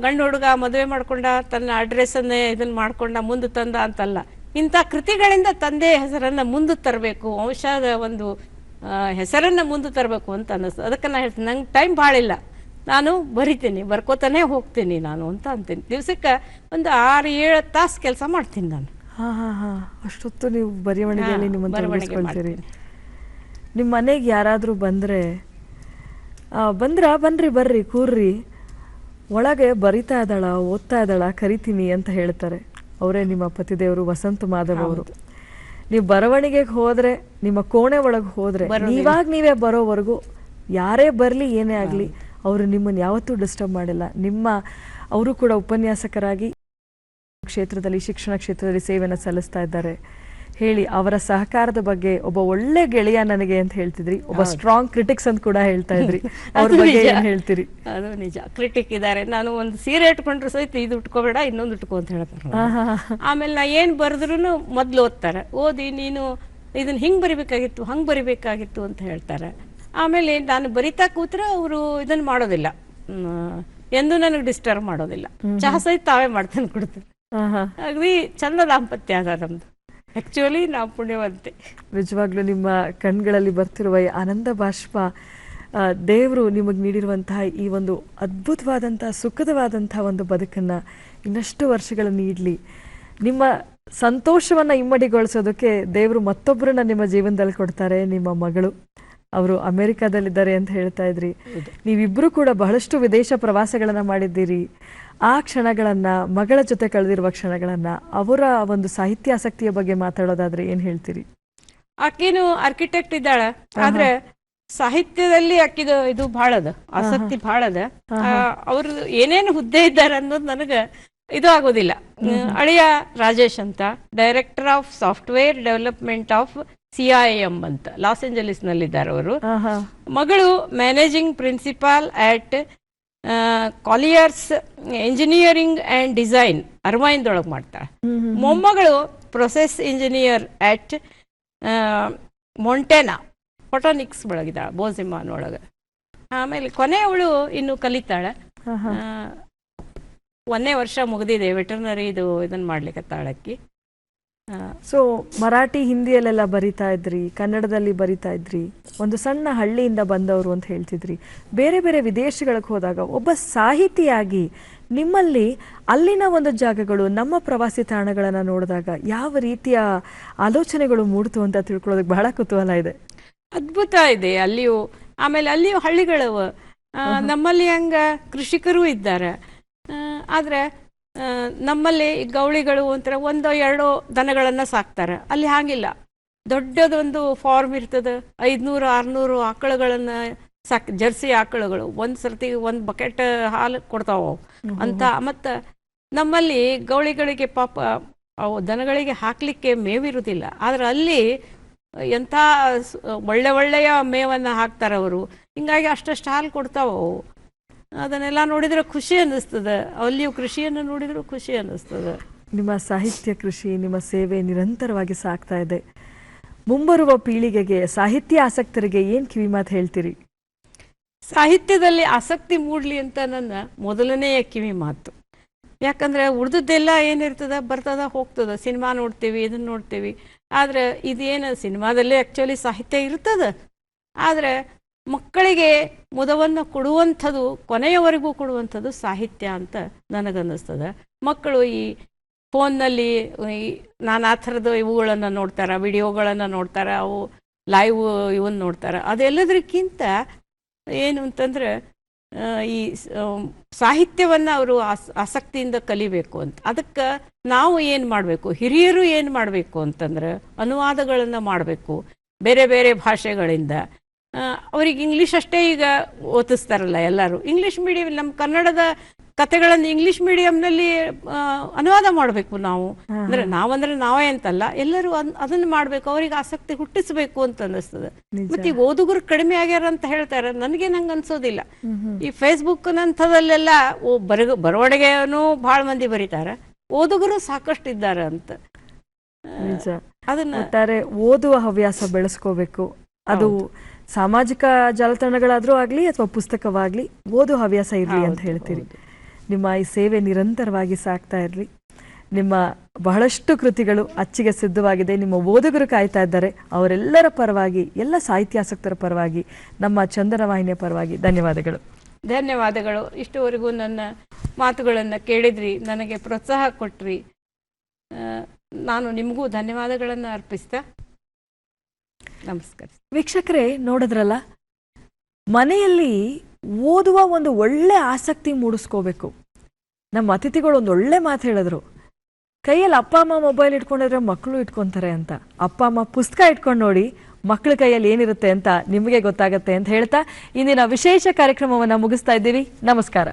ಗಂಡು ಹುಡುಗ ಮದುವೆ ಮಾಡ್ಕೊಂಡ ತನ್ನ ಅಡ್ರೆಸ್ಸನ್ನೇ ಇದನ್ನ ಮಾಡ್ಕೊಂಡ ಮುಂದೆ ತಂದ ಅಂತಲ್ಲ, ಇಂಥ ಕೃತಿಗಳಿಂದ ತಂದೆ ಹೆಸರನ್ನು ಮುಂದೆ ತರಬೇಕು, ವಂಶದ ಒಂದು ಹೆಸರನ್ನು ಮುಂದೆ ತರಬೇಕು ಅಂತ ಅನ್ನಿಸ್ತು. ಅದಕ್ಕೆ ನಾನು ಹೇಳ್ತೀನಿ, ನಂಗೆ ಟೈಮ್ ಭಾಳ ಇಲ್ಲ, ನಾನು ಬರಿತೀನಿ, ಬರ್ಕೋತಾನೆ ಹೋಗ್ತೀನಿ ನಾನು ಅಂತ ಅಂತೀನಿ. ದಿವಸಕ್ಕೆ ಒಂದು 6-7 ತಾಸು ಕೆಲಸ ಮಾಡ್ತೀನಿ ನಾನು. ಅಷ್ಟೊತ್ತು ನೀವು ಬರವಣಿಗೆಯಲ್ಲಿ ನಿಮ್ಮ ತೊಡಗಿಸ್ಕೊಳ್ತೀರಿ. ನಿಮ್ಮ ಮನೆಗೆ ಯಾರಾದರೂ ಬಂದರೆ ಬನ್ರಿ ಬರ್ರಿ ಕೂರ್ರಿ, ಒಳಗೆ ಬರಿತಾ ಇದ್ದಾಳ ಓದ್ತಾ ಇದ್ದಾಳ ಕರಿತೀನಿ ಅಂತ ಹೇಳ್ತಾರೆ. ಅವರೇ ನಿಮ್ಮ ಪತಿದೇವರು ವಸಂತ ಮಾಧವ್ ಅವರು. ನೀವು ಬರವಣಿಗೆಗೆ ಹೋದ್ರೆ, ನಿಮ್ಮ ಕೋಣೆ ಒಳಗೆ ಹೋದ್ರೆ, ನೀವೇ ಬರೋವರೆಗೂ ಯಾರೇ ಬರಲಿ ಏನೇ ಆಗಲಿ ಅವರು ನಿಮ್ಮನ್ನು ಯಾವತ್ತೂ ಡಿಸ್ಟರ್ಬ್ ಮಾಡಿಲ್ಲ. ಅವರು ಕೂಡ ಉಪನ್ಯಾಸಕರಾಗಿ ಕ್ಷೇತ್ರದಲ್ಲಿ, ಶಿಕ್ಷಣ ಕ್ಷೇತ್ರದಲ್ಲಿ ಸೇವೆಯನ್ನು ಸಲ್ಲಿಸ್ತಾ ಇದ್ದಾರೆ. ಹೇಳಿ, ಅವರ ಸಹಕಾರದ ಬಗ್ಗೆ ಒಬ್ಬ ಒಳ್ಳೆ ಗೆಳೆಯ ನನಗೆ ಅಂತ ಹೇಳ್ತಿದ್ರಿ, ಒಬ್ಬ ಸ್ಟ್ರಾಂಗ್ ಕ್ರಿಟಿಕ್ಸ್ ಅಂತ ಕೂಡ ಹೇಳ್ತಾ ಇದ್ರಿ. ಅವ್ರ ಬಗ್ಗೆ ಏನ್ ಹೇಳ್ತೀರಿ? ಅದು ನಿಜ, ಕ್ರಿಟಿಕ್ ಇದ್ದಾರೆ. ನಾನು ಒಂದು ಸೀರೆ ಇಟ್ಕೊಂಡ್ರು ಸಹಿತ ಇದು ಉಟ್ಕೋಬೇಡ ಇನ್ನೊಂದು ಉಟ್ಕೋ ಅಂತ ಹೇಳ್ತಾರೆ. ಆಮೇಲೆ ನಾ ಏನ್ ಬರೆದ್ರು ಮೊದ್ಲು ಓದ್ತಾರೆ, ಓದಿ ನೀನು ಇದನ್ನ ಹಿಂಗ್ ಬರಿಬೇಕಾಗಿತ್ತು ಹಂಗ್ ಬರಿಬೇಕಾಗಿತ್ತು ಅಂತ ಹೇಳ್ತಾರೆ. ಆಮೇಲೆ ನಾನು ಬರಿತಾ ಕೂತ್ರೆ ಅವರು ಇದನ್ನ ಮಾಡೋದಿಲ್ಲ, ಎಂದು ನನಗೆ ಡಿಸ್ಟರ್ಬ್ ಮಾಡೋದಿಲ್ಲ. ಚಹಾ ಸಹಿತ ತಾವೇ ಮಾಡ್ತಾನೆ ಕೊಡ್ತಾರೆ. ಅಗದಿ ಚಂದ ದಾಂಪತ್ಯ ಅದ ನಮ್ದು. ಆಕ್ಚುಲಿ ನಾವು ಪುಣ್ಯವಂತೆ. ನಿಜವಾಗ್ಲೂ ನಿಮ್ಮ ಕಣ್ಗಳಲ್ಲಿ ಬರ್ತಿರುವ ಈ ಆನಂದ ಬಾಷ್ಪ, ದೇವರು ನಿಮಗೆ ನೀಡಿರುವಂತಹ ಈ ಒಂದು ಅದ್ಭುತವಾದಂತಹ ಸುಖದವಾದಂತಹ ಒಂದು ಬದುಕನ್ನು ಇನ್ನಷ್ಟು ವರ್ಷಗಳನ್ನು ನೀಡಲಿ. ನಿಮ್ಮ ಸಂತೋಷವನ್ನು ಇಮ್ಮಡಿಗೊಳಿಸೋದಕ್ಕೆ ದೇವರು ಮತ್ತೊಬ್ಬರನ್ನ ನಿಮ್ಮ ಜೀವನದಲ್ಲಿ ಕೊಡ್ತಾರೆ. ನಿಮ್ಮ ಮಗಳು, ಅವರು ಅಮೆರಿಕಾದಲ್ಲಿದ್ದಾರೆ ಅಂತ ಹೇಳ್ತಾ ಇದ್ರಿ. ನೀವಿಬ್ಬರು ಕೂಡ ಬಹಳಷ್ಟು ವಿದೇಶ ಪ್ರವಾಸಗಳನ್ನು ಮಾಡಿದ್ದೀರಿ. ಆ ಕ್ಷಣಗಳನ್ನು, ಮಗಳ ಜೊತೆ ಕಳೆದಿರುವ ಕ್ಷಣಗಳನ್ನು, ಅವರ ಒಂದು ಸಾಹಿತ್ಯ ಆಸಕ್ತಿಯ ಬಗ್ಗೆ ಮಾತಾಡೋದಾದ್ರೆ ಏನ್ ಹೇಳ್ತೀರಿ? ಆಕೆನು ಆರ್ಕಿಟೆಕ್ಟ್ ಇದ್ದಾಳೆ, ಆದ್ರೆ ಸಾಹಿತ್ಯದಲ್ಲಿ ಆಕಿದು ಇದು ಭಾಳದ ಆಸಕ್ತಿ ಭಾಳದ. ಅವ್ರು ಏನೇನು ಹುದ್ದೆ ಇದ್ದಾರೆ ಅನ್ನೋದು ನನಗೆ ಇದು ಆಗೋದಿಲ್ಲ. ಅಳಿಯ ರಾಜೇಶ್ ಅಂತ, director of software development of CIM ಅಂತ ಲಾಸ್ ಏಂಜಲೀಸ್ ನಲ್ಲಿದ್ದಾರೆ ಅವರು. ಮಗಳು managing principal at Colliers engineering and design ಅರ್ವೈನ್ದೊಳಗೆ ಮಾಡ್ತಾಳೆ. ಮೊಮ್ಮಗಳು process engineer at Montana photonics ಒಳಗಿದ್ದಾಳೆ, ಬೋಸಿಮಾನ್ ಒಳಗೆ. ಆಮೇಲೆ ಕೊನೆಯವಳು ಇನ್ನು ಕಲಿತಾಳೆ. 1ನೇ ವರ್ಷ ಮುಗಿದಿದೆ, ವೆಟರ್ನರಿ ಇದನ್ನ ಮಾಡ್ಲಿಕ್ಕೆ ತಾಳಕ್ಕಿ. ಸೊ ಮರಾಠಿ, ಹಿಂದಿಯಲ್ಲೆಲ್ಲ ಬರಿತಾ ಇದ್ರಿ, ಕನ್ನಡದಲ್ಲಿ ಬರಿತಾ ಇದ್ರಿ, ಒಂದು ಸಣ್ಣ ಹಳ್ಳಿಯಿಂದ ಬಂದವರು ಅಂತ ಹೇಳ್ತಿದ್ರಿ. ಬೇರೆ ಬೇರೆ ವಿದೇಶಗಳಿಗೆ ಹೋದಾಗ ಒಬ್ಬ ಸಾಹಿತಿಯಾಗಿ ನಿಮ್ಮಲ್ಲಿ ಅಲ್ಲಿನ ಒಂದು ಜಾಗಗಳು, ನಮ್ಮ ಪ್ರವಾಸಿ ತಾಣಗಳನ್ನು ನೋಡಿದಾಗ ಯಾವ ರೀತಿಯ ಆಲೋಚನೆಗಳು ಮೂಡ್ತು ಅಂತ ತಿಳ್ಕೊಳ್ಳೋದಕ್ಕೆ ಬಹಳ ಕುತೂಹಲ ಇದೆ. ಅದ್ಭುತ ಇದೆ ಅಲ್ಲಿಯೂ. ಆಮೇಲೆ ಅಲ್ಲಿಯೂ ಹಳ್ಳಿಗಳವ. ನಮ್ಮಲ್ಲಿ ಹಂಗ ಕೃಷಿಕರು ಇದ್ದಾರೆ, ಆದ್ರೆ ನಮ್ಮಲ್ಲಿ ಗೌಳಿಗಳು ಒಂಥರ 1-2 ದನಗಳನ್ನ ಸಾಕ್ತಾರೆ. ಅಲ್ಲಿ ಹಾಗಿಲ್ಲ, ದೊಡ್ಡದೊಂದು ಫಾರ್ಮ್ ಇರ್ತದೆ, 500-600 ಆಕಳುಗಳನ್ನ ಜರ್ಸಿ ಆಕಳುಗಳು ಒಂದ್ ಸರ್ತಿ 1 ಬಕೆಟ್ ಹಾಲು ಕೊಡ್ತಾವ ಅಂತ. ಮತ್ತ ನಮ್ಮಲ್ಲಿ ಗೌಳಿಗಳಿಗೆ ಪಾಪ ಅವು ದನಗಳಿಗೆ ಹಾಕ್ಲಿಕ್ಕೆ ಮೇವಿರುವುದಿಲ್ಲ, ಆದ್ರೆ ಅಲ್ಲಿ ಎಂಥ ಒಳ್ಳೆಯ ಮೇವನ್ನ ಹಾಕ್ತಾರೆ ಅವರು. ಹಿಂಗಾಗಿ ಅಷ್ಟಷ್ಟು ಹಾಲು ಕೊಡ್ತಾವ. ಅದನ್ನೆಲ್ಲ ನೋಡಿದ್ರೆ ಖುಷಿ ಅನ್ನಿಸ್ತದೆ. ಅಲ್ಲಿಯೂ ಕೃಷಿಯನ್ನು ನೋಡಿದ್ರು ಖುಷಿ ಅನ್ನಿಸ್ತದೆ. ನಿಮ್ಮ ಸಾಹಿತ್ಯ ಕೃಷಿ, ನಿಮ್ಮ ಸೇವೆ ನಿರಂತರವಾಗಿ ಸಾಗ್ತಾ ಇದೆ. ಮುಂಬರುವ ಪೀಳಿಗೆಗೆ, ಸಾಹಿತ್ಯ ಆಸಕ್ತರಿಗೆ ಏನ್ ಕಿವಿ ಮಾತು ಹೇಳ್ತೀರಿ? ಸಾಹಿತ್ಯದಲ್ಲಿ ಆಸಕ್ತಿ ಮೂಡ್ಲಿ ಅಂತ ನನ್ನ ಮೊದಲನೆಯ ಕಿವಿ ಮಾತು. ಯಾಕಂದ್ರೆ ಉಳಿದದ್ದೆಲ್ಲ ಏನಿರ್ತದ ಬರ್ತದ ಹೋಗ್ತದ. ಸಿನಿಮಾ ನೋಡ್ತೀವಿ, ಇದನ್ನ ನೋಡ್ತೀವಿ, ಆದ್ರೆ ಇದೇನು ಸಿನಿಮಾದಲ್ಲೇ ಆಕ್ಚುಲಿ ಸಾಹಿತ್ಯ ಇರ್ತದ. ಆದ್ರೆ ಮಕ್ಕಳಿಗೆ ಮುದವನ್ನು ಕೊಡುವಂಥದ್ದು, ಕೊನೆಯವರೆಗೂ ಕೊಡುವಂಥದ್ದು ಸಾಹಿತ್ಯ ಅಂತ ನನಗನ್ನಿಸ್ತದೆ. ಮಕ್ಕಳು ಈ ಫೋನ್ನಲ್ಲಿ ನಾನಾ ಥರದ ಇವುಗಳನ್ನು ನೋಡ್ತಾರೆ, ವಿಡಿಯೋಗಳನ್ನು ನೋಡ್ತಾರೆ, ಅವು ಲೈವ್ ಇವನ್ನ ನೋಡ್ತಾರೆ. ಅದೆಲ್ಲದಕ್ಕಿಂತ ಏನು ಅಂತಂದ್ರೆ ಈ ಸಾಹಿತ್ಯವನ್ನು ಅವರು ಆಸಕ್ತಿಯಿಂದ ಕಲಿಬೇಕು ಅಂತ. ಅದಕ್ಕೆ ನಾವು ಏನು ಮಾಡಬೇಕು, ಹಿರಿಯರು ಏನು ಮಾಡಬೇಕು ಅಂತಂದ್ರೆ ಅನುವಾದಗಳನ್ನು ಮಾಡಬೇಕು ಬೇರೆ ಬೇರೆ ಭಾಷೆಗಳಿಂದ. ಅವ್ರಿಗೆ ಇಂಗ್ಲೀಷ್ ಅಷ್ಟೇ ಈಗ ಓದಿಸ್ತಾರಲ್ಲ ಎಲ್ಲರೂ. ಇಂಗ್ಲೀಷ್ ಮೀಡಿಯಂ, ನಮ್ಮ ಕನ್ನಡದ ಕಥೆಗಳನ್ನು ಇಂಗ್ಲಿಷ್ ಮೀಡಿಯಂನಲ್ಲಿ ಅನುವಾದ ಮಾಡಬೇಕು ನಾವು. ಅಂದ್ರೆ ನಾವೇ ಅಂತಲ್ಲ, ಎಲ್ಲರೂ ಅದನ್ನ ಮಾಡ್ಬೇಕು, ಅವ್ರಿಗೆ ಆಸಕ್ತಿ ಹುಟ್ಟಿಸ್ಬೇಕು ಅಂತ ಅನ್ನಿಸ್ತದೆ. ಮತ್ತೆ ಈಗ ಓದುಗರು ಕಡಿಮೆ ಆಗ್ಯಾರ ಅಂತ ಹೇಳ್ತಾರೆ, ನನಗೇನು ಹಂಗ ಅನ್ಸೋದಿಲ್ಲ. ಈ ಫೇಸ್ಬುಕ್ ನಂಥದಲ್ಲೆಲ್ಲ ಬರವಣಿಗೆನೂ ಭಾಳ ಮಂದಿ ಬರೀತಾರೆ, ಓದುಗರು ಸಾಕಷ್ಟು ಇದ್ದಾರೆ ಅಂತ. ನಿಜ. ಅದನ್ನ ಒಟ್ಟಾರೆ ಓದುವ ಹವ್ಯಾಸ ಬೆಳೆಸ್ಕೋಬೇಕು. ಅದು ಸಾಮಾಜಿಕ ಜಾಲತಾಣಗಳಾದ್ರೂ ಆಗ್ಲಿ ಅಥವಾ ಪುಸ್ತಕವಾಗ್ಲಿ ಓದುವ ಹವ್ಯಾಸ ಇರ್ಲಿ ಅಂತ ಹೇಳ್ತೀರಿ. ನಿಮ್ಮ ಈ ಸೇವೆ ನಿರಂತರವಾಗಿ ಸಾಗ್ತಾ ಇರಲಿ. ನಿಮ್ಮ ಬಹಳಷ್ಟು ಕೃತಿಗಳು ಅಚ್ಚಿಗೆ ಸಿದ್ಧವಾಗಿದೆ. ನಿಮ್ಮ ಓದುಗರು ಕಾಯ್ತಾ ಇದ್ದಾರೆ. ಅವರೆಲ್ಲರ ಪರವಾಗಿ, ಎಲ್ಲ ಸಾಹಿತ್ಯಾಸಕ್ತರ ಪರವಾಗಿ, ನಮ್ಮ ಚಂದನ ವಾಹಿನಿಯ ಪರವಾಗಿ ಧನ್ಯವಾದಗಳು. ಧನ್ಯವಾದಗಳು. ಇಷ್ಟುವರೆಗೂ ನನ್ನ ಮಾತುಗಳನ್ನು ಕೇಳಿದ್ರಿ, ನನಗೆ ಪ್ರೋತ್ಸಾಹ ಕೊಟ್ರಿ. ನಾನು ನಿಮಗೂ ಧನ್ಯವಾದಗಳನ್ನು ಅರ್ಪಿಸ್ತಾ ನಮಸ್ಕಾರ. ವೀಕ್ಷಕರೇ, ನೋಡಿದ್ರಲ್ಲ, ಮನೆಯಲ್ಲಿ ಓದುವ ಒಂದು ಒಳ್ಳೆ ಆಸಕ್ತಿ ಮೂಡಿಸ್ಕೋಬೇಕು. ನಮ್ಮ ಅತಿಥಿಗಳು ಒಂದು ಒಳ್ಳೆ ಮಾತು ಹೇಳಿದ್ರು, ಕೈಯಲ್ಲಿ ಅಪ್ಪ ಅಮ್ಮ ಮೊಬೈಲ್ ಇಟ್ಕೊಂಡಿದ್ರೆ ಮಕ್ಕಳು ಇಟ್ಕೊಂತಾರೆ ಅಂತ. ಅಪ್ಪ ಅಮ್ಮ ಪುಸ್ತಕ ಇಟ್ಕೊಂಡು ನೋಡಿ, ಮಕ್ಕಳ ಕೈಯಲ್ಲಿ ಏನಿರುತ್ತೆ ಅಂತ ನಿಮಗೆ ಗೊತ್ತಾಗತ್ತೆ ಅಂತ ಹೇಳ್ತಾ ಇಂದಿನ ವಿಶೇಷ ಕಾರ್ಯಕ್ರಮವನ್ನು ಮುಗಿಸ್ತಾ ಇದ್ದೀವಿ. ನಮಸ್ಕಾರ.